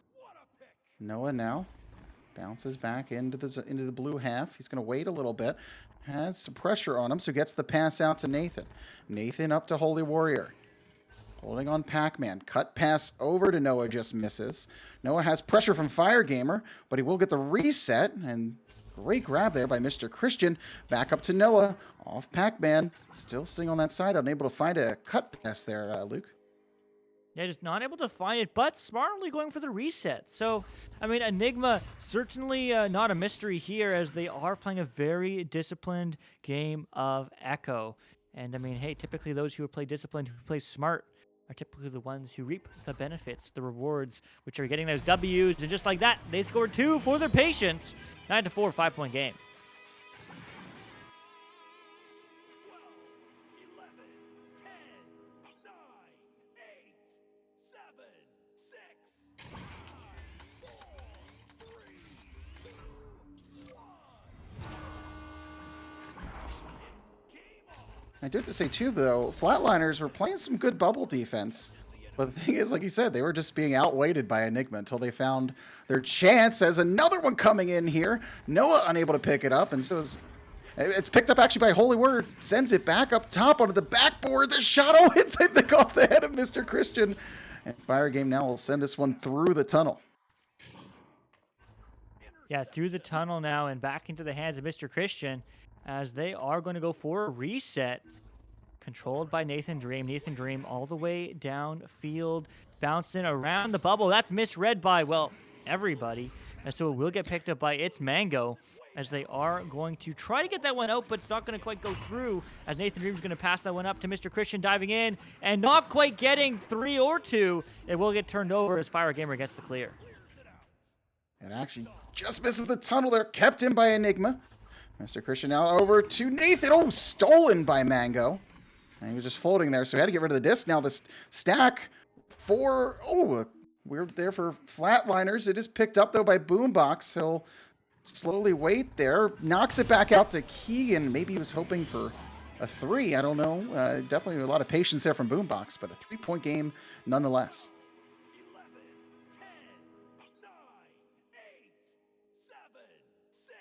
Noah now bounces back into the blue half. He's going to wait a little bit. Has some pressure on him, so gets the pass out to Nathan. Nathan up to Holy Warrior. Holding on Pac-Man. Cut pass over to Noah, just misses. Noah has pressure from Fire Gamer, but he will get the reset. And great grab there by Mr. Christian. Back up to Noah. Off Pac-Man. Still sitting on that side. Unable to find a cut pass there, Luke. Yeah, just not able to find it, but smartly going for the reset. So, I mean, Enigma certainly not a mystery here, as they are playing a very disciplined game of Echo. And I mean, hey, typically those who play disciplined, who play smart, are typically the ones who reap the benefits, the rewards, which are getting those W's. And just like that, they scored 2 for their patience. 9-4, 5-point game. 12, 11, 10, 9, 8, 7, 6, 5, 4, 3, 2, 1. It's game on. I do have to say, too, though, Flatliners were playing some good bubble defense. But the thing is, like you said, they were just being outweighted by Enigma until they found their chance as another one coming in here. Noah unable to pick it up, and so it's picked up actually by Holy Word. Sends it back up top onto the backboard. The shot hits, I think, off the head of Mr. Christian. And Fire Game now will send this one through the tunnel. Yeah, through the tunnel now and back into the hands of Mr. Christian, as they are going to go for a reset. Controlled by Nathan Dream. Nathan Dream all the way downfield, bouncing around the bubble. That's misread by, well, everybody. And so it will get picked up by It's Mango, as they are going to try to get that one out, but it's not going to quite go through, as Nathan Dream's going to pass that one up to Mr. Christian, diving in and not quite getting 3 or 2. It will get turned over as Fire Gamer gets the clear. And actually just misses the tunnel there, kept in by Enigma. Mr. Christian now over to Nathan. Oh, stolen by Mango. And he was just floating there, so he had to get rid of the disc. Now this stack for... Oh, we're there for Flatliners. It is picked up, though, by Boombox. He'll slowly wait there. Knocks it back out to Keegan. Maybe he was hoping for a 3. I don't know. Definitely a lot of patience there from Boombox, but a 3-point game nonetheless. 11, 10, 9, 8, 7, 6,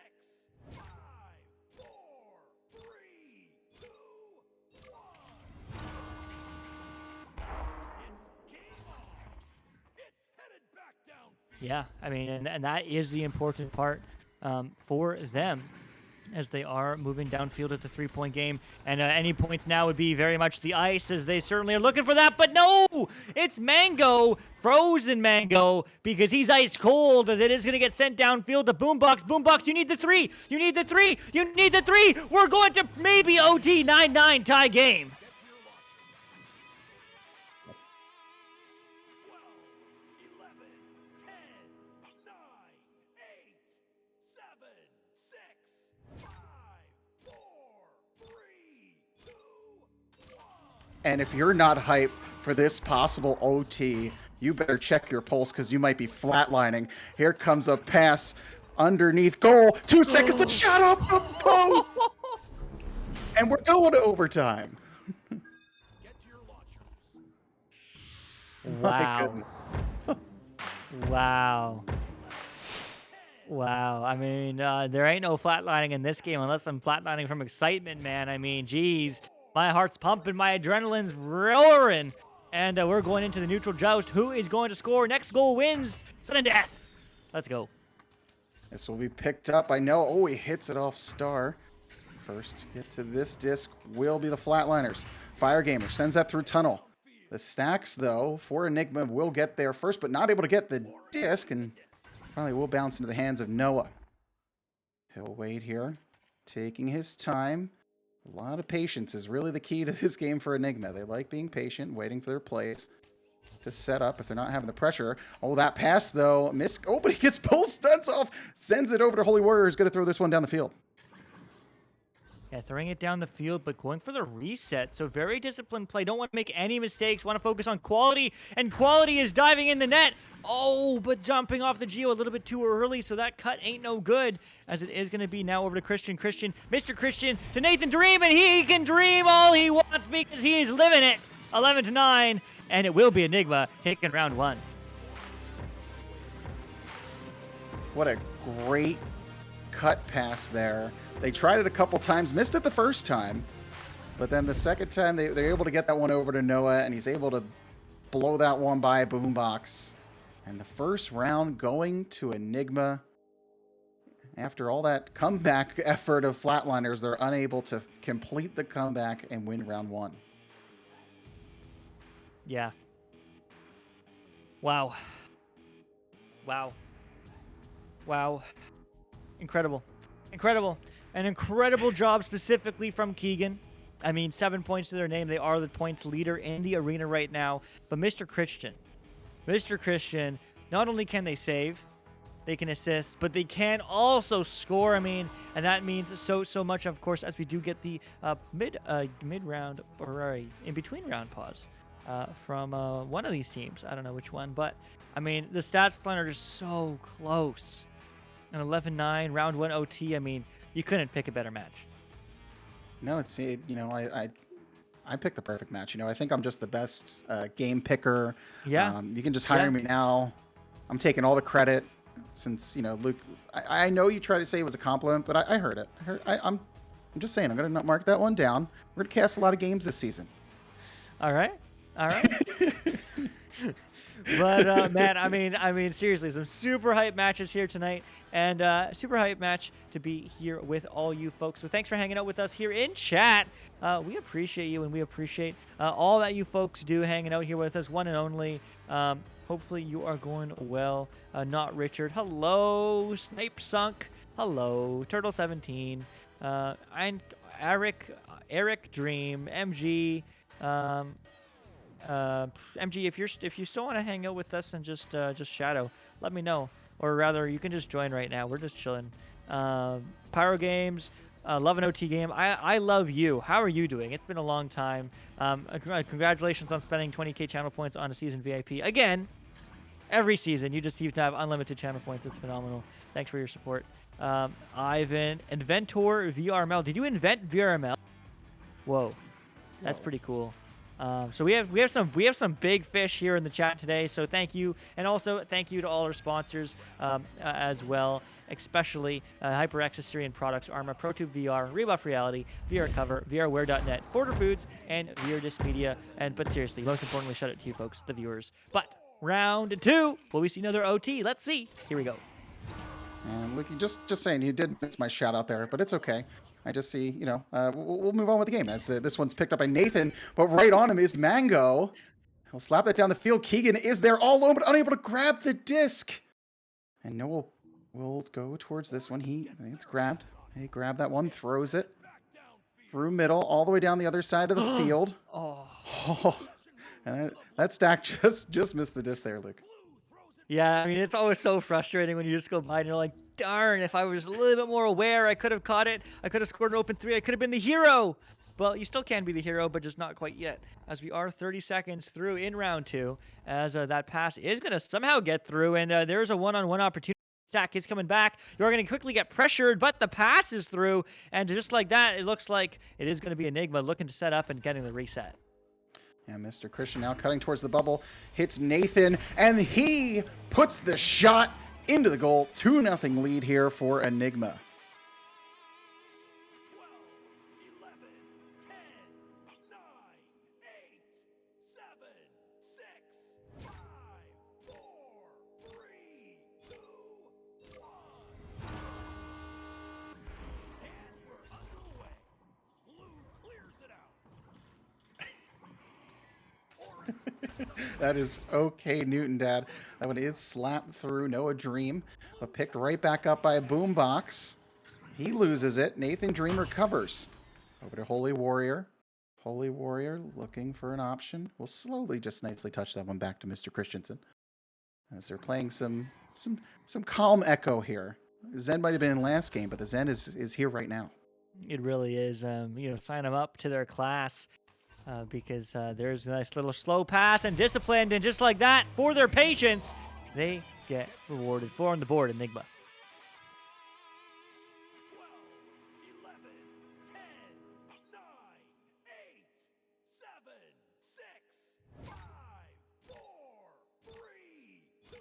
5, 4, 3, 2, 1. It's game on. It's headed back down. Yeah, I mean, and that is the important part for them, as they are moving downfield at the 3-point game. And any points now would be very much the ice, as they certainly are looking for that. But no, it's Mango, frozen Mango, because he's ice cold, as it is going to get sent downfield to Boombox. Boombox, you need the 3. You need the 3. You need the 3. We're going to maybe OT 9-9 tie game. 12, 11, 10, 9, 8, 7, 6, 5, 4, 3, 2, 1. And if you're not hyped for this possible OT, you better check your pulse, because you might be flatlining. Here comes a pass underneath goal. 2 seconds, the shot off the post! And we're going to overtime. Get to your launchers. My Wow. Wow. Wow. I mean, there ain't no flatlining in this game unless I'm flatlining from excitement, man. I mean, geez. My heart's pumping. My adrenaline's roaring. And we're going into the neutral joust. Who is going to score? Next goal wins. Sudden death. Let's go. This will be picked up. I know. Oh, he hits it off Star. First to get to this disc will be the Flatliners. Fire Gamer sends that through tunnel. The stacks, though, for Enigma will get there first, but not able to get the disc, and finally will bounce into the hands of Noah. He'll wait here, taking his time. A lot of patience is really the key to this game for Enigma. They like being patient, waiting for their plays to set up if they're not having the pressure. Oh, that pass, though. Miss. Oh, but he gets both stunts off. Sends it over to Holy Warrior, who's going to throw this one down the field. Yeah, throwing it down the field, but going for the reset. So very disciplined play. Don't want to make any mistakes. Want to focus on quality, and quality is diving in the net. Oh, but jumping off the Geo a little bit too early, so that cut ain't no good, as it is going to be now over to Christian. Mr. Christian to Nathan Dream, and he can dream all he wants because he is living it. 11-9, and it will be Enigma taking round 1. What a great cut pass there. They tried it a couple times, missed it the first time, but then the second time they're able to get that one over to Noah, and he's able to blow that one by a boombox. And the first round going to Enigma. After all that comeback effort of Flatliners, they're unable to complete the comeback and win round 1. Yeah. Wow. Wow. Wow. Incredible. Incredible. An incredible job specifically from Keegan. I mean, 7 points to their name. They are the points leader in the arena right now. But Mr. Christian, not only can they save, they can assist, but they can also score. I mean, and that means so much, of course, as we do get the mid-round or in-between round pause from one of these teams. I don't know which one, but I mean, the stats line are just so close. An 11-9, round 1 OT. I mean, you couldn't pick a better match. No, I picked the perfect match. I think I'm just the best game picker. Yeah. You can just hire me now. I'm taking all the credit since, Luke, I know you try to say it was a compliment, but I heard it. I'm just saying, I'm going to mark that one down. We're going to cast a lot of games this season. All right. But man, I mean, seriously, some super hype matches here tonight, and super hype match to be here with all you folks. So thanks for hanging out with us here in chat. We appreciate you, and we appreciate all that you folks do hanging out here with us, one and only. Hopefully you are going well. Not Richard. Hello, Snipe Sunk. Hello, Turtle17. And Eric Dream, MG. MG, if you still want to hang out with us and just shadow, let me know. Or rather, you can just join right now. We're just chilling. Pyro Games, love an OT game. I love you. How are you doing? It's been a long time. Congratulations on spending 20k channel points on a season VIP. Again, every season, you just seem to have unlimited channel points. It's phenomenal. Thanks for your support. Ivan, Inventor VRML. Did you invent VRML? Whoa, that's pretty cool. So we have some big fish here in the chat today. So thank you, and also thank you to all our sponsors as well, especially HyperX Historian Products, Arma, ProTube VR, Rebuff Reality, VR Cover, VRWare.net, Border Foods, and VR Disc Media. But seriously, most importantly, shout out to you folks, the viewers. But round 2, will we see another OT? Let's see. Here we go. And Luke, just saying, you did miss my shout out there, but it's okay. I just see, we'll move on with the game. As this one's picked up by Nathan, but right on him is Mango. He'll slap that down the field. Keegan is there all alone, but unable to grab the disc. And Noah will go towards this one. I think it's grabbed. He grabbed that one, throws it through middle, all the way down the other side of the field. Oh. And that stack just missed the disc there, Luke. Yeah, I mean, it's always so frustrating when you just go by and you're like, darn, if I was a little bit more aware, I could have caught it. I could have scored an open 3. I could have been the hero. Well, you still can be the hero, but just not quite yet, as we are 30 seconds through in round 2, as that pass is going to somehow get through, and there's a one-on-one opportunity. Stack is coming back. You're going to quickly get pressured, but the pass is through, and just like that, it looks like it is going to be Enigma looking to set up and getting the reset. Yeah, Mr. Christian now cutting towards the bubble, hits Nathan, and he puts the shot into the goal. 2-0 lead here for Enigma. 12, 11, 10, 9, 8, 7, 6, 5, 4, 3, 2, 1. And we're underway. Blue clears it out. That is okay, Newton, Dad. That one is slapped through Noah Dream, but picked right back up by a boombox. He loses it. Nathan Dream recovers. Over to Holy Warrior. Holy Warrior looking for an option. We'll slowly just nicely touch that one back to Mr. Christensen. As they're playing some calm echo here. Zen might have been in last game, but the Zen is here right now. It really is. Sign them up to their class because there's a nice little slow pass and disciplined, and just like that, for their patience, they get rewarded. 4 on the board, Enigma. 12, 11, 10, 9, 8, 7, 6, 5, 4, 3, 2,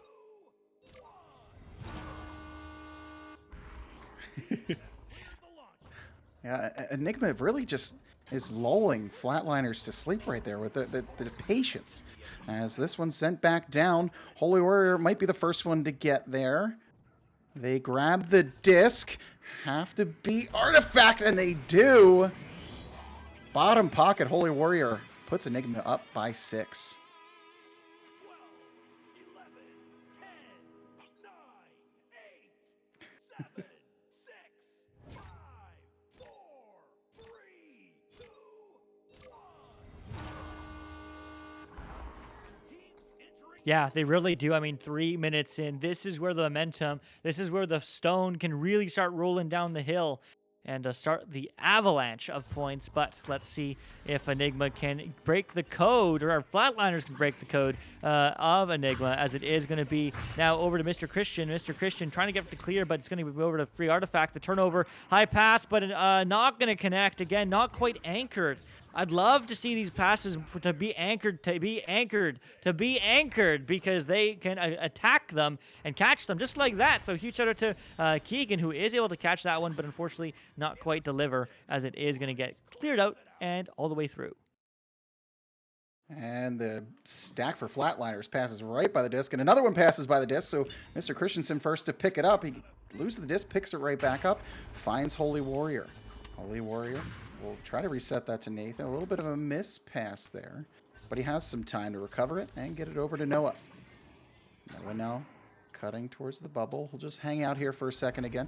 1. Yeah, Enigma really just is lulling Flatliners to sleep right there with the patience. As this one's sent back down, Holy Warrior might be the first one to get there. They grab the disc, have to beat Artifact, and they do. Bottom pocket, Holy Warrior puts Enigma up by 6. 12, 11, 10, 9, 8, 7, 6, 5, 4, 3, 2, 1. Teams entering. Yeah, they really do. I mean, 3 minutes in, this is where the momentum, this is where the stone can really start rolling down the hill and start the avalanche of points. But let's see if Enigma can break the code, or our Flatliners can break the code of Enigma, as it is going to be now over to Mr. Christian. Mr. Christian trying to get to clear, but it's going to be over to Free Artifact. The turnover, high pass, but not going to connect. Again, not quite anchored. I'd love to see these passes to be anchored, because they can attack them and catch them just like that. So huge shout out to Keegan, who is able to catch that one, but unfortunately not quite deliver, as it is going to get cleared out and all the way through. And the stack for Flatliners passes right by the disc, and another one passes by the disc. So Mr. Christensen first to pick it up. He loses the disc, picks it right back up, finds Holy Warrior. Holy Warrior will try to reset that to Nathan. A little bit of a miss pass there, but he has some time to recover it and get it over to Noah. Noah now cutting towards the bubble. He'll just hang out here for a second again.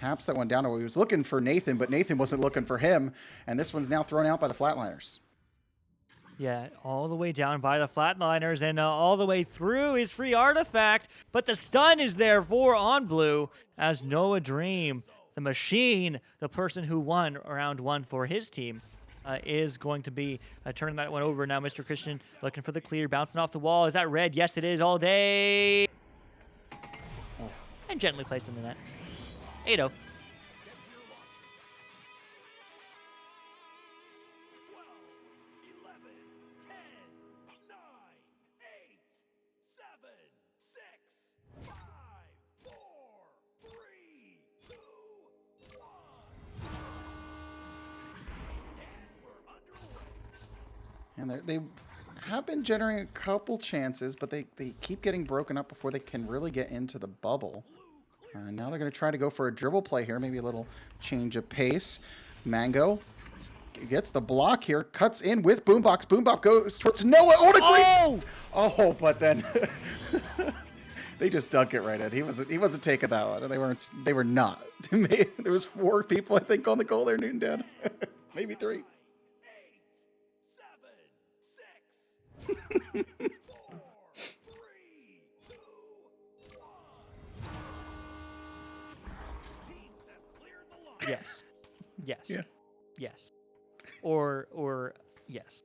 Taps that one down. He was looking for Nathan, but Nathan wasn't looking for him. And this one's now thrown out by the Flatliners. Yeah, all the way down by the Flatliners, and all the way through is Free Artifact, but the stun is there for On Blue, as Noah Dream, the machine, the person who won round 1 for his team, is going to be turning that one over. Now Mr. Christian looking for the clear, bouncing off the wall. Is that red? Yes, it is, all day. And gently placed in the net. 8-0. 12, 11, 10, 9, 8, 7, 6, 5, 4, 3, 2, 1. And we're underway. And they have been generating a couple chances, but they keep getting broken up before they can really get into the bubble. Now they're going to try to go for a dribble play here, maybe a little change of pace. Mango gets the block here, cuts in with Boombox. Boombox goes towards Noah. Oh, the great! Oh, but then they just dunk it right in. He wasn't taking that one. They were not. There was 4 people, I think, on the goal there, Newton Dad. Maybe 3. 8, 7, 6, 4, 3, 2, 1. Teams have cleared the line. Yes. Yes. Yeah. Yes. Or yes.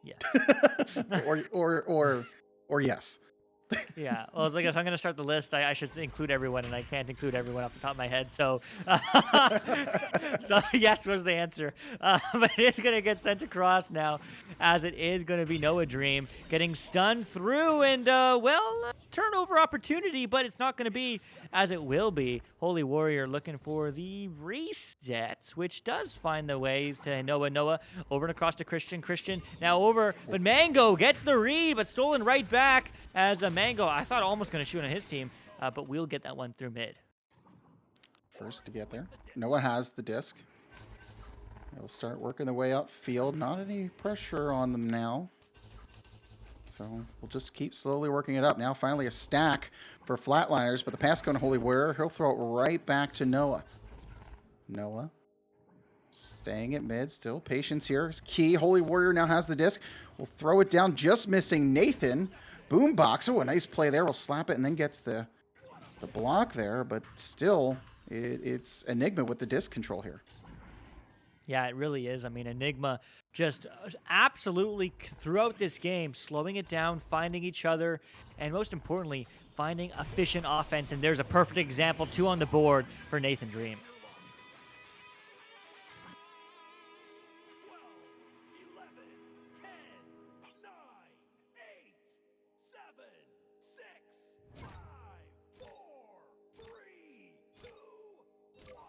Yes. or yes. Yeah. Well, it's like if I'm going to start the list, I should include everyone, and I can't include everyone off the top of my head. So, so yes was the answer. But it is going to get sent across now, as it is going to be Noah Dream getting stunned through, and turnover opportunity, but it's not going to be as it will be. Holy Warrior looking for the reset, which does find the ways to Noah. Noah over and across to Christian. Christian now over, but Mango gets the read, but stolen right back as a Mango, I thought, almost going to shoot on his team, but we'll get that one through mid. First to get there. Noah has the disc. They'll start working their way upfield. Not any pressure on them now. So we'll just keep slowly working it up. Now finally a stack for Flatliners, but the pass going to Holy Warrior. He'll throw it right back to Noah. Noah Staying at mid, still patience here is key. Holy Warrior now has the disc. We'll throw it down, just missing Nathan. Boombox, oh, a nice play there. We'll slap it and then gets the block there, but still, it's Enigma with the disc control here. Yeah, it really is. I mean, Enigma just absolutely throughout this game, slowing it down, finding each other, and most importantly, finding efficient offense. And there's a perfect example, 2 on the board for Nathan Dream. 12, 11, 10, 9, 8, 7, 6, 5, 4, 3, 2, 1.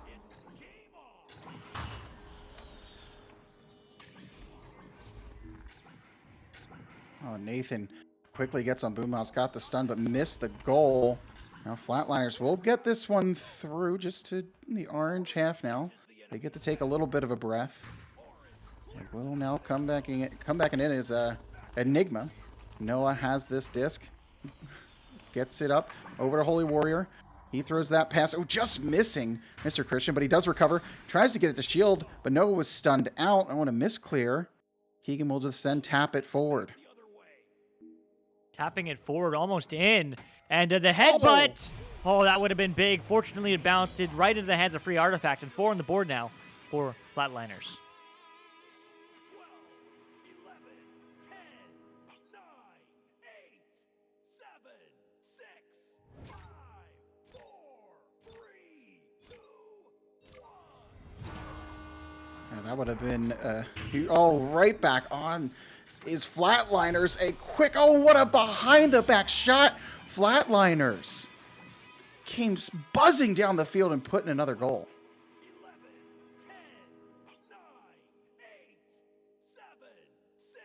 It's game on. Oh, Nathan quickly gets on Boombox, got the stun, but missed the goal. Now Flatliners will get this one through just to the orange half now. They get to take a little bit of a breath. It will now come back in as Enigma. Noah has this disc. Gets it up over to Holy Warrior. He throws that pass. Oh, just missing Mr. Christian, but he does recover. Tries to get it to shield, but Noah was stunned out. I want to misclear. Keegan will just then tap it forward. Tapping it forward, almost in. And the headbutt. Oh, that would have been big. Fortunately, it bounced it right into the hands of Free Artifact. And 4 on the board now for Flatliners. 12, 11, 10, 9, 8, 7, 6, 5, 4, 3, 2, 1. Yeah, that would have been, right back on is Flatliners. A quick, oh, what a behind-the-back shot. Flatliners came buzzing down the field and put in another goal. 11, 10, 9, 8, 7, 6,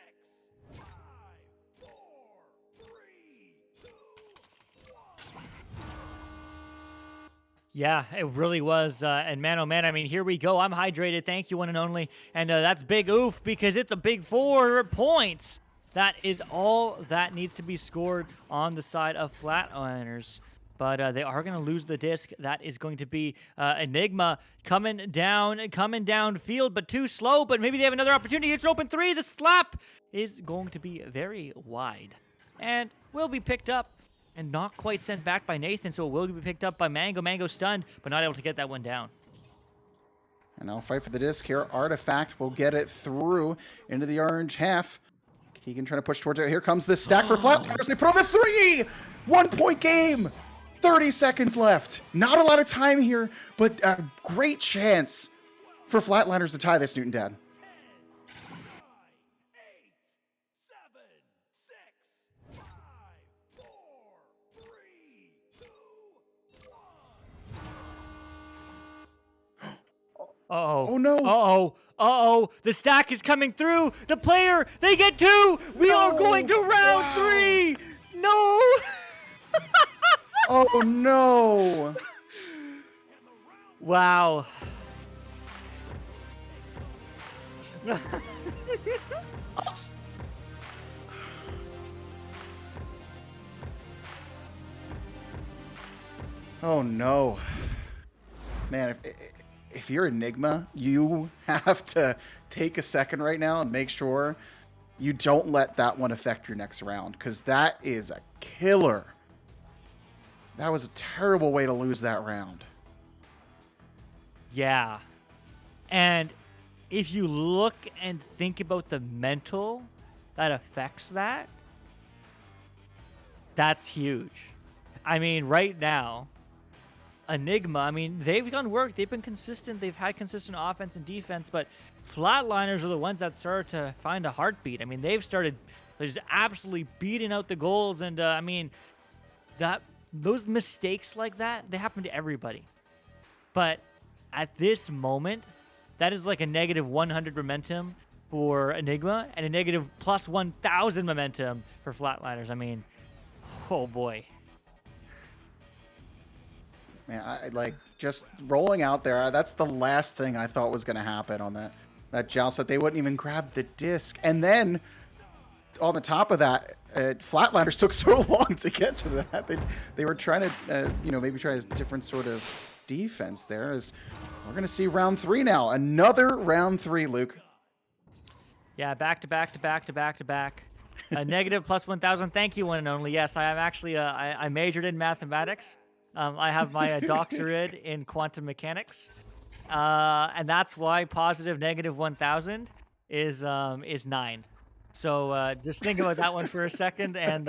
5, 4, 3, 2, 1. Yeah, it really was. And man, oh man, I mean, here we go. I'm hydrated. Thank you, one and only. And that's big oof because it's a big 4 points. That is all that needs to be scored on the side of Flatliners. But they are going to lose the disc. That is going to be Enigma coming down field, but too slow. But maybe they have another opportunity. It's an open 3. The slap is going to be very wide and will be picked up and not quite sent back by Nathan. So it will be picked up by Mango. Mango stunned, but not able to get that one down. And I'll fight for the disc here. Artifact will get it through into the orange half. Keegan trying to push towards it. Here comes the stack for Flatliners. They put on the 3! 1 point game! 30 seconds left. Not a lot of time here, but a great chance for Flatliners to tie this, Newton Dad. 10, 9, 8, 7, 6, 5, 4, 3, 2, 1. Uh-oh. Oh, no. Uh-oh. Uh-oh. The stack is coming through. The player, they get 2. We are going to round 3. No. Oh, no. Wow. Oh, no. Man, if you're Enigma, you have to take a second right now and make sure you don't let that one affect your next round, because that is a killer. That was a terrible way to lose that round. Yeah. And if you look and think about the mental that affects that, that's huge. I mean, right now, Enigma, I mean, they've done work. They've been consistent. They've had consistent offense and defense, but Flatliners are the ones that started to find a heartbeat. I mean, they've started just absolutely beating out the goals, and I mean, those mistakes like that, they happen to everybody. But at this moment, that is like a negative 100 momentum for Enigma and a negative plus 1,000 momentum for Flatliners. I mean, oh boy. Man, I like just rolling out there. That's the last thing I thought was going to happen on that joust, that they wouldn't even grab the disc. And then on the top of that, Flatliners took so long to get to that. They were trying to, maybe try a different sort of defense there. As we're going to see round 3 now. Another round 3, Luke. Yeah, back to back to back to back to back. Negative plus 1,000. Thank you, one and only. Yes, I am actually. I majored in mathematics. I have my doctorate in quantum mechanics, and that's why positive negative 1,000 is 9. So just think about that one for a second, and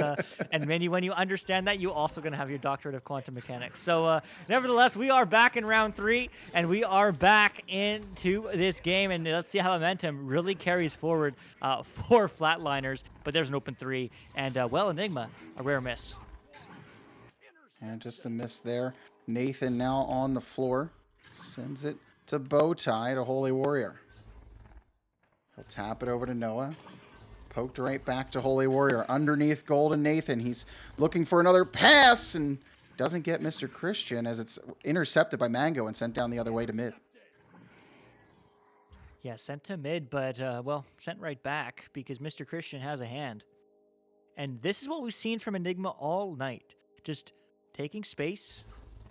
when you understand that, you also gonna have your doctorate of quantum mechanics. So nevertheless, we are back in round 3, and we are back into this game, and let's see how momentum really carries forward for Flatliners. But there's an open 3, and well, Enigma, a rare miss. And just a miss there. Nathan now on the floor. Sends it to Bowtie, to Holy Warrior. He'll tap it over to Noah. Poked right back to Holy Warrior. Underneath Golden Nathan. He's looking for another pass and doesn't get Mr. Christian as it's intercepted by Mango and sent down the other way to mid. Yeah, sent to mid, but well, sent right back because Mr. Christian has a hand. And this is what we've seen from Enigma all night. Just taking space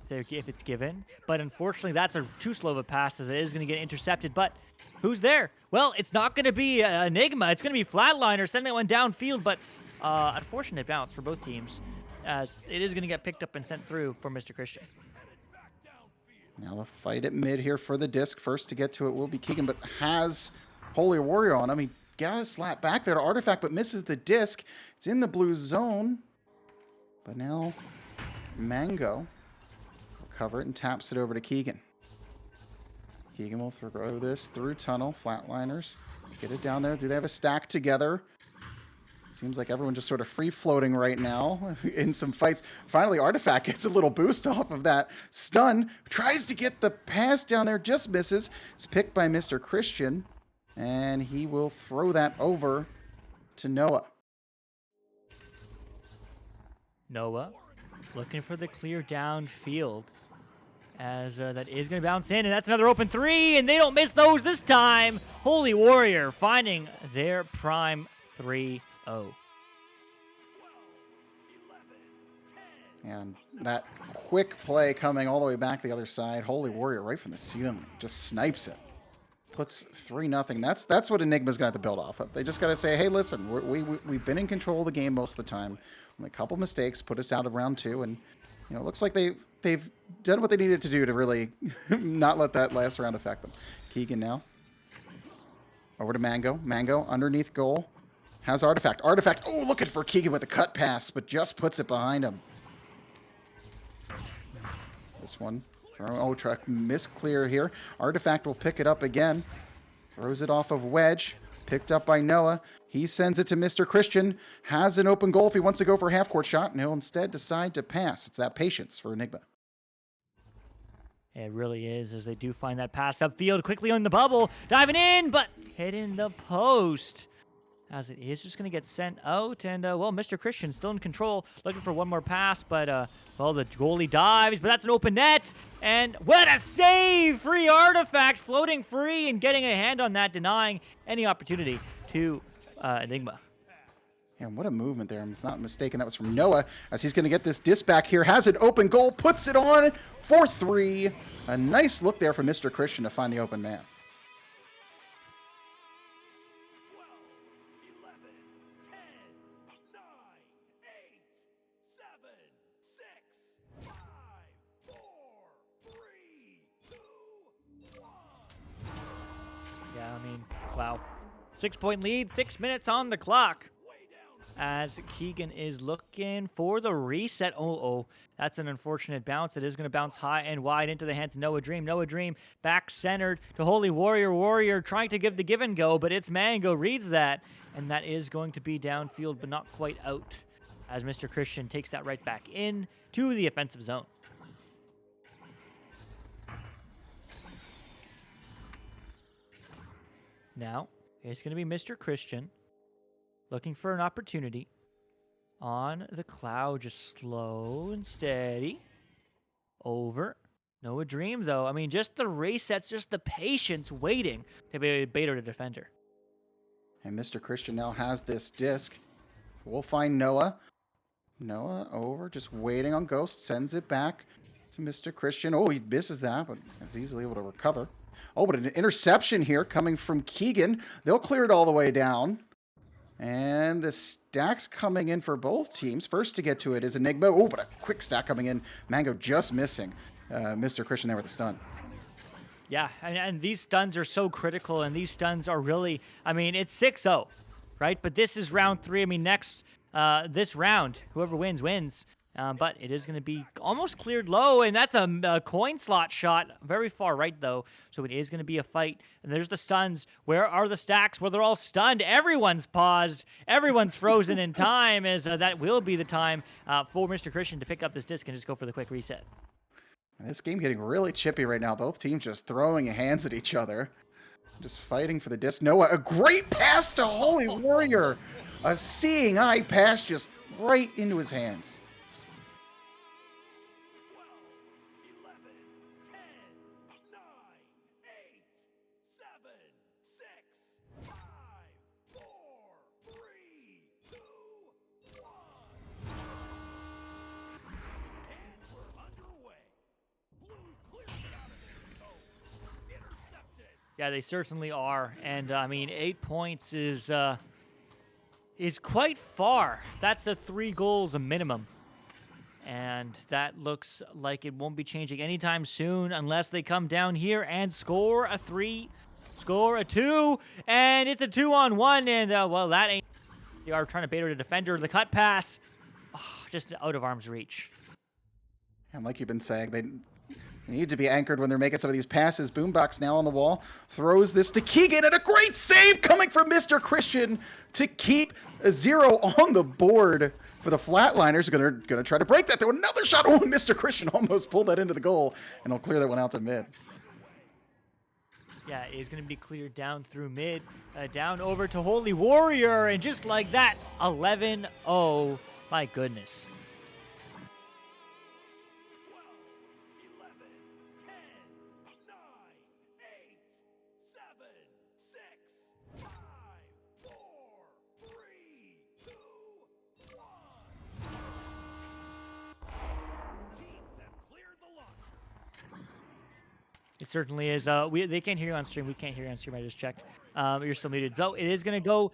if it's given. But unfortunately, that's too slow of a pass as it is going to get intercepted. But who's there? Well, it's not going to be Enigma. It's going to be Flatliner sending that one downfield. But unfortunate bounce for both teams as it is going to get picked up and sent through for Mr. Christian. Now the fight at mid here for the disc. First to get to it will be Keegan, but has Holy Warrior on him. He got a slap back there to Artifact, but misses the disc. It's in the blue zone. But now Mango will cover it and taps it over to Keegan. Keegan will throw this through tunnel. Flatliners get it down there. Do they have a stack together? Seems like everyone just sort of free-floating right now in some fights. Finally, Artifact gets a little boost off of that stun. Tries to get the pass down there, just misses. It's picked by Mr. Christian, and he will throw that over to Noah. Noah looking for the clear downfield as that is going to bounce in, and that's another open 3, and they don't miss those this time. Holy Warrior finding their prime 3-0. And that quick play coming all the way back the other side. Holy Warrior right from the ceiling just snipes it. Puts 3-0. That's what Enigma's going to have to build off of. They just got to say, hey, listen, we've been in control of the game most of the time. Only a couple mistakes put us out of round 2, and you know, it looks like they've done what they needed to do to really not let that last round affect them. Keegan now over to Mango. Mango underneath goal has Artifact. Artifact, oh, looking for Keegan with the cut pass, but just puts it behind him. This one, oh, truck misclear here. Artifact will pick it up again. Throws it off of Wedge. Picked up by Noah. He sends it to Mr. Christian. Has an open goal if he wants to go for a half-court shot, and he'll instead decide to pass. It's that patience for Enigma. It really is, as they do find that pass upfield quickly on the bubble. Diving in, but hitting the post. As it is just going to get sent out. And, well, Mr. Christian still in control. Looking for one more pass, but, well, the goalie dives. But that's an open net. And what a save! Free Artifact floating free and getting a hand on that, denying any opportunity to Enigma. And what a movement there. I'm not mistaken. That was from Noah, as he's going to get this disc back here. Has an open goal. Puts it on for 3. A nice look there from Mr. Christian to find the open man. 12, 11, 10, 9, 8, 7, 6, 5, 4, 3, 2, 1. Yeah, I mean, wow. 6-point lead, 6 minutes on the clock. As Keegan is looking for the reset. Oh, that's an unfortunate bounce. It is going to bounce high and wide into the hands of Noah Dream. Noah Dream back centered to Holy Warrior. Warrior trying to give the give and go, but it's Mango reads that, and that is going to be downfield, but not quite out, as Mr. Christian takes that right back in to the offensive zone. Now, it's going to be Mr. Christian looking for an opportunity on the cloud, just slow and steady. Over. Noah Dream, though. I mean, just the resets, just the patience waiting to be a baiter to defender. And Mr. Christian now has this disc. We'll find Noah. Noah over, just waiting on Ghost. Sends it back. to Mr. Christian. Oh, he misses that, but is easily able to recover. Oh, but an interception here coming from Keegan. They'll clear it all the way down. And the stacks coming in for both teams. First to get to it is Enigma. Oh, but a quick stack coming in. Mango just missing Mr. Christian there with the stun. Yeah, and these stuns are so critical, and these stuns are really, I mean, it's 6-0, right? But this is round 3. I mean, next, this round, whoever wins, wins. But it is going to be almost cleared low, and that's a coin slot shot. Very far right, though, so it is going to be a fight. And there's the stuns. Where are the stacks? Well, they're all stunned. Everyone's paused. Everyone's frozen in time, as that will be the time for Mr. Christian to pick up this disc and just go for the quick reset. This game getting really chippy right now. Both teams just throwing hands at each other. Just fighting for the disc. Noah, a great pass to Holy Warrior. A seeing eye pass just right into his hands. 12, 11, 10, 9, 8, 7, 6, 5, 4, 3, 2, 1. And we're underway. Blue clears out of their zone. Intercepted. Yeah, they certainly are. And, I mean, 8 points is quite far. That's a 3 goals a minimum. And that looks like it won't be changing anytime soon unless they come down here and score a 3, score a 2, and it's a 2-on-1. And, well, that ain't... They are trying to bait out a defender. The cut pass, just out of arm's reach. And like you've been saying, they need to be anchored when they're making some of these passes. Boombox now on the wall. Throws this to Keegan, and a great save coming from Mr. Christian to keep a 0 on the board for the Flatliners. Gonna try to break that. There another shot. Oh, Mr. Christian almost pulled that into the goal, and he'll clear that one out to mid. Yeah, it's going to be cleared down through mid, down over to Holy Warrior, and just like that, 11-0. My goodness. 12, 11, 10, 9, 8, 7, 6, 5, 4, 3, 2, 1. Teams have cleared the launcher. It certainly is. They can't hear you on stream. We can't hear you on stream. I just checked. You're still muted. So it is going to go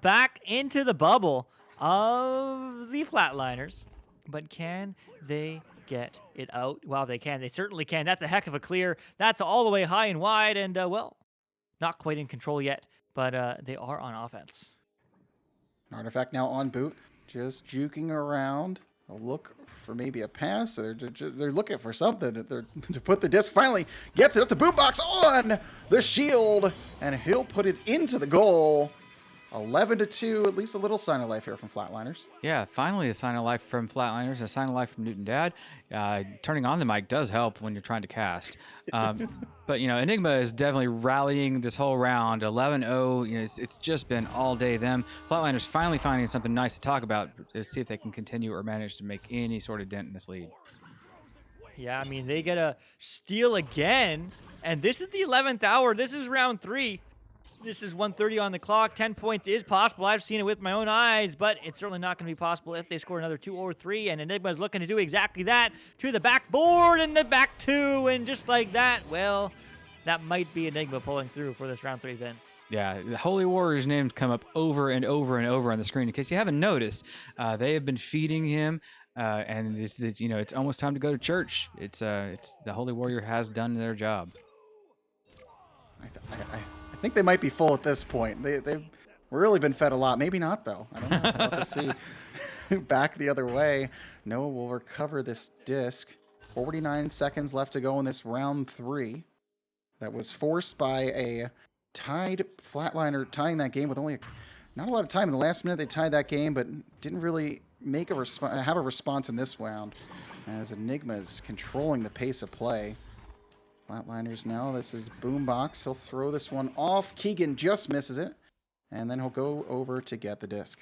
back into the bubble of the Flatliners. But can they get it out? Wow, they can. They certainly can. That's a heck of a clear. That's all the way high and wide. And, well, not quite in control yet. But they are on offense. Artifact now on boot. Just juking around. A look for maybe a pass. They're looking for something to put the disc. Finally gets it up to Boombox on the shield, and he'll put it into the goal. 11-2. At least a little sign of life here from Flatliners. Yeah, finally a sign of life from Flatliners, a sign of life from Newton Dad. Turning on the mic does help when you're trying to cast. But, you know, Enigma is definitely rallying this whole round. 11-0, you know, it's just been all day them. Flatliners finally finding something nice to talk about to see if they can continue or manage to make any sort of dent in this lead. Yeah, I mean, they get a steal again. And this is the 11th hour. This is round 3. This is 1:30 on the clock. 10 points is possible. I've seen it with my own eyes, but it's certainly not going to be possible if they score another 2 or 3. And Enigma is looking to do exactly that to the backboard and the back 2. And just like that, well, that might be Enigma pulling through for this round 3 then. Yeah, the Holy Warrior's names come up over and over and over on the screen. In case you haven't noticed, they have been feeding him, and it's almost time to go to church. It's the Holy Warrior has done their job. I think they might be full at this point. They've really been fed a lot. Maybe not, though. I don't know. We'll have to see. Back the other way. Noah will recover this disc. 49 seconds left to go in this round 3. That was forced by a tied Flatliner tying that game with only not a lot of time. In the last minute, they tied that game, but didn't really make have a response in this round, as Enigma is controlling the pace of play. Flatliners now. This is Boombox. He'll throw this one off. Keegan just misses it, and then he'll go over to get the disc.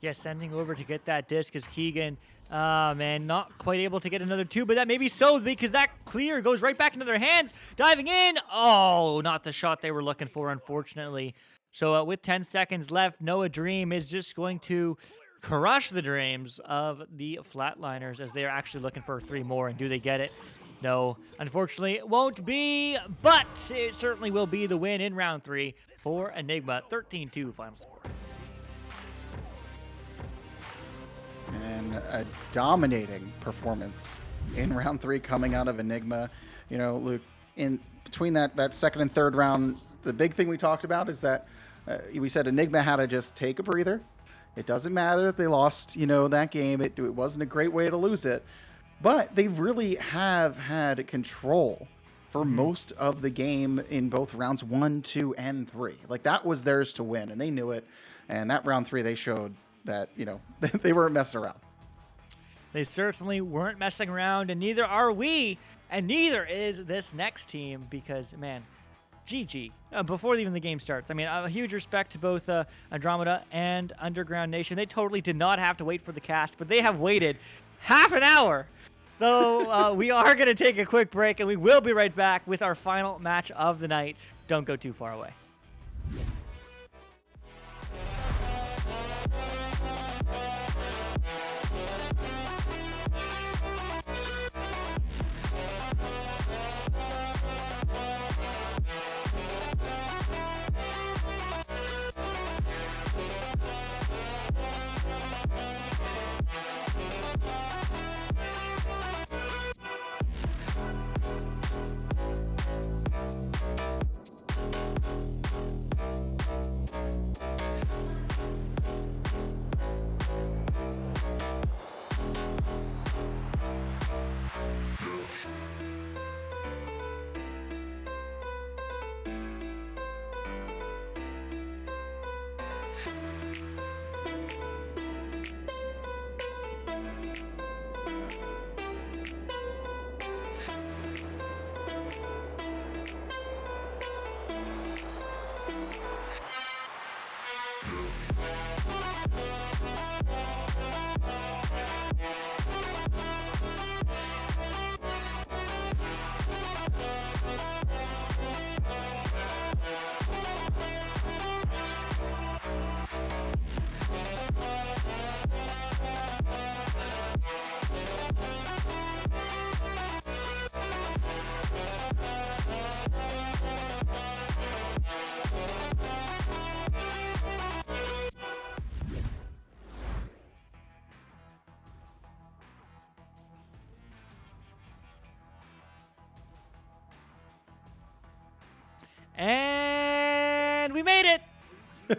Yeah, sending over to get that disc is Keegan. Man, not quite able to get another 2, but that may be so because that clear goes right back into their hands. Diving in. Oh, not the shot they were looking for, unfortunately. So with 10 seconds left, Noah Dream is just going to crush the dreams of the Flatliners as they are actually looking for 3 more. And do they get it? No, unfortunately, it won't be, but it certainly will be the win in round 3 for Enigma. 13-2 final score. And a dominating performance in round 3 coming out of Enigma. You know, Luke, in between that second and third round, the big thing we talked about is that we said Enigma had to just take a breather. It doesn't matter that they lost, that game. It wasn't a great way to lose it. But they really have had control for most of the game in both rounds 1, 2, and 3. Like, that was theirs to win, and they knew it. And that round 3, they showed that, they weren't messing around. They certainly weren't messing around, and neither are we, and neither is this next team because, man, GG. Before even the game starts. I mean, a huge respect to both Andromeda and Underground Nation. They totally did not have to wait for the cast, but they have waited half an hour. So we are going to take a quick break, and we will be right back with our final match of the night. Don't go too far away. And we made it.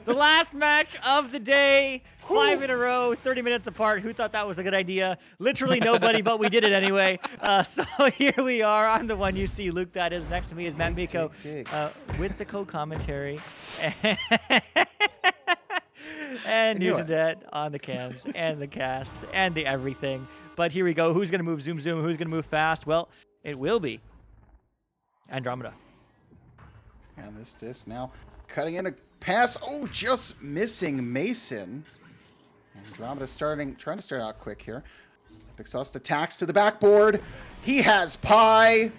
The last match of the day, 5 in a row, 30 minutes apart. Who thought that was a good idea? Literally nobody, but we did it anyway. So here we are. I'm the one you see, Luke. That is next to me is MattMeeko with the co-commentary. And Newtondet on the cams and the cast and the everything. But here we go. Who's going to move zoom? Who's going to move fast? Well, it will be Andromeda. And this disc now cutting in a pass. Oh, just missing Mason. Andromeda trying to start out quick here. Epic Sauce attacks to the backboard. He has Pie.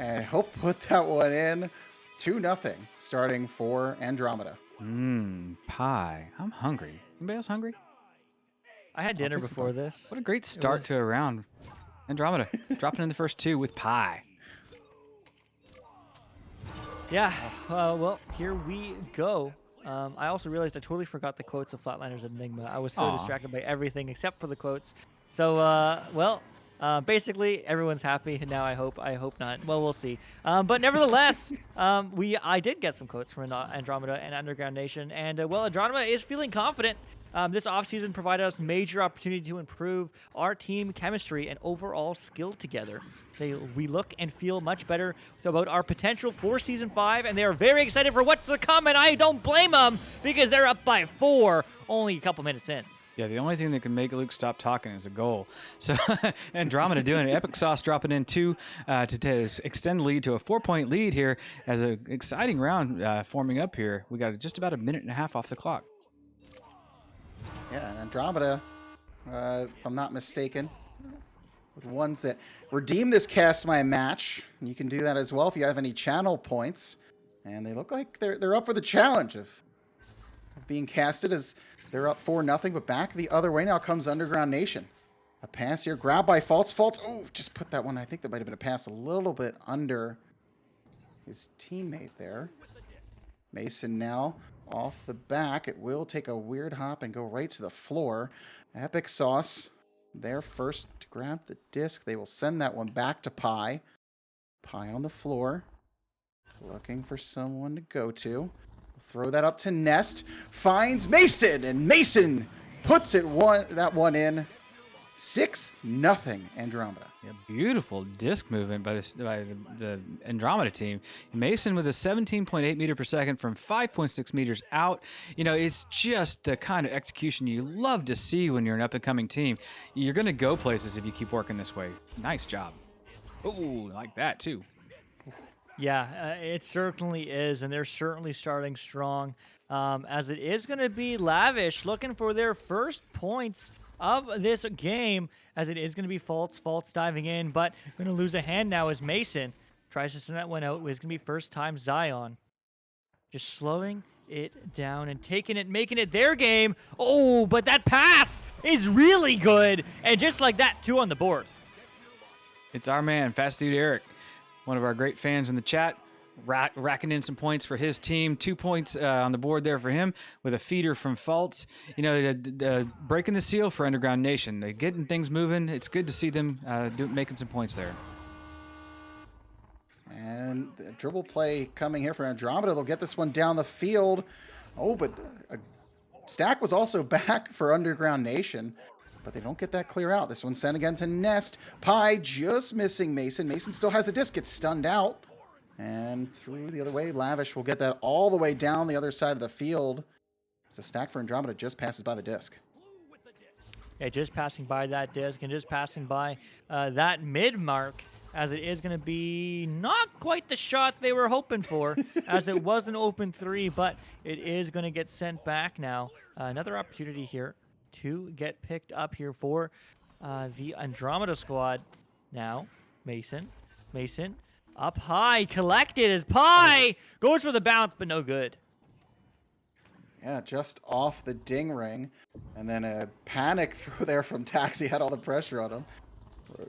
And he'll put that one in. 2-0 starting for Andromeda. Pie. I'm hungry. Anybody else hungry? I had dinner before this. What a great start to a round. Andromeda dropping in the first 2 with Pie. Yeah, well, here we go. I also realized I totally forgot the quotes of Flatliners and Enigma. I was so distracted by everything except for the quotes. So, basically everyone's happy now. I hope not. Well, we'll see. But nevertheless, I did get some quotes from Andromeda and Underground Nation, and Andromeda is feeling confident. This offseason provided us major opportunity to improve our team chemistry and overall skill together. We look and feel much better about our potential for Season 5, and they are very excited for what's to come, and I don't blame them because they're up by 4 only a couple minutes in. Yeah, the only thing that can make Luke stop talking is a goal. So Andromeda doing it. Epic Sauce dropping in 2 to extend the lead to a 4-point lead here as an exciting round forming up here. We got just about a minute and a half off the clock. Yeah, and Andromeda, if I'm not mistaken, were the ones that redeem this Cast My Match. And you can do that as well if you have any channel points. And they look like they're up for the challenge of being casted as they're up 4-0, but back the other way now comes Underground Nation. A pass here, grabbed by Faults. Faults, oh, just put that one. I think that might have been a pass a little bit under his teammate there. Mason now off the back. It will take a weird hop and go right to the floor. Epic Sauce there first to grab the disc. They will send that one back to Pi. Pi on the floor, looking for someone to go to. Throw that up to Nest. Finds Mason, and Mason puts that one in. 6-0 Andromeda. Yeah, beautiful disc movement by the Andromeda team. Mason with a 17.8 meter per second from 5.6 meters out. You know, it's just the kind of execution you love to see when you're an up-and-coming team. You're going to go places if you keep working this way. Nice job. Ooh, like that too. Yeah, it certainly is, and they're certainly starting strong. As it is going to be Lavish looking for their first points of this game, as it is going to be Faults diving in, but going to lose a hand now as Mason tries to send that one out. It's going to be first time Zion. Just slowing it down and taking it, making it their game. Oh, but that pass is really good, and just like that, 2 on the board. It's our man, Fast Dude Eric, one of our great fans in the chat, racking in some points for his team. 2 points on the board there for him with a feeder from Faults. You know, breaking the seal for Underground Nation. They're getting things moving. It's good to see them making some points there. And the dribble play coming here for Andromeda. They'll get this one down the field. Oh, but a stack was also back for Underground Nation. But they don't get that clear out. This one's sent again to Nest. Pi just missing Mason. Mason still has the disc. Gets stunned out. And through the other way, Lavish will get that all the way down the other side of the field. It's a stack for Andromeda, just passes by the disc. Yeah, just passing by that disc and just passing by that mid mark, as it is going to be not quite the shot they were hoping for, as it was an open 3, but it is going to get sent back now. Another opportunity here to get picked up here for the Andromeda squad. Now, Mason up high, collected as Pi goes for the bounce, but no good. Yeah, just off the ding ring. And then a panic throw there from Taxi, had all the pressure on him.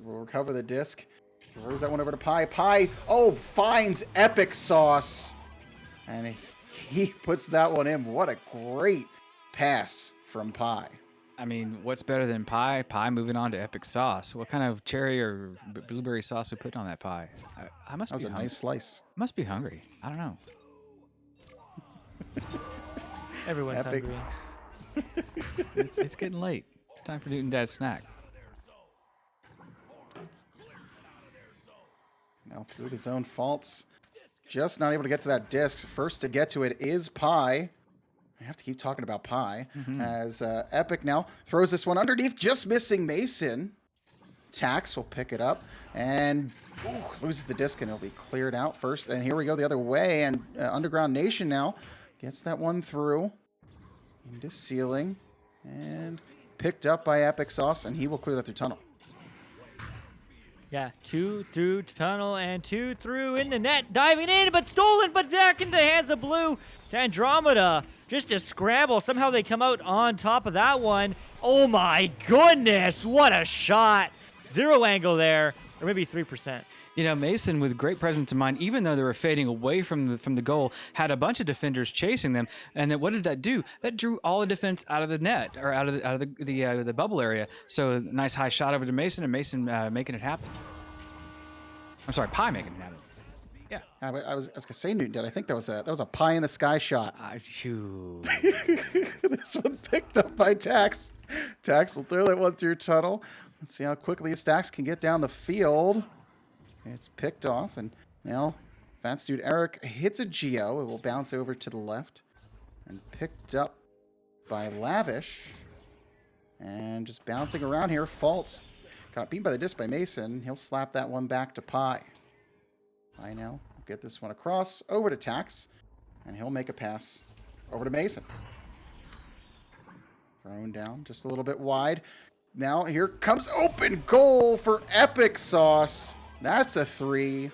We'll recover the disc. Throws that one over to Pi. Pi, oh, finds Epic Sauce. And he puts that one in. What a great pass from Pi. I mean, what's better than pie? Pie moving on to Epic Sauce. What kind of cherry or blueberry sauce we put on that pie? I must That was be a hungry. nice slice. Must be hungry. I don't know. Everyone's Epic. hungry. It's getting late. It's time for Newton Dad's snack. Now through the zone, Faults. Just not able to get to that disc. First to get to it is Pi. I have to keep talking about Pi. As Epic now throws this one underneath, just missing Mason. Tax will pick it up and loses the disc, and it'll be cleared out first. And here we go the other way, and Underground Nation now gets that one through into ceiling and picked up by Epic Sauce, and he will clear that through tunnel. Yeah, 2 through tunnel and 2 through in the net, diving in, but stolen, but back into the hands of Blue to Andromeda. Just a scramble. Somehow they come out on top of that one. Oh my goodness, what a shot. 0 angle there, or maybe 3%. You know, Mason, with great presence of mind, even though they were fading away from the goal, had a bunch of defenders chasing them. And then what did that do? That drew all the defense out of the net, or out of the bubble area. So nice high shot over to Mason, and Mason making it happen. I'm sorry, Pi making it happen. Yeah. I was gonna say Newton did. I think that was a pie in the sky shot. Shoo. This one picked up by Tax. Tax will throw that one through tunnel. Let's see how quickly Stacks can get down the field. It's picked off, and now Fats Dude Eric hits a Geo. It will bounce over to the left and picked up by Lavish. And just bouncing around here, Faults got beaten by the disc by Mason. He'll slap that one back to Pi. Pi now will get this one across over to Tax, and he'll make a pass over to Mason. Thrown down just a little bit wide. Now here comes open goal for Epic Sauce. That's a 3.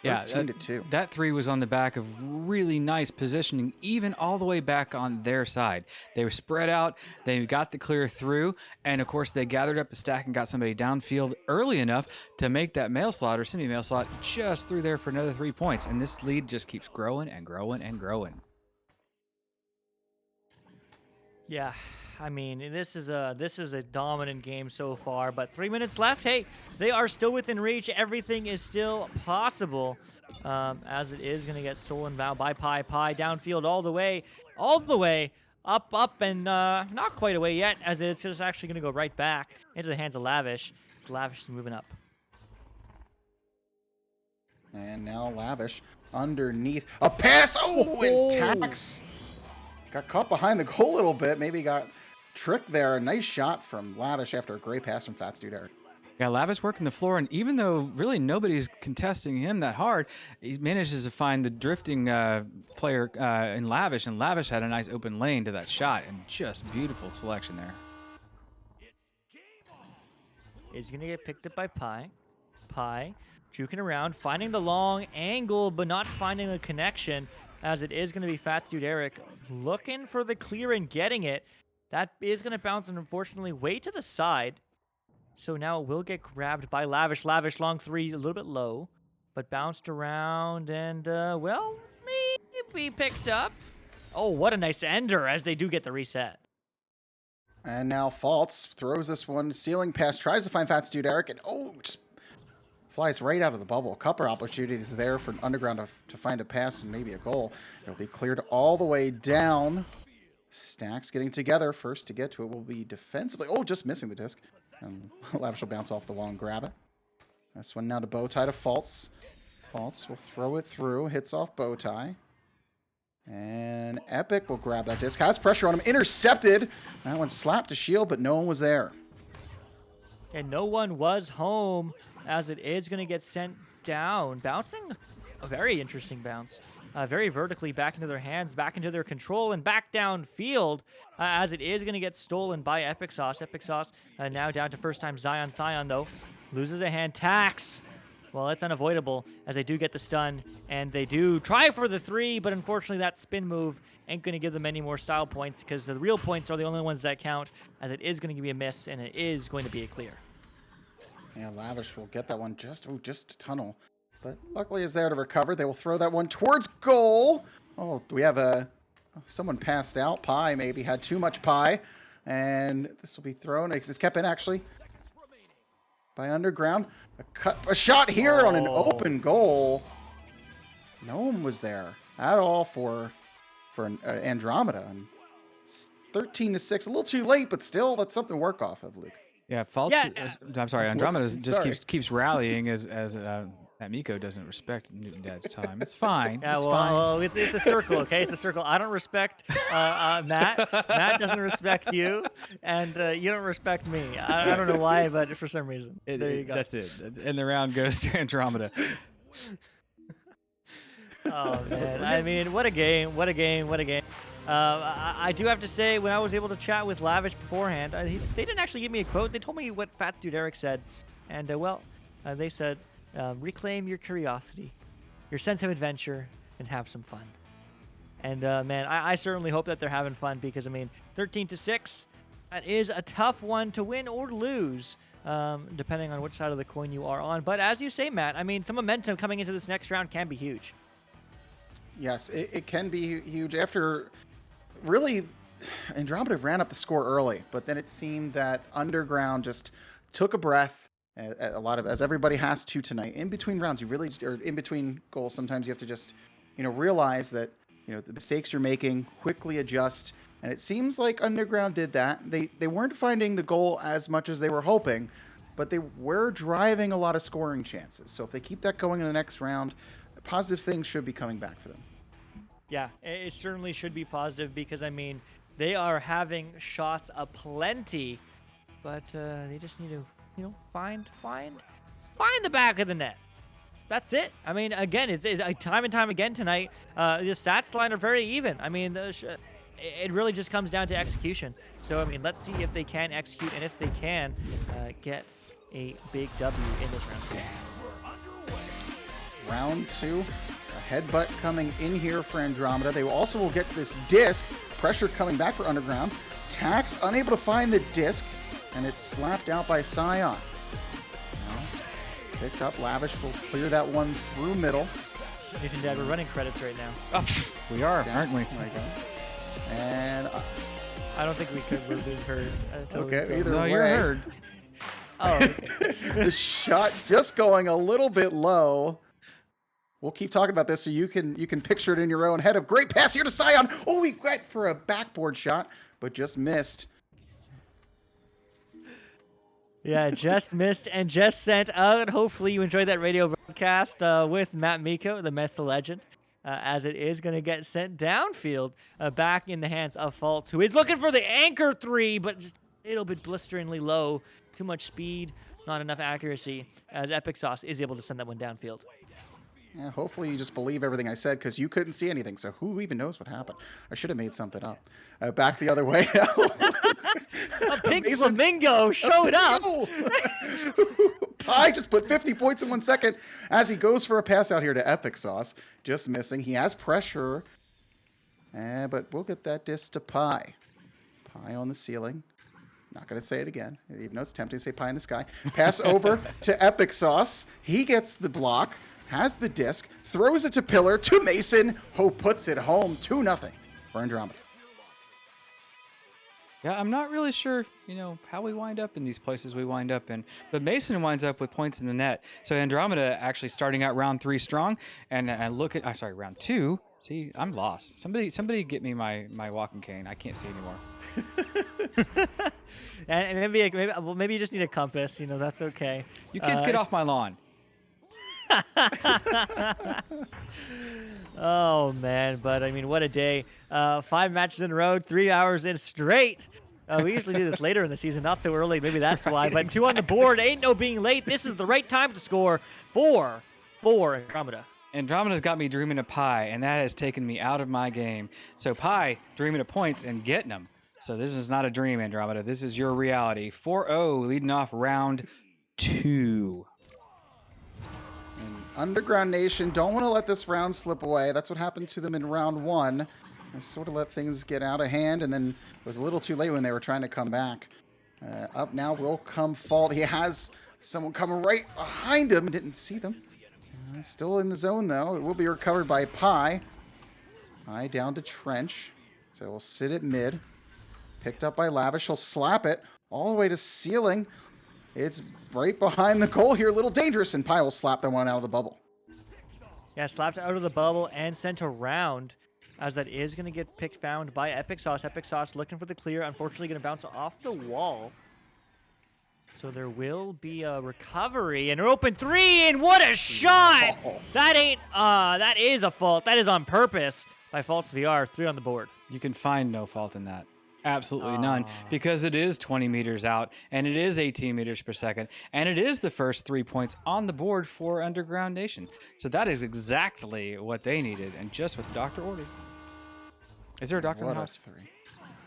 Yeah, 13-2. that three was on the back of really nice positioning, even all the way back on their side. They were spread out, they got the clear through, and of course they gathered up a stack and got somebody downfield early enough to make that mail slot or semi-mail slot just through there for another 3 points. And this lead just keeps growing and growing and growing. Yeah, I mean, this is a dominant game so far, but 3 minutes left. Hey, they are still within reach. Everything is still possible, as it is going to get stolen now by Pi. Pi downfield all the way, up, and not quite away yet, as it's just actually going to go right back into the hands of Lavish. It's Lavish moving up. And now Lavish underneath. A pass! Oh, and Tax got caught behind the goal a little bit. Maybe got tricked there. A nice shot from Lavish after a great pass from Fats Dude Eric. Yeah, Lavish working the floor, and even though really nobody's contesting him that hard, he manages to find the drifting player in Lavish, and Lavish had a nice open lane to that shot, and just beautiful selection there. Is going to get picked up by Pi. Pi juking around, finding the long angle, but not finding the connection, as it is going to be Fats Dude Eric looking for the clear and getting it. That is going to bounce, and unfortunately, way to the side. So now it will get grabbed by Lavish. Lavish, long three, a little bit low, but bounced around and, well, maybe picked up. Oh, what a nice ender as they do get the reset. And now Faults throws this one. Ceiling pass, tries to find Fats Dude Eric, and just flies right out of the bubble. A couple opportunities there for Underground to find a pass and maybe a goal. It'll be cleared all the way down. Stacks getting together. First to get to it will be defensively. Oh, just missing the disc. And Lavish will bounce off the wall and grab it. This one now to Bowtie to Faults. Faults will throw it through. Hits off Bowtie. And Epic will grab that disc. Has pressure on him. Intercepted. That one slapped to shield, but no one was there. And no one was home, as it is going to get sent down. Bouncing, a very interesting bounce. Very vertically back into their hands, back into their control, and back downfield, as it is going to get stolen by Epic Sauce. Epic Sauce now down to first time Zion. Zion, though, loses a hand. Tax. Well, it's unavoidable, as they do get the stun, and they do try for the three, but unfortunately that spin move ain't going to give them any more style points, because the real points are the only ones that count, as it is going to be a miss, and it is going to be a clear. Yeah, Lavish will get that one just a tunnel. But luckily is there to recover. They will throw that one towards goal. Oh, we have someone passed out. Pi maybe had too much pie. And this will be thrown. It's kept in, actually, by Underground. A shot here on an open goal. No one was there at all for Andromeda. And 13-6, a little too late, but still, that's something to work off of, Luke. Yeah, Faults. Yeah. I'm sorry, Andromeda just Sorry. keeps rallying as MattMeeko doesn't respect Newton Dad's time. It's fine. Yeah, it's well, fine. well, it's a circle, okay? It's a circle. I don't respect Matt. Matt doesn't respect you, and you don't respect me. I don't know why, but for some reason. There you go. That's it. And the round goes to Andromeda. Oh, man. I mean, what a game. What a game. What a game. I do have to say, when I was able to chat with Lavish beforehand, they didn't actually give me a quote. They told me what Fats Dude Eric said. And, they said, reclaim your curiosity, your sense of adventure, and have some fun. And, man, I certainly hope that they're having fun because, I mean, 13-6, that is a tough one to win or lose, depending on which side of the coin you are on. But as you say, Matt, I mean, some momentum coming into this next round can be huge. Yes, it can be huge. After really, Andromeda ran up the score early, but then it seemed that Underground just took a breath. As everybody has to tonight, in between rounds, or in between goals, sometimes you have to just, realize that, the mistakes you're making, quickly adjust. And it seems like Underground did that. They weren't finding the goal as much as they were hoping, but they were driving a lot of scoring chances. So if they keep that going in the next round, positive things should be coming back for them. Yeah, it certainly should be positive because, I mean, they are having shots aplenty, but they just need to, find the back of the net. That's it. I mean, again, it's time and time again tonight. The stats line are very even. I mean, it really just comes down to execution. So, I mean, let's see if they can execute and if they can get a big W in this round. Round 2. A headbutt coming in here for Andromeda. They also will get to this disc. Pressure coming back for Underground. Tax unable to find the disc, and it's slapped out by Scion. Picked up. Lavish will clear that one through middle. Nathan Dad, we're running credits right now. Oh, we are, aren't we? There we go. And I don't think we could. We're being heard. okay, either No, way. you're heard. Oh, okay. The shot just going a little bit low. We'll keep talking about this so you can picture it in your own head. A great pass here to Scion. Oh, he went for a backboard shot, but just missed. Yeah, just missed and just sent out. Hopefully you enjoyed that radio broadcast with MattMeeko, the Meth Legend, as it is going to get sent downfield back in the hands of Faults, who is looking for the anchor 3, but just a little bit blisteringly low. Too much speed, not enough accuracy, as Epic Sauce is able to send that one downfield. Yeah, hopefully you just believe everything I said because you couldn't see anything. So who even knows what happened? I should have made something up. Back the other way. A pink flamingo showed up. Pi just put 50 points in 1 second as he goes for a pass out here to Epic Sauce. Just missing. He has pressure. But we'll get that disc to Pi. Pi on the ceiling. Not going to say it again, even though it's tempting to say pie in the sky. Pass over to Epic Sauce. He gets the block, has the disc, throws it to Pillar, to Mason, who puts it home 2-0 for Andromeda. Yeah, I'm not really sure, how we wind up in these places we wind up in. But Mason winds up with points in the net. So Andromeda actually starting out round 3 strong. And look at, round 2. See, I'm lost. Somebody get me my walking cane. I can't see anymore. And maybe you just need a compass. That's okay. You kids get off my lawn. Oh man, but I mean, what a day! 5 matches in a row, 3 hours in straight. We usually do this later in the season, not so early. Maybe that's why. But 2 on the board, ain't no being late. This is the right time to score 4 for Andromeda. Andromeda's got me dreaming of Pi, and that has taken me out of my game. So Pi dreaming of points and getting them. So this is not a dream, Andromeda. This is your reality. 4-0 leading off round 2. And Underground Nation don't want to let this round slip away. That's what happened to them in round 1. They sort of let things get out of hand, and then it was a little too late when they were trying to come back. Up now will come Fault. He has someone coming right behind him. Didn't see them. Still in the zone, though. It will be recovered by Pi. Pi down to Trench. So we'll sit at mid. Picked up by Lavish. He'll slap it all the way to ceiling. It's right behind the goal here. A little dangerous, and Pi will slap that one out of the bubble. Yeah, slapped out of the bubble and sent around, as that is going to get found by Epic Sauce. Epic Sauce looking for the clear. Unfortunately, going to bounce off the wall. So there will be a recovery and an open 3, and what a shot! Oh. That is a fault. That is on purpose by Faults VR. 3 on the board. You can find no fault in that. Absolutely none, because it is 20 meters out, and it is 18 meters per second, and it is the first 3 points on the board for Underground Nation. So that is exactly what they needed, and just what the doctor ordered. Is there a doctor in the What a house? 3.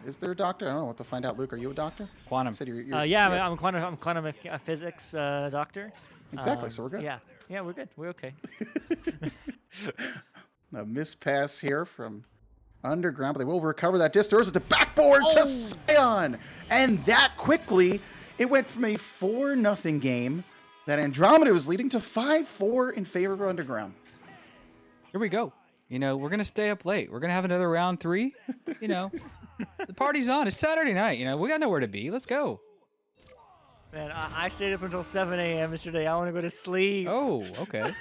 Is there a doctor? I don't know what to find out. Luke, are you a doctor? Quantum. You said you're, I'm quantum physics doctor. Exactly, so we're good. Yeah, we're good. We're okay. A mispass here from Underground, but they will recover that disc. Throws it to backboard to Scion. And that quickly, it went from a 4-0 game that Andromeda was leading to 5-4 in favor of Underground. Here we go. We're going to stay up late. We're going to have another round 3. The party's on. It's Saturday night. We got nowhere to be. Let's go. Man, I stayed up until 7 a.m. yesterday. I want to go to sleep. Oh, okay.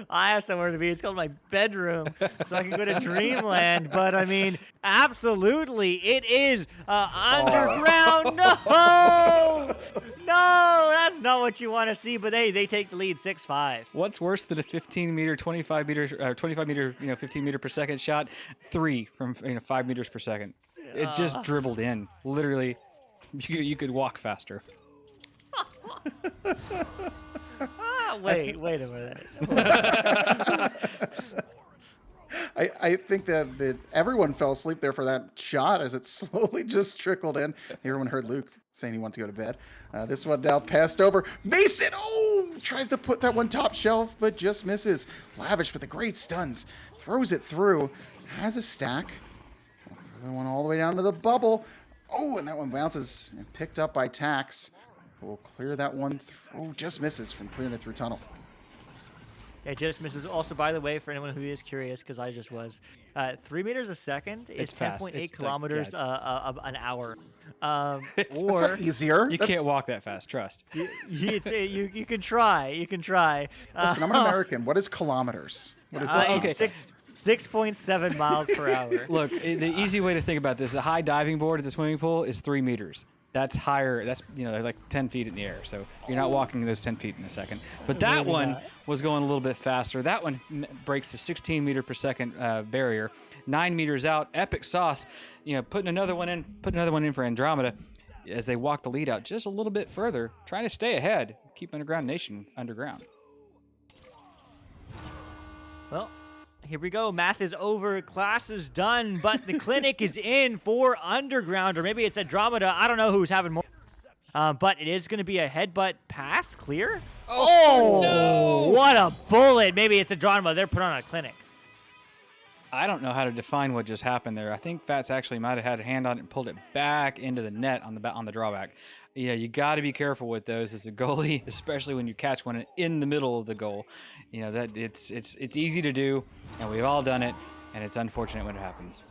I have somewhere to be. It's called my bedroom, so I can go to Dreamland. But I mean, absolutely, it is Underground. No, that's not what you want to see. But they take the lead 6-5. What's worse than a 15 meter, 25 meter, 25 meter, 15 meter per second shot? 3 from 5 meters per second. It just dribbled in. Literally, you could walk faster. Wait a minute. I I think that everyone fell asleep there for that shot as it slowly just trickled in. Everyone heard Luke saying he wanted to go to bed. This one now passed over. Mason, tries to put that one top shelf, but just misses. Lavish with the great stuns. Throws it through. Has a stack. The one all the way down to the bubble. And that one bounces and picked up by Tax. We'll clear that one through. Just misses from clearing it through tunnel. Yeah, just misses. Also, by the way, for anyone who is curious, because I just was, 3 meters a second is It's fast. 10.8 It's kilometers an hour. It's not easier. You can't walk that fast. Trust. You can try. You can try. Listen, I'm an American. What is kilometers? What is that? okay. 6.7 miles per hour. Look, the easy way to think about this: a high diving board at the swimming pool is 3 meters. That's higher. That's they're like 10 feet in the air. So you're not walking those 10 feet in a second. But that Maybe one not. was going a little bit faster. That one breaks the 16 meter per second barrier. 9 meters out. Epic Sauce, putting another one in for Andromeda as they walk the lead out just a little bit further, trying to stay ahead, keep Underground Nation underground. Well, here we go. Math is over. Class is done. But the clinic is in for Underground, or maybe it's Andromeda. I don't know who's having more. But it is going to be a headbutt pass. Clear? Oh, what a bullet. Maybe it's Andromeda. They're put on a clinic. I don't know how to define what just happened there. I think Fats actually might have had a hand on it and pulled it back into the net on the drawback. You got to be careful with those as a goalie, especially when you catch one in the middle of the goal. That it's easy to do, and we've all done it, and it's unfortunate when it happens.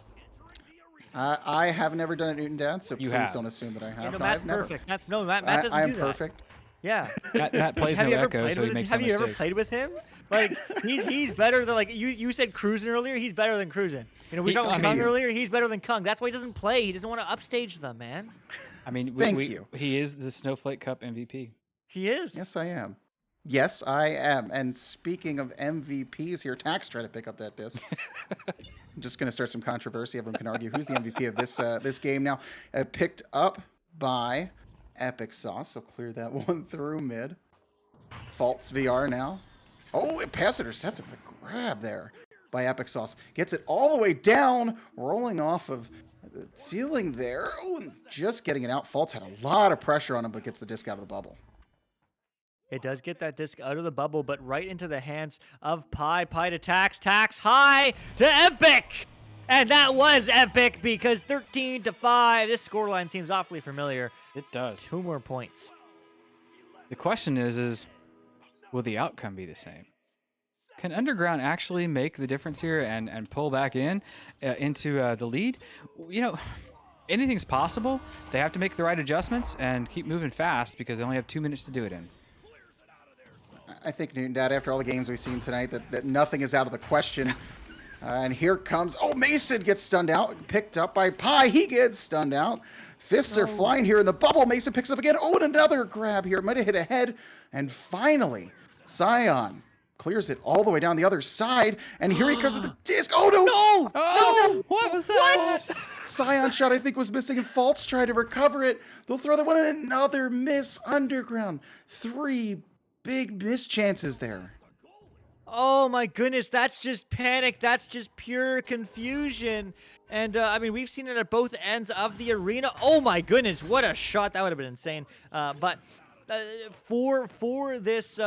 I have never done it, Newton Dad, so You please have. don't assume that I have. Yeah, no, No, Matt's I've never. perfect. Matt doesn't I am do that. perfect. Yeah. Matt plays Have no you ever echo, played so with he makes Have no you ever mistakes. played with him? Like he's better than you said cruising earlier. He's better than cruising. We talked about Kung earlier. He's better than Kung. That's why he doesn't play. He doesn't want to upstage them, man. I mean, Thank you. He is the Snowflake Cup MVP. He is. Yes, I am. Yes, I am. And speaking of MVPs here, Tax tried to pick up that disc. I'm just going to start some controversy. Everyone can argue who's the MVP of this game now. Picked up by Epic Sauce, so clear that one through mid. Faults VR now. It passed intercepted, but a grab there by Epic Sauce. Gets it all the way down, rolling off of the ceiling there. And just getting it out. Faults had a lot of pressure on him, but gets the disc out of the bubble. It does get that disc out of the bubble, but right into the hands of Pi. Pi to Tax. Tax high to Epic. And that was epic because 13-5. This scoreline seems awfully familiar. It does. 2 more points. The question is will the outcome be the same? Can Underground actually make the difference here and pull back into the lead? Anything's possible. They have to make the right adjustments and keep moving fast because they only have 2 minutes to do it in. I think, Newton Dad, after all the games we've seen tonight, that nothing is out of the question. And here comes, Mason gets stunned out, picked up by Pi. He gets stunned out. Fists are flying here in the bubble. Mason picks up again. And another grab here. Might have hit a head. And finally, Scion clears it all the way down the other side. And here he comes with the disc. Oh, no. No! Oh, what was that? Scion shot, I think, was missing, and Faults try to recover it. They'll throw that one in. Another miss. Underground. 3 big miss chances there. Oh my goodness, that's just panic. That's just pure confusion. And we've seen it at both ends of the arena. Oh my goodness, what a shot. That would have been insane. But for this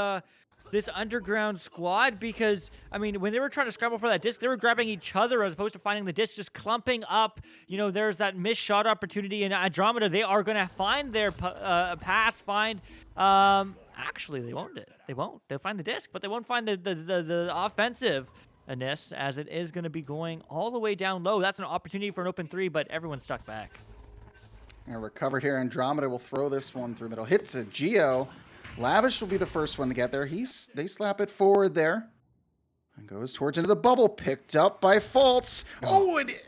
Underground squad, because when they were trying to scramble for that disc, they were grabbing each other as opposed to finding the disc, just clumping up. There's that missed shot opportunity in Andromeda. They are going to find their pass, actually, they won't. They won't. They'll find the disc, but they won't find the offensiveness, as it is going to be going all the way down low. That's an opportunity for an open 3, but everyone's stuck back. And recovered here. Andromeda will throw this one through middle. Hits a Geo. Lavish will be the first one to get there. They slap it forward there. And goes towards into the bubble. Picked up by Faults. It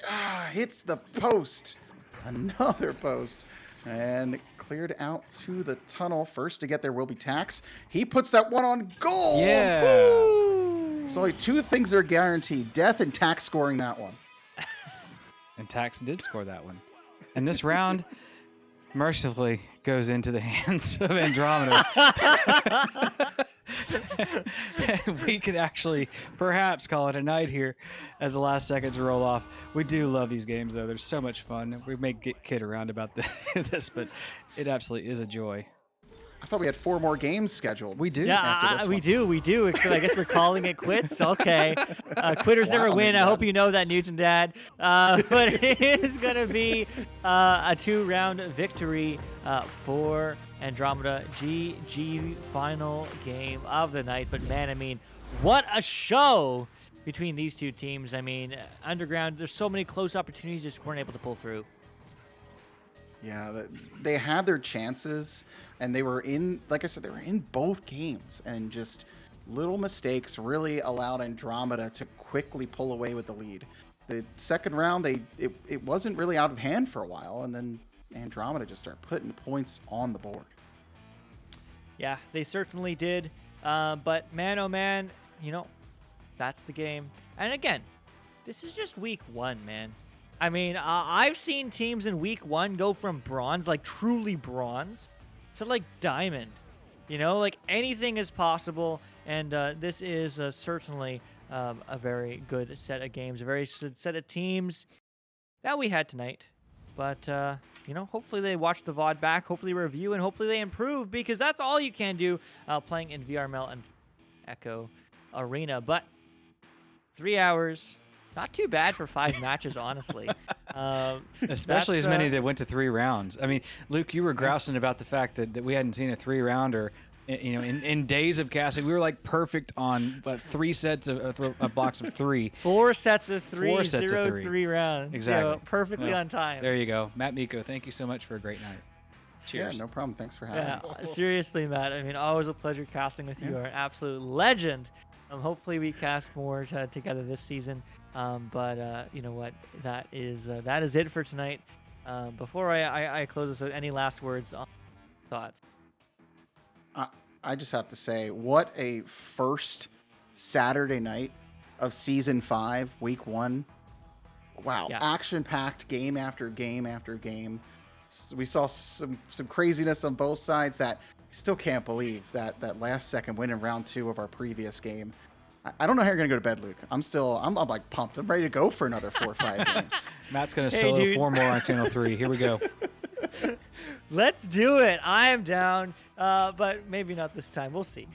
hits the post. Another post. And cleared out to the tunnel. First to get there will be Tax. He puts that one on goal. Yeah. Woo! So only 2 things are guaranteed. Death and Tax scoring that one. And Tax did score that one. And this round mercifully goes into the hands of Andromeda. And we could actually perhaps call it a night here as the last seconds roll off. We do love these games, though. They're so much fun. We may get kid around about this, but it absolutely is a joy. I thought we had 4 more games scheduled. We do. Yeah, this we one. do. Except I guess we're calling it quits. Okay. Quitters never Wow, win. I man. hope you know that, Newton Dad. But it is going to be a 2-round victory for Andromeda. GG final game of the night. But, man, I mean, what a show between these two teams. I mean, Underground, there's so many close opportunities, just weren't able to pull through. Yeah, they had their chances, and they were in, like I said, they were in both games, and just little mistakes really allowed Andromeda to quickly pull away with the lead. The second round, it wasn't really out of hand for a while, and then Andromeda just started putting points on the board. Yeah, they certainly did. But man, oh man, that's the game. And again, this is just week 1, man. I mean, I've seen teams in week 1 go from bronze, like truly bronze, to like diamond. Like anything is possible. And this is certainly a very good set of games, a very good set of teams that we had tonight. But, hopefully they watch the VOD back, hopefully review, and hopefully they improve, because that's all you can do playing in VRML and Echo Arena. But 3 hours, not too bad for 5 matches, honestly. Especially as many that went to 3 rounds. I mean, Luke, you were grousing about the fact that we hadn't seen a 3-rounder. In days of casting, we were like perfect on 3 sets of blocks of 3. 4 sets of 3, 4 sets of 0 3. 3 rounds. Exactly. So perfectly on time. There you go. MattMeeko, thank you so much for a great night. Cheers. Yeah, no problem. Thanks for having me. Yeah, seriously, Matt. I mean, always a pleasure casting with you. You are an absolute legend. Hopefully we cast more together this season. But you know what? That is it for tonight. Before I close this, any last words, thoughts? I just have to say, what a first Saturday night of Season 5, Week 1. Wow, Yeah. Action-packed game after game after game. We saw some craziness on both sides that I still can't believe that last second win in round 2 of our previous game. I don't know how you're going to go to bed, Luke. I'm like pumped. I'm ready to go for another 4 or 5 games. Matt's going to Hey, solo dude. 4 more on Channel 3. Here we go. Let's do it. I am down, but maybe not this time. We'll see.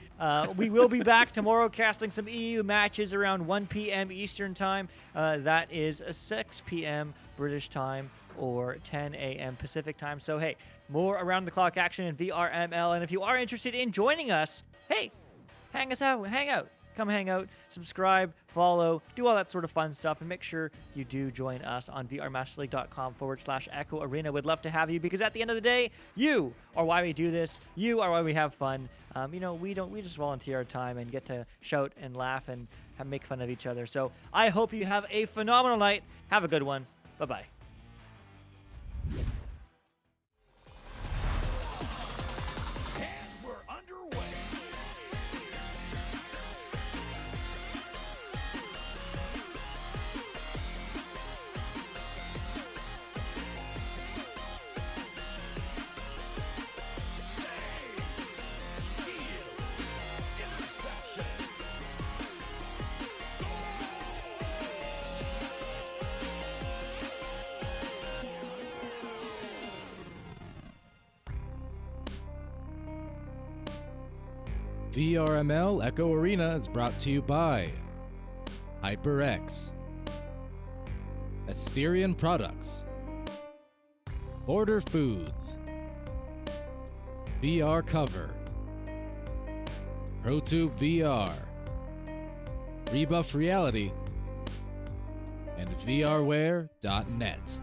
We will be back tomorrow casting some EU matches around 1 p.m. Eastern Time. That is 6 p.m. British Time or 10 a.m. Pacific Time. So, hey, more around-the-clock action in VRML. And if you are interested in joining us, hey, hang out. Come hang out, subscribe, follow, do all that sort of fun stuff, and make sure you do join us on vrmasterleague.com/Echo Arena. We'd love to have you, because at the end of the day, you are why we do this. You are why we have fun. We just volunteer our time and get to shout and laugh and make fun of each other. So I hope you have a phenomenal night. Have a good one. Bye-bye. And we're underway. VRML Echo Arena is brought to you by HyperX, Asterion Products, Border Foods, VR Cover, ProTube VR, Rebuff Reality, and VRware.net.